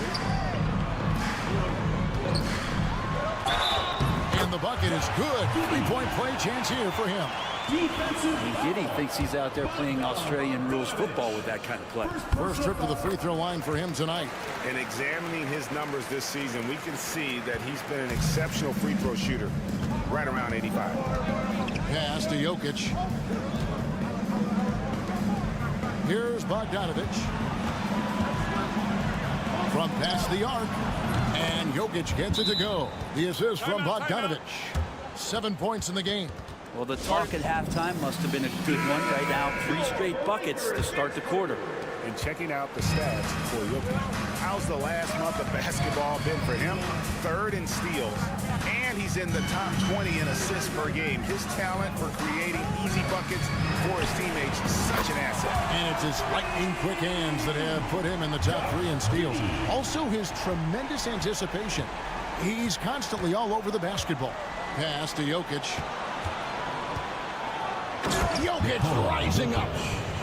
And the bucket is good. 3-point play chance here for him. Giddey thinks he's out there playing Australian rules football with that kind of play. First trip to the free throw line for him tonight. And examining his numbers this season, we can see that he's been an exceptional free throw shooter, right around 85. Pass to Jokic. Here's Bogdanovich. From past the arc. And Jokic gets it to go. The assist from Bogdanovich. 7 points in the game. Well, the talk at halftime must have been a good one. Right now, 3 straight buckets to start the quarter. And checking out the stats for Jokic. How's the last month of basketball been for him? 3rd in steals. And he's in the top 20 in assists per game. His talent for creating easy buckets for his teammates is such an asset. And it's his lightning quick hands that have put him in the top 3 in steals. Also his tremendous anticipation. He's constantly all over the basketball. Pass to Jokic. Jokic rising up.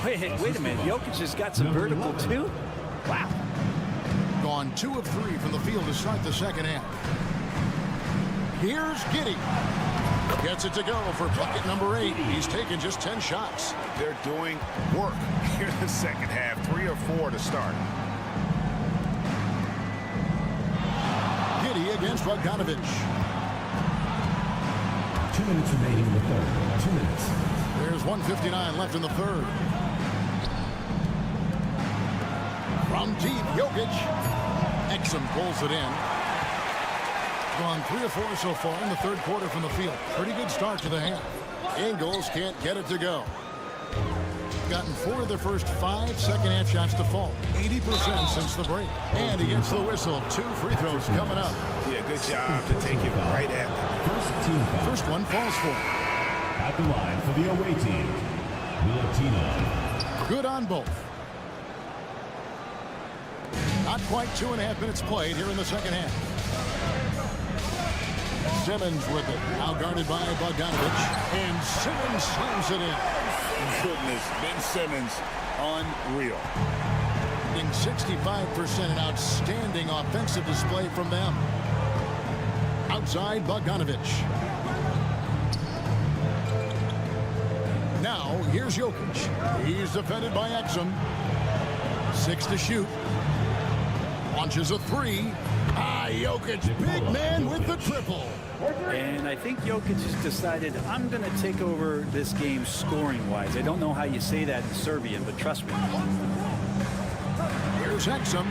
Wait a minute. Jokic has got some vertical too? Wow. Gone 2 of 3 from the field to start the second half. Here's Giddey. Gets it to go for bucket number 8. He's taken just 10 shots. They're doing work here in the second half. 3 or 4 to start. Giddey against Bogdanovich. 2 minutes remaining in the third. 2 minutes. There's 1:59 left in the third. From deep, Jokic. Exum pulls it in. Gone 3 or 4 so far in the third quarter from the field. Pretty good start to the half. Ingles can't get it to go. Gotten 4 of their first 5 second half shots to fall. 80% since the break. And he gets the whistle. 2 free throws coming up. Yeah, good job to take it right at them. First one falls for him. At the line for the away team, Milutinov. Good on both. Not quite 2.5 minutes played here in the second half. Simmons with it. Now guarded by Bogdanovich. And Simmons slams it in. Goodness, Ben Simmons, unreal. 65%, an outstanding offensive display from them. Outside Bogdanovich. Now, here's Jokic. He's defended by Exum. 6 to shoot. Launches a 3. Jokic, big man with the triple. And I think Jokic has decided, I'm going to take over this game scoring-wise. I don't know how you say that in Serbian, but trust me. Here's Exum.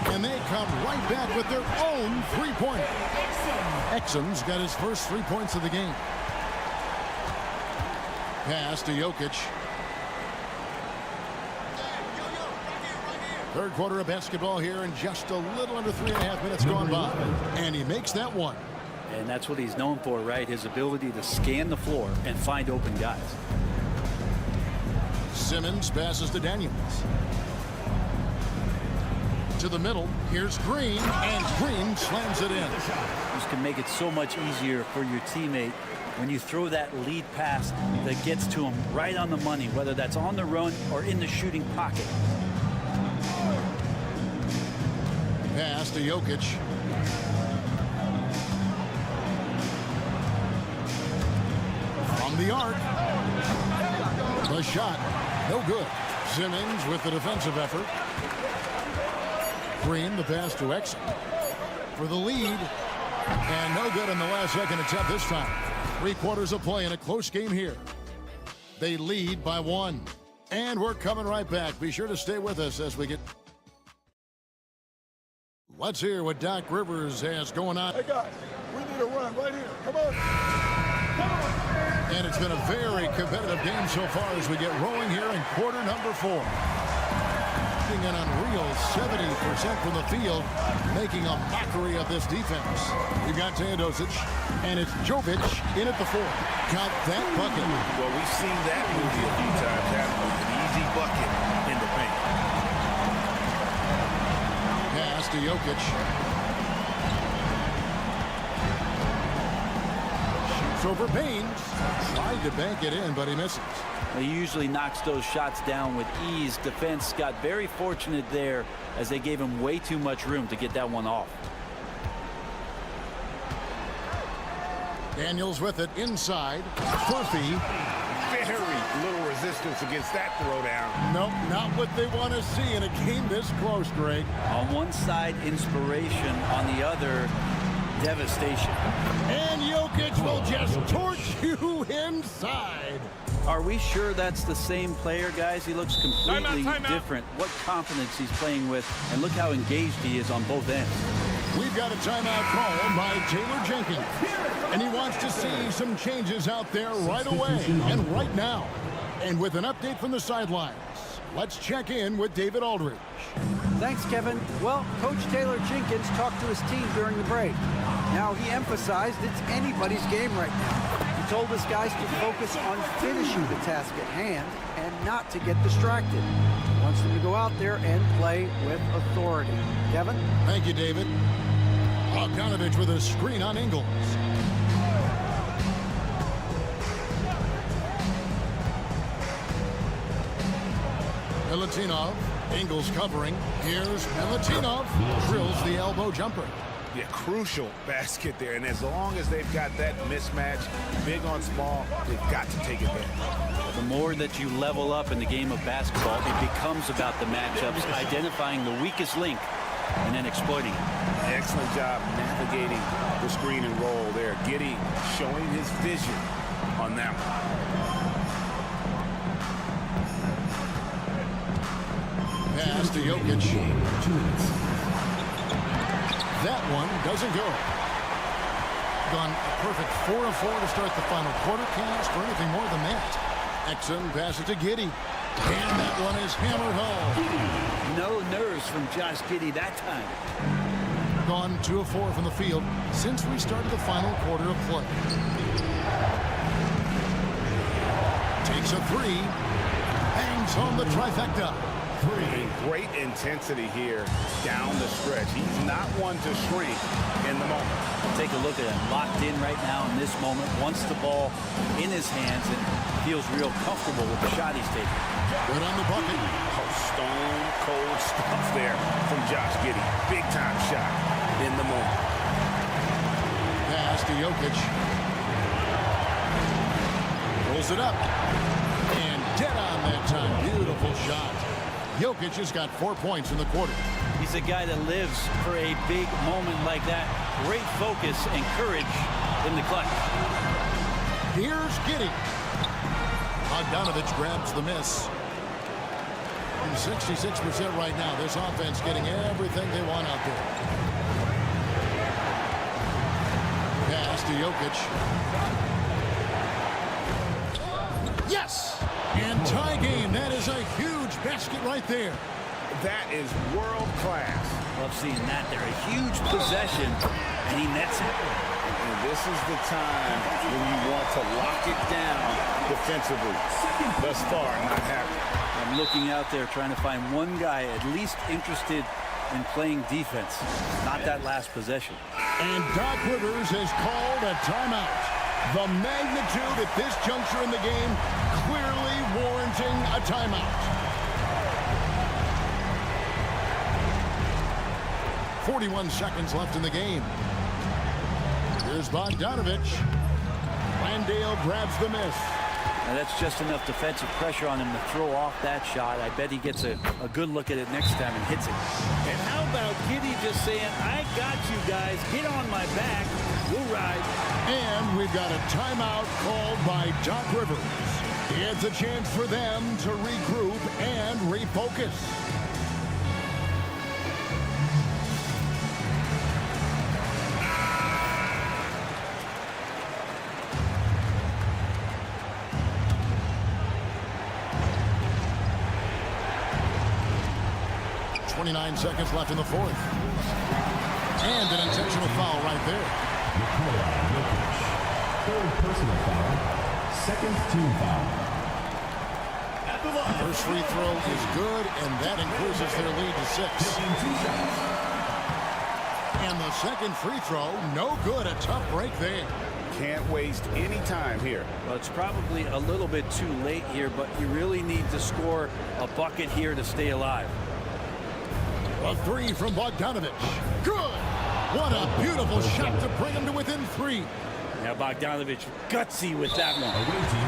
And they come right back with their own 3-pointer. Exum's got his first 3 points of the game. Pass to Jokic. Third quarter of basketball here, and just a little under 3.5 minutes gone by. And he makes that one. And that's what he's known for, right? His ability to scan the floor and find open guys. Simmons passes to Daniels. To the middle. Here's Green, and Green slams it in. This can make it so much easier for your teammate when you throw that lead pass that gets to him right on the money, whether that's on the run or in the shooting pocket. Pass to Jokic. From the arc. The shot. No good. Simmons with the defensive effort. Green, the pass to Exum. For the lead. And no good in the last second attempt this time. 3 quarters of play in a close game here. They lead by 1. And we're coming right back. Be sure to stay with us as we get Let's hear what Doc Rivers has going on. Hey, guys, we need a run right here. Come on. Come on. And it's been a very competitive game so far as we get rolling here in quarter number 4. An unreal 70% from the field, making a mockery of this defense. We've got Teodosic, and it's Jovic in at the 4. Got that bucket. Well, we've seen that movie a few times, haven't we? An easy bucket in the paint. Pass to Jokic. Shoots over Baines. Tried to bank it in, but he misses. He usually knocks those shots down with ease. Defense got very fortunate there as they gave him way too much room to get that one off. Daniels with it inside. Furphy. Very little resistance against that throwdown. Nope, not what they want to see in a game this close, Greg. On one side, inspiration. On the other, devastation. And Jokic will just torch you inside. Are we sure that's the same player, guys? He looks completely different. What confidence he's playing with, and look how engaged he is on both ends. We've got a timeout call by Taylor Jenkins, and he wants to see some changes out there right away and right now. And with an update from the sidelines, let's check in with David Aldridge. Thanks, Kevin. Well, Coach Taylor Jenkins talked to his team during the break. Now, he emphasized it's anybody's game right now. He told his guys to focus on finishing the task at hand and not to get distracted. He wants them to go out there and play with authority. Kevin? Thank you, David. Bogdanovich with a screen on Ingles. Milutinov. Ingles covering. Here's Milutinov. Drills the elbow jumper. Yeah, crucial basket there. And as long as they've got that mismatch, big on small, they've got to take advantage. The more that you level up in the game of basketball, it becomes about the matchups, identifying the weakest link, and then exploiting it. Excellent job navigating the screen and roll there. Giddey showing his vision on that one. Pass to Jokic. That one doesn't go. Gone a perfect 4 of 4 to start the final quarter. Can't ask for anything more than that. Exum passes to Giddey. And that one is hammered home. No nerves from Josh Giddey that time. Gone 2 of 4 from the field since we started the final quarter of play. Takes a 3. Hangs on the trifecta. Great intensity here down the stretch. He's not one to shrink in the moment. Take a look at him, locked in right now in this moment. Wants the ball in his hands and feels real comfortable with the shot he's taking. Good on the bucket. Oh, stone cold stuff there from Josh Giddey. Big time shot in the moment. Pass to Jokic. Pulls it up. And dead on that time. Beautiful shot. Jokic has got 4 points in the quarter. He's a guy that lives for a big moment like that. Great focus and courage in the clutch. Here's Giddey. Bogdanovich grabs the miss. 66% right now. This offense getting everything they want out there. Pass to Jokic. Yes! And tie game. That is a huge basket right there. That is world class. Love seeing that there. A huge possession, and he nets it. And this is the time when you want to lock it down defensively. Thus far, not happening. I'm looking out there trying to find one guy at least interested in playing defense. Not that last possession. And Doc Rivers has called a timeout. The magnitude at this juncture in the game clearly warranting a timeout. 41 seconds left in the game. Here's Bogdanovich. Landale grabs the miss. Now that's just enough defensive pressure on him to throw off that shot. I bet he gets a good look at it next time and hits it. And how about Giddey just saying, I got you guys, get on my back, we'll ride. And we've got a timeout called by Doc Rivers. It's a chance for them to regroup and refocus. 29 seconds left in the fourth. And an intentional foul right there. Third personal foul. Second team foul. First free throw is good, and that increases their lead to 6. And the second free throw, no good. A tough break there. Can't waste any time here. Well, it's probably a little bit too late here, but you really need to score a bucket here to stay alive. A three from Bogdanovich. Good. What a beautiful shot to bring him to within 3. Now Bogdanovich gutsy with that one.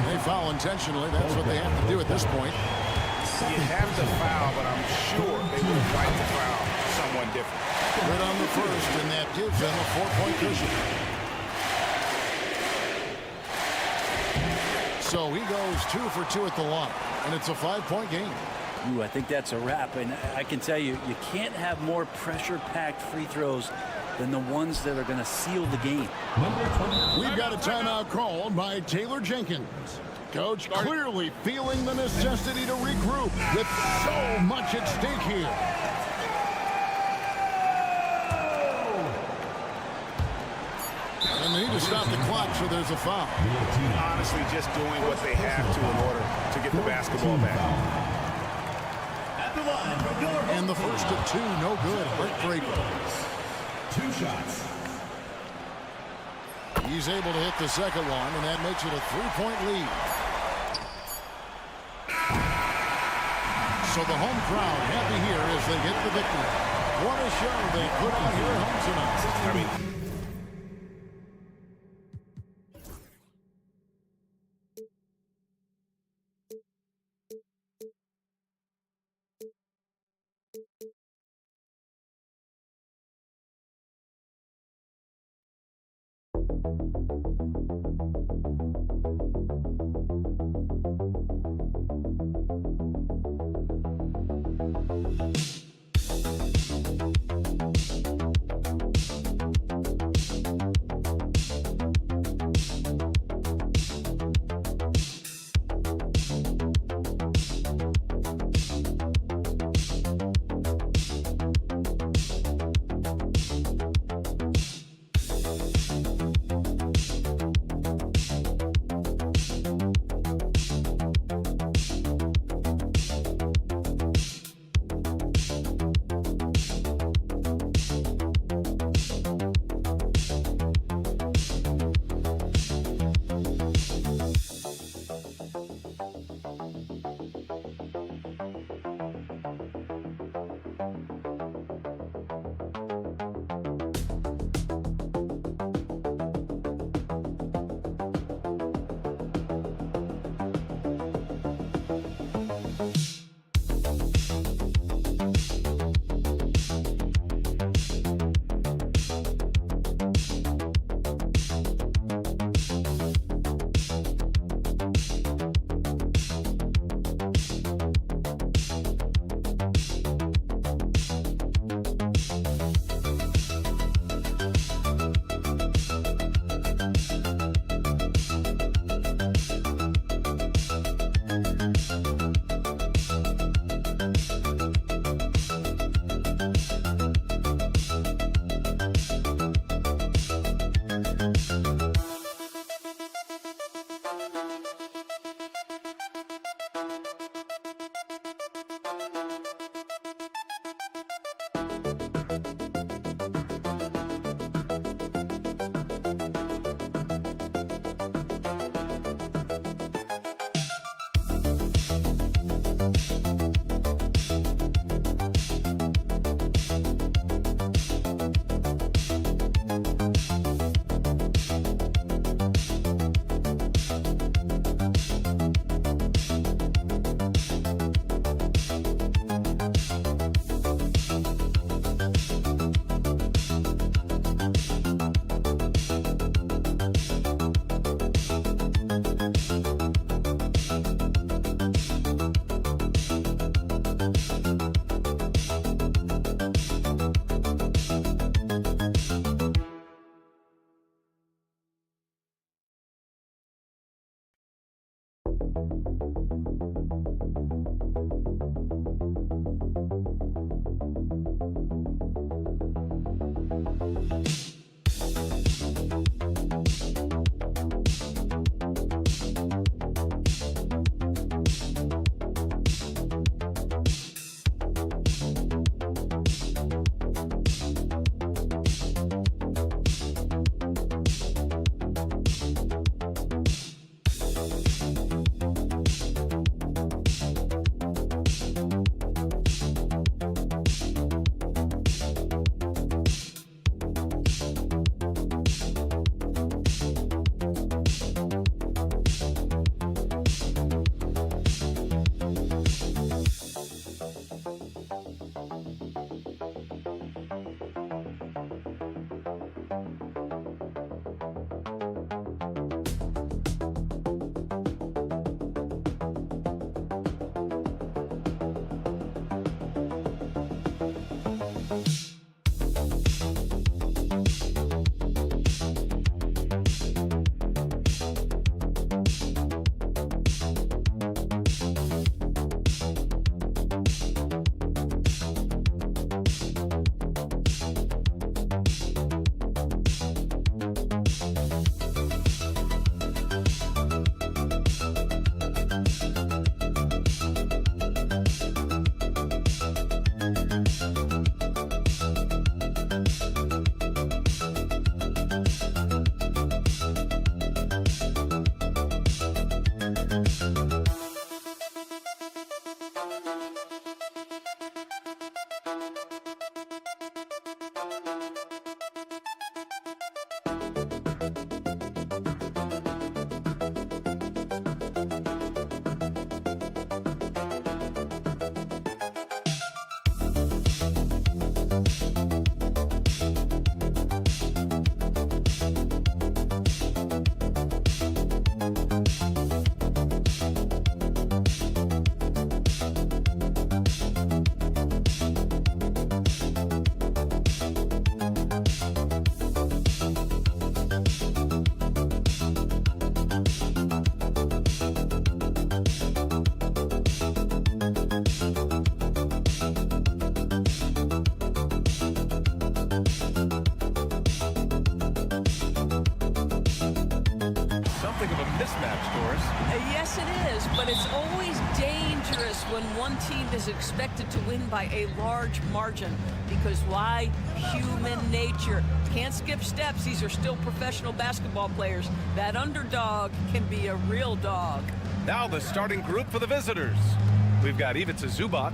They foul intentionally. That's what they have to do at this point. You have to foul, but I'm sure they would have liked to foul someone different. Good on the first, and that gives them a 4-point cushion. So he goes 2 for 2 at the line, and it's a 5-point game. Ooh, I think that's a wrap, and I can tell you, you can't have more pressure-packed free throws than the ones that are going to seal the game. We've got a timeout called by Taylor Jenkins. Coach clearly feeling the necessity to regroup with so much at stake here. And they need to stop the clock, so there's a foul. Honestly, just doing what they have to in order to get the basketball back. And the first of 2, no good. Heartbreaker. 2 shots. He's able to hit the second one, and that makes it a 3-point lead. So the home crowd happy here as they get the victory. What a show they put on here at home tonight. something of a mismatch, Doris. Yes, it is, but it's always dangerous when one team is expected to win by a large margin. Because why? Human nature. Can't skip steps. These are still professional basketball players. That underdog can be a real dog. Now the starting group for the visitors. We've got Ivica Zubac.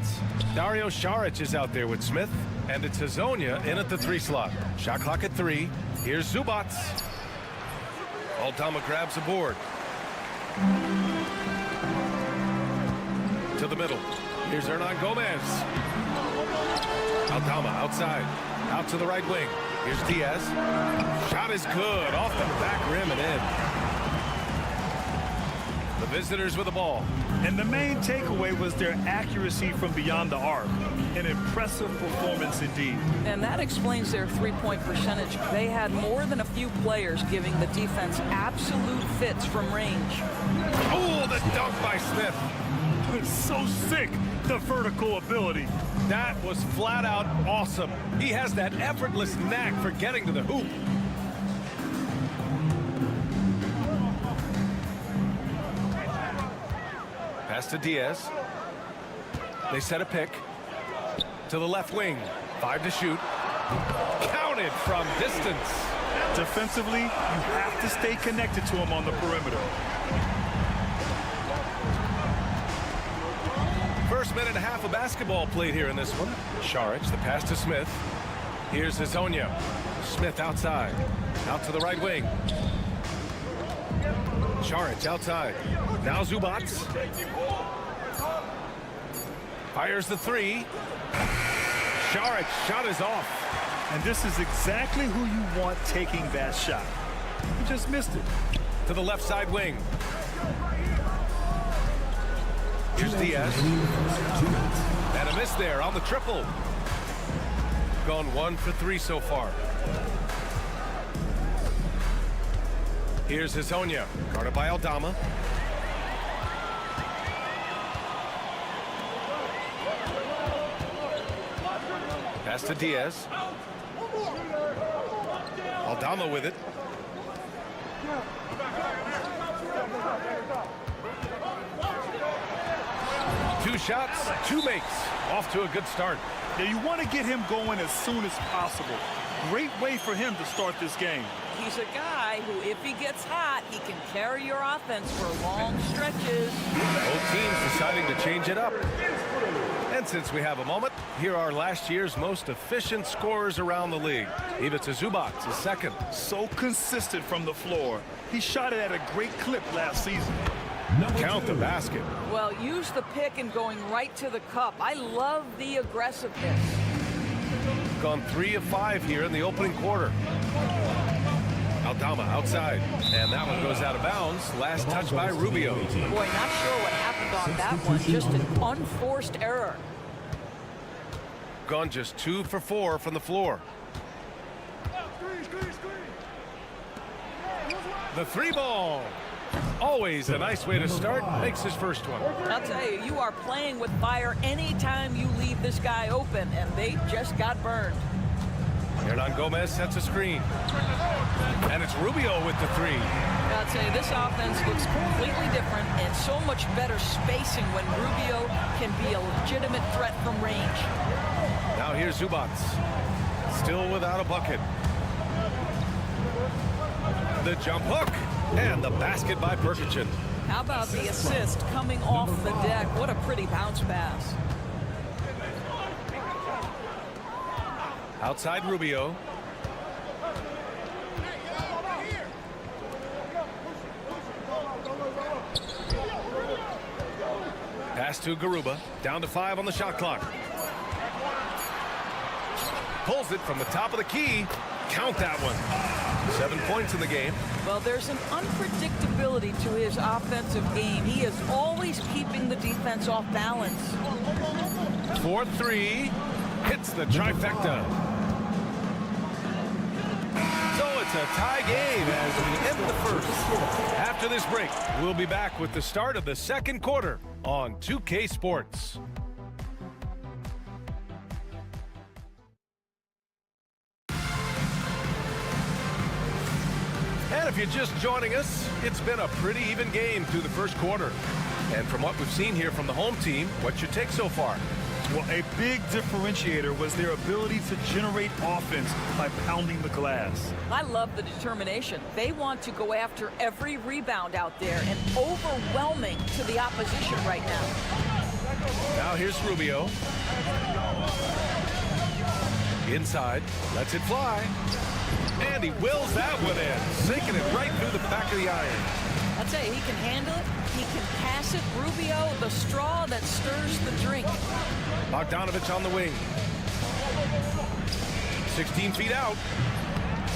Dario Saric is out there with Smith. And it's Hazonia in at the 3 slot. Shot clock at 3. Here's Zubac. Aldama grabs a board. To the middle. Here's Hernan Gomez. Aldama outside. Out to the right wing. Here's Diaz. Shot is good. Off the back rim and in. The visitors with the ball. And the main takeaway was their accuracy from beyond the arc. An impressive performance indeed. And that explains their three-point percentage. They had more than a few players giving the defense absolute fits from range. Oh, the dunk by Smith. It's so sick, the vertical ability. That was flat out awesome. He has that effortless knack for getting to the hoop. Pass to Diaz. They set a pick. To the left wing. 5 to shoot. Counted from distance. Defensively, you have to stay connected to him on the perimeter. First minute and a half of basketball played here in this one. Saric, the pass to Smith. Here's Hazonia. Smith outside. Out to the right wing. Saric outside. Now Zubac. Fires the 3. Saric, shot is off. And this is exactly who you want taking that shot. He just missed it. To the left side wing. Here's Diaz. And a miss there on the triple. Gone 1 for 3 so far. Here's Hazonia. Guarded by Aldama. Pass to Diaz. Aldama with it. Two shots, 2 makes. Off to a good start. Now you want to get him going as soon as possible. Great way for him to start this game. He's a guy who, if he gets hot, he can carry your offense for long stretches. Both teams deciding to change it up. And since we have a moment, here are last year's most efficient scorers around the league. Ivica Zubac is second. So consistent from the floor. He shot it at a great clip last season. Count the basket. Well, use the pick and going right to the cup. I love the aggressiveness. Gone 3 of 5 here in the opening quarter. Aldama outside. And that one goes out of bounds. Last touch by Rubio. Boy, not sure what happened on that one. Just an unforced error. Gone just 2 for 4 from the floor. The 3 ball. Always a nice way to start. Makes his first one. I'll tell you, you are playing with fire anytime you leave this guy open, and they just got burned. Hernan Gomez sets a screen. And it's Rubio with the 3. I'll tell you, this offense looks completely different and so much better spacing when Rubio can be a legitimate threat from range. Now here's Zubac. Still without a bucket. The jump hook. And the basket by Perkichin. How about the assist coming off the deck? What a pretty bounce pass. Outside Rubio. Pass to Garuba. Down to 5 on the shot clock. Pulls it from the top of the key. Count that one. 7 points in the game. Well, there's an unpredictability to his offensive game. He is always keeping the defense off balance. 4-3. Hits the trifecta. So it's a tie game as we end the first. After this break, we'll be back with the start of the second quarter on 2K Sports. And if you're just joining us, it's been a pretty even game through the first quarter. And from what we've seen here from the home team, what's your take so far? Well, a big differentiator was their ability to generate offense by pounding the glass. I love the determination. They want to go after every rebound out there and overwhelming to the opposition right now. Now here's Rubio. Inside, lets it fly. And he wills that one in, sinking it right through the back of the iron. I'll tell you, he can handle it. He can pass it. Rubio, the straw that stirs the drink. Bogdanovich on the wing. 16 feet out.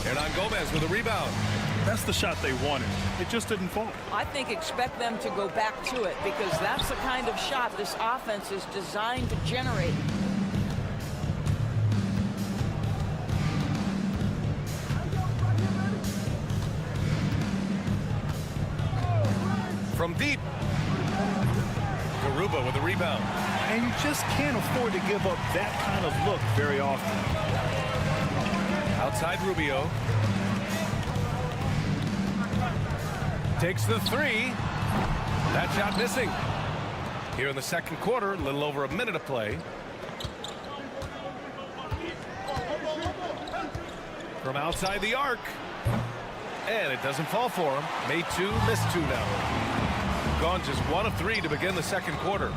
Hernan Gomez with a rebound. That's the shot they wanted. It just didn't fall. I think expect them to go back to it because that's the kind of shot this offense is designed to generate. From deep. Garuba with a rebound. And you just can't afford to give up that kind of look very often. Outside Rubio. Takes the three. That shot missing. Here in the second quarter, a little over a minute of play. From outside the arc. And it doesn't fall for him. Made two, missed two now. Gone just 1 of 3 to begin the second quarter.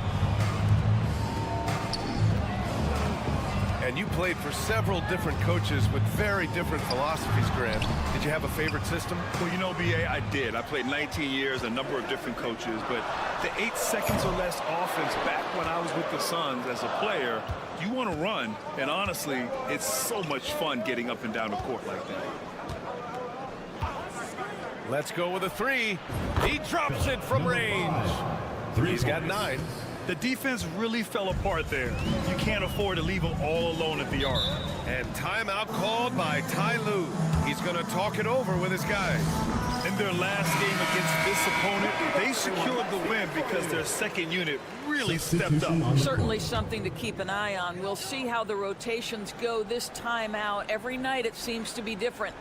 And you played for several different coaches with very different philosophies, Grant. Did you have a favorite system? Well, you know, B.A., I did. I played 19 years, a number of different coaches, but the 8 seconds or less offense back when I was with the Suns as a player, you want to run, and honestly, it's so much fun getting up and down the court like that. Let's go with a three. He drops it from range. He's got 9. The defense really fell apart there. You can't afford to leave them all alone at the arc. And timeout called by Ty Lue. He's going to talk it over with his guys. In their last game against this opponent, they secured the win because their second unit really stepped up. Certainly something to keep an eye on. We'll see how the rotations go this timeout. Every night it seems to be different.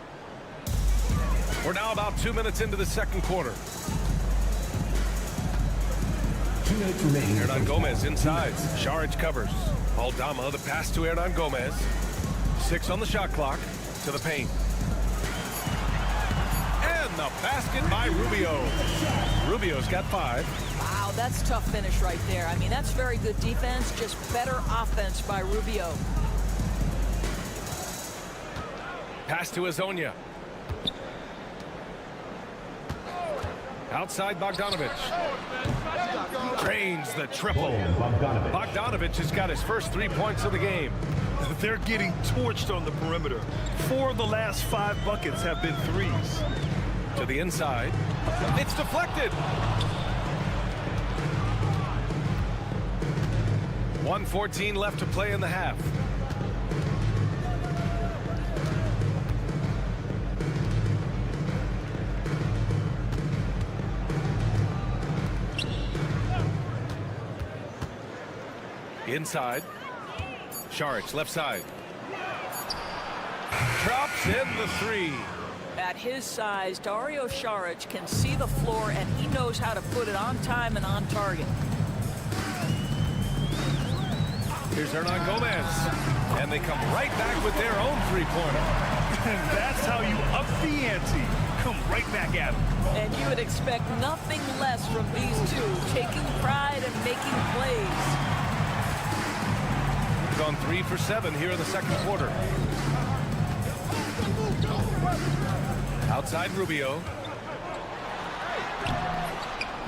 We're now about 2 minutes into the second quarter. 2 minutes remaining. Hernan Gomez inside. Šarić covers. Aldama, the pass to Hernan Gomez. 6 on the shot clock. To the paint. And the basket by Rubio. Rubio's got 5. Wow, that's tough finish right there. I mean, that's very good defense, just better offense by Rubio. Pass to Azonia. Outside Bogdanovich. Drains the triple. Bogdanovich has got his first 3 points of the game. They're getting torched on the perimeter. 4 of the last 5 buckets have been threes. To the inside. It's deflected. 1:14 left to play in the half. Inside. Šarić, left side. Drops in the 3. At his size, Dario Šarić can see the floor, and he knows how to put it on time and on target. Here's Hernan Gomez. And they come right back with their own three-pointer. And that's how you up the ante. Come right back at them. And you would expect nothing less from these two, taking pride and making plays. Gone 3 for 7 here in the second quarter. Outside Rubio.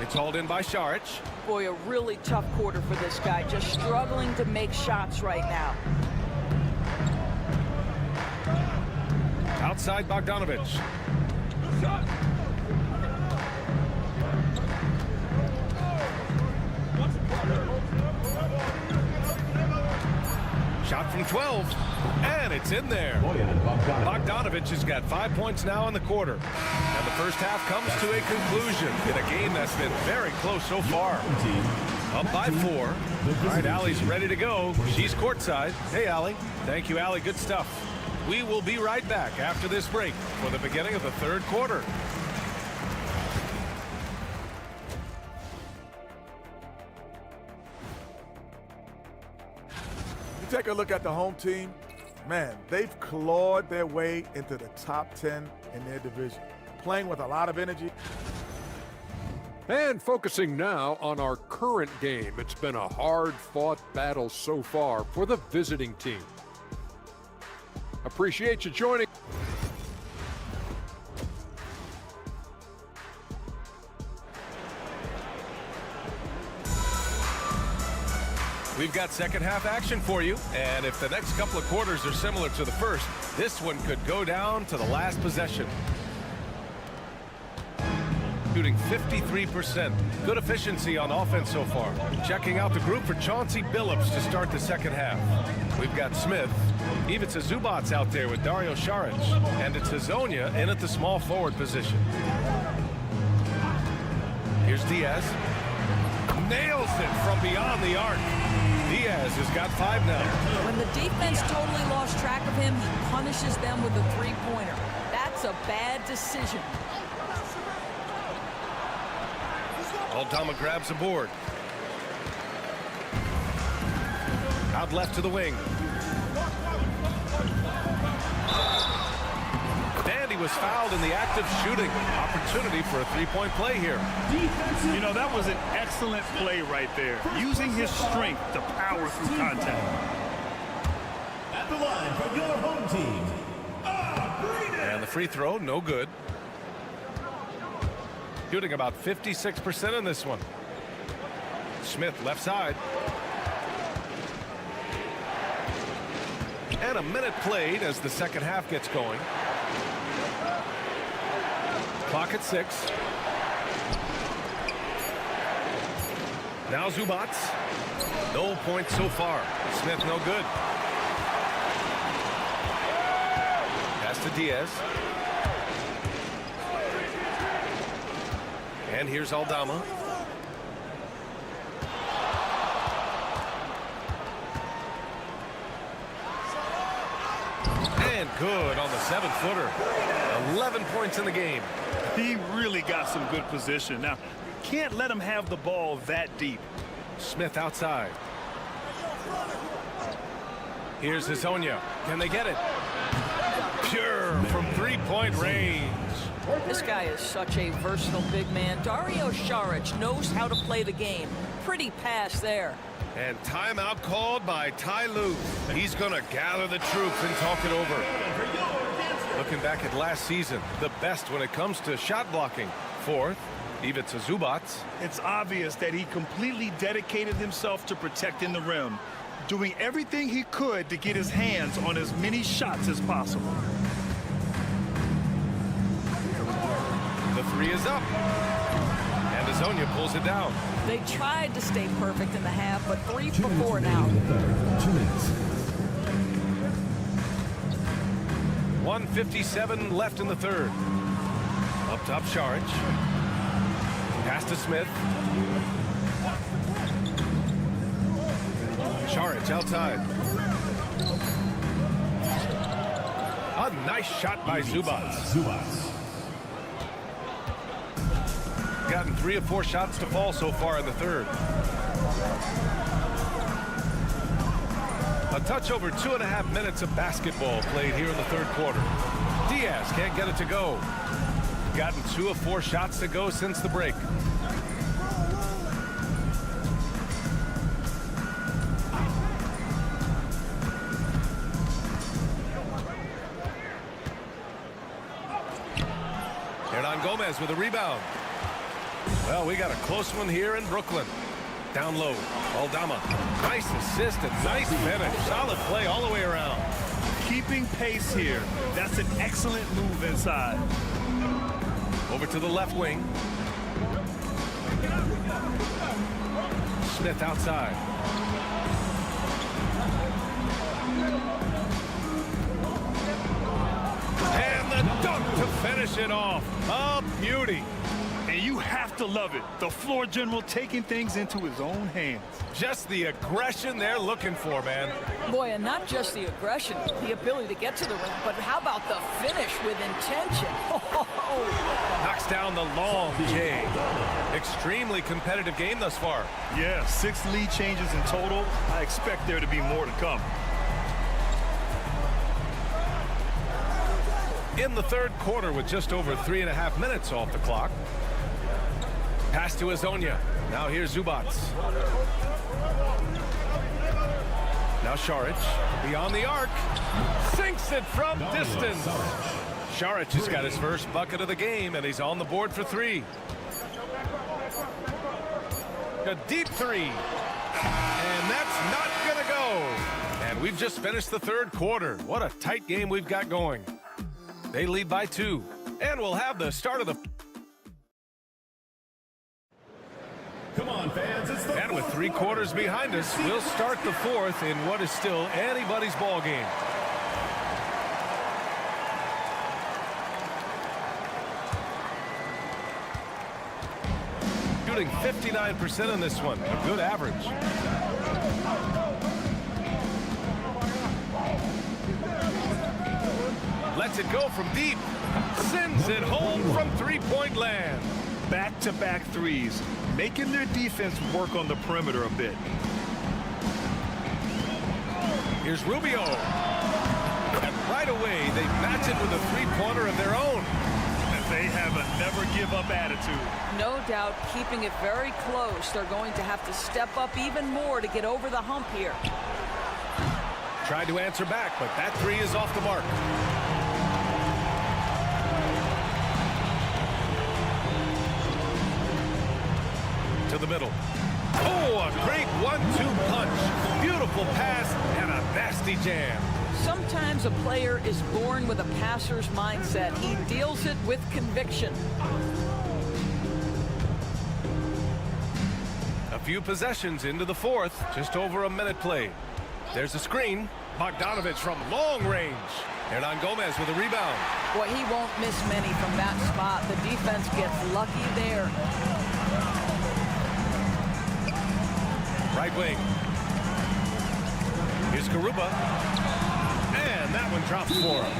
It's hauled in by Šarić. Boy, a really tough quarter for this guy, just struggling to make shots right now. Outside Bogdanovich. Shot from 12, and it's in there. Bogdanovich has got 5 points now in the quarter. And the first half comes to a conclusion in a game that's been very close so far. Up by 4. All right, Allie's ready to go. She's courtside. Hey, Allie. Thank you, Allie. Good stuff. We will be right back after this break for the beginning of the third quarter. take a look at the home team, man, they've clawed their way into the top 10 in their division, playing with a lot of energy. And focusing now on our current game. It's been a hard-fought battle so far for the visiting team. Appreciate you joining. We've got second half action for you, and if the next couple of quarters are similar to the first, this one could go down to the last possession. Shooting 53%. Good efficiency on offense so far. Checking out the group for Chauncey Billups to start the second half. We've got Smith. Ivica Zubac's out there with Dario Saric. And it's Hazonia in at the small forward position. Here's Diaz. Nails it from beyond the arc. Diaz has got 5 now. When the defense totally lost track of him, he punishes them with a three-pointer. That's a bad decision. Aldama grabs a board. Out left to the wing. And he was fouled in the act of shooting. Opportunity for a three-point play here. You know, that was an excellent play right there. Using his strength to power through contact. At the line for your home team. And the free throw, no good. Shooting about 56% in this one. Smith left side. And a minute played as the second half gets going. Clock at 6. Now Zubac. No points so far. Smith no good. Pass to Diaz. And here's Aldama. And good on the 7-footer. 11 points in the game. He really got some good position. Now, can't let him have the ball that deep. Smith outside. Here's Hazonia. Can they get it? Pure from three-point range. This guy is such a versatile big man. Dario Saric knows how to play the game. Pretty pass there. And timeout called by Ty Lue. He's going to gather the troops and talk it over. Looking back at last season, the best when it comes to shot blocking. Fourth, Ivica Zubac. It's obvious that he completely dedicated himself to protecting the rim, doing everything he could to get his hands on as many shots as possible. The three is up. And Hazonia pulls it down. They tried to stay perfect in the half, but 3 for 4 now. 2 minutes. 1:57 left in the third. Up top, Saric. Pass to Smith. Saric outside. A nice shot by Zubac. Gotten 3 of 4 shots to fall so far in the third. A touch over 2.5 minutes of basketball played here in the third quarter. Diaz can't get it to go. Gotten 2 of 4 shots to go since the break. Hernan Gomez with a rebound. Well, we got a close one here in Brooklyn. Down low, Aldama. Nice assist and nice finish. Solid play all the way around. Keeping pace here. That's an excellent move inside. Over to the left wing. Smith outside. And the dunk to finish it off. A beauty. And you have to love it. The floor general taking things into his own hands. Just the aggression they're looking for, man. Boy, and not just the aggression, the ability to get to the rim, but how about the finish with intention? Knocks down the long J. Extremely competitive game thus far. Yeah, 6 lead changes in total. I expect there to be more to come. in the third quarter with just over 3.5 minutes off the clock. Pass to Azonia. Now here's Zubac. Now Šarić beyond the arc. Sinks it from distance. Šarić has got his first bucket of the game, and he's on the board for 3. A deep 3. And that's not going to go. And we've just finished the third quarter. What a tight game we've got going. They lead by 2. And we'll have the start of the... Come on, fans. It's the and with 3 quarters behind us, we'll start the fourth in what is still anybody's ball game. Shooting 59% in this one, a good average. Lets it go from deep. Sends it home from three-point land. Back-to-back threes, making their defense work on the perimeter a bit. Here's Rubio. And right away, they match it with a three-pointer of their own. And they have a never-give-up attitude. No doubt, keeping it very close. They're going to have to step up even more to get over the hump here. Tried to answer back, but that 3 is off the mark. To the middle. Oh, a great 1-2 punch. Beautiful pass and a nasty jam. Sometimes a player is born with a passer's mindset. He deals it with conviction. A few possessions into the fourth. Just over a minute played. There's a screen. Bogdanovic from long range. Hernan Gomez with a rebound. Boy, he won't miss many from that spot. The defense gets lucky there. Right wing. Here's Garuba. And that one drops for him.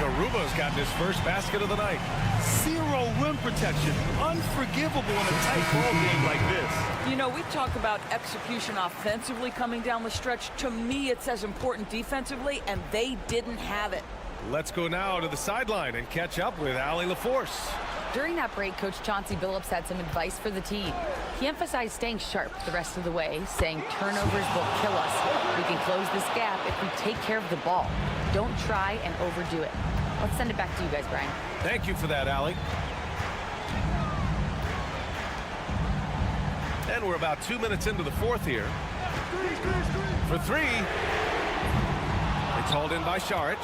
Garuba's gotten his first basket of the night. 0 rim protection. Unforgivable in a tight ball game like this. You know, we talk about execution offensively coming down the stretch. To me, it's as important defensively, and they didn't have it. Let's go now to the sideline and catch up with Allie LaForce. During that break, Coach Chauncey Billups had some advice for the team. He emphasized staying sharp the rest of the way, saying turnovers will kill us. We can close this gap if we take care of the ball. Don't try and overdo it. Let's send it back to you guys, Brian. Thank you for that, Allie. And we're about 2 minutes into the fourth here. For 3. It's hauled in by Šarić.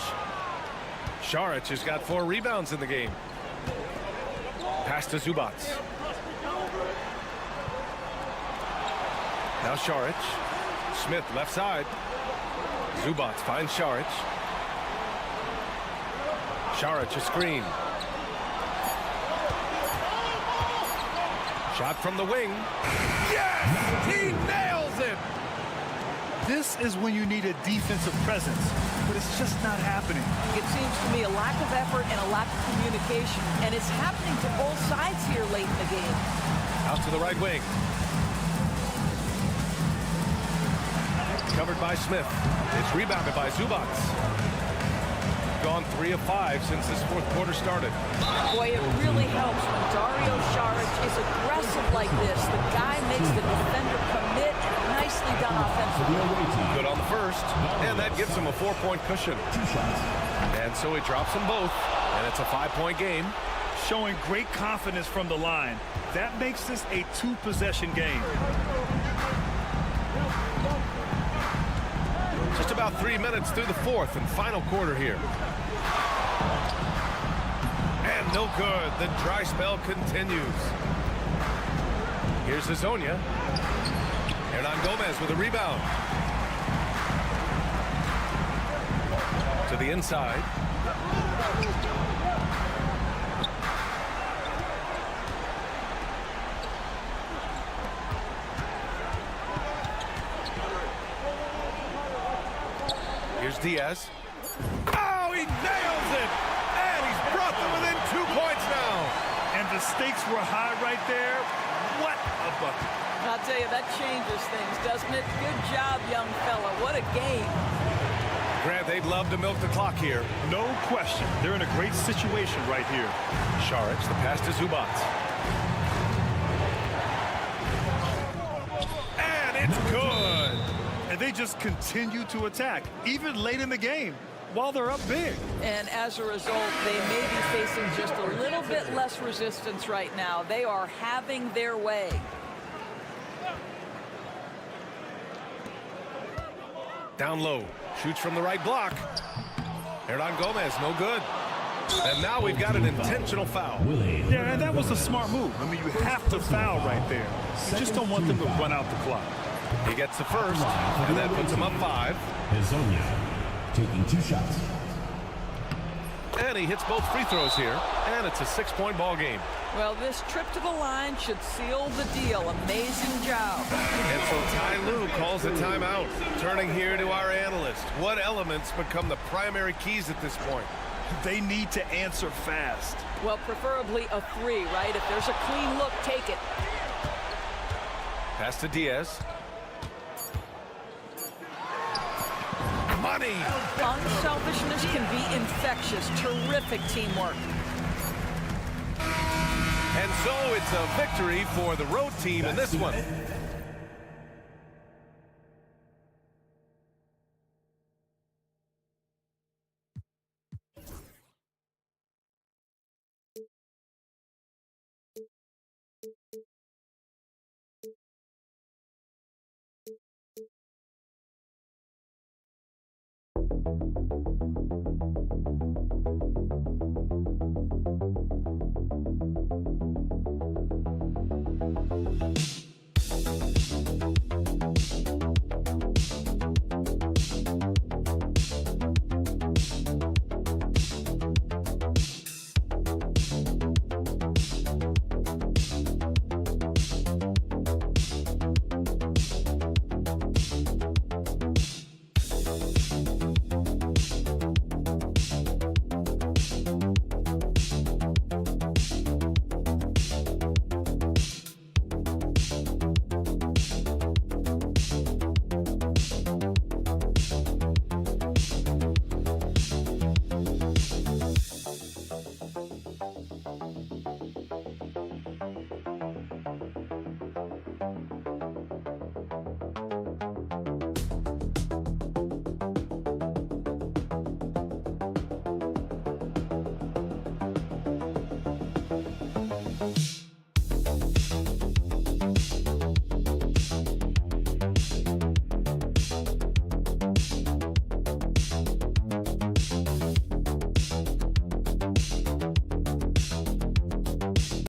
Šarić has got 4 rebounds in the game. Pass to Zubac. Now Šarić. Smith left side. Zubac finds Šarić. Šarić a screen. Shot from the wing. Yes! He nails it! This is when you need a defensive presence, but it's just not happening. It seems to me a lack of effort and a lack of communication, and it's happening to both sides here late in the game. Out to the right wing. Covered by Smith. It's rebounded by Zubac. Gone 3 of 5 since this fourth quarter started. Boy, it really helps when Dario Šarić is aggressive like this. The guy makes the defender commit. Nicely done offensively. Good on the first, and that gives him a 4-point cushion. And so he drops them both, and it's a 5-point game. Showing great confidence from the line. That makes this a 2-possession game. Just about 3 minutes through the fourth and final quarter here. And no good. The dry spell continues. Here's Azonia. Hernan Gomez with a rebound. To the inside. Here's Diaz. Oh, he nails it! And he's brought them within 2 points now. And the stakes were high right there. What a bucket. I'll tell you, that changes things, doesn't it? Good job, young fella. What a game. Grant, they'd love to milk the clock here. No question. They're in a great situation right here. Šarić, the pass to Zubac. And it's good. And they just continue to attack, even late in the game, while they're up big. And as a result, they may be facing just a little bit less resistance right now. They are having their way. Down low, shoots from the right block. Hernan Gomez, no good. And now we've got an intentional foul. Yeah, and that was a smart move. I mean, you have to foul right there. You just don't want them to run out the clock. He gets the first, and that puts him up 5. Hazonia taking 2 shots. And he hits both free throws here, and it's a 6-point ball game. Well, this trip to the line should seal the deal. Amazing job. And so Ty Lue calls a timeout. Turning here to our analyst. What elements become the primary keys at this point? They need to answer fast. Well, preferably a 3, right? If there's a clean look, take it. Pass to Diaz. Money! Unselfishness can be infectious. Terrific teamwork. And so it's a victory for the road team in this one.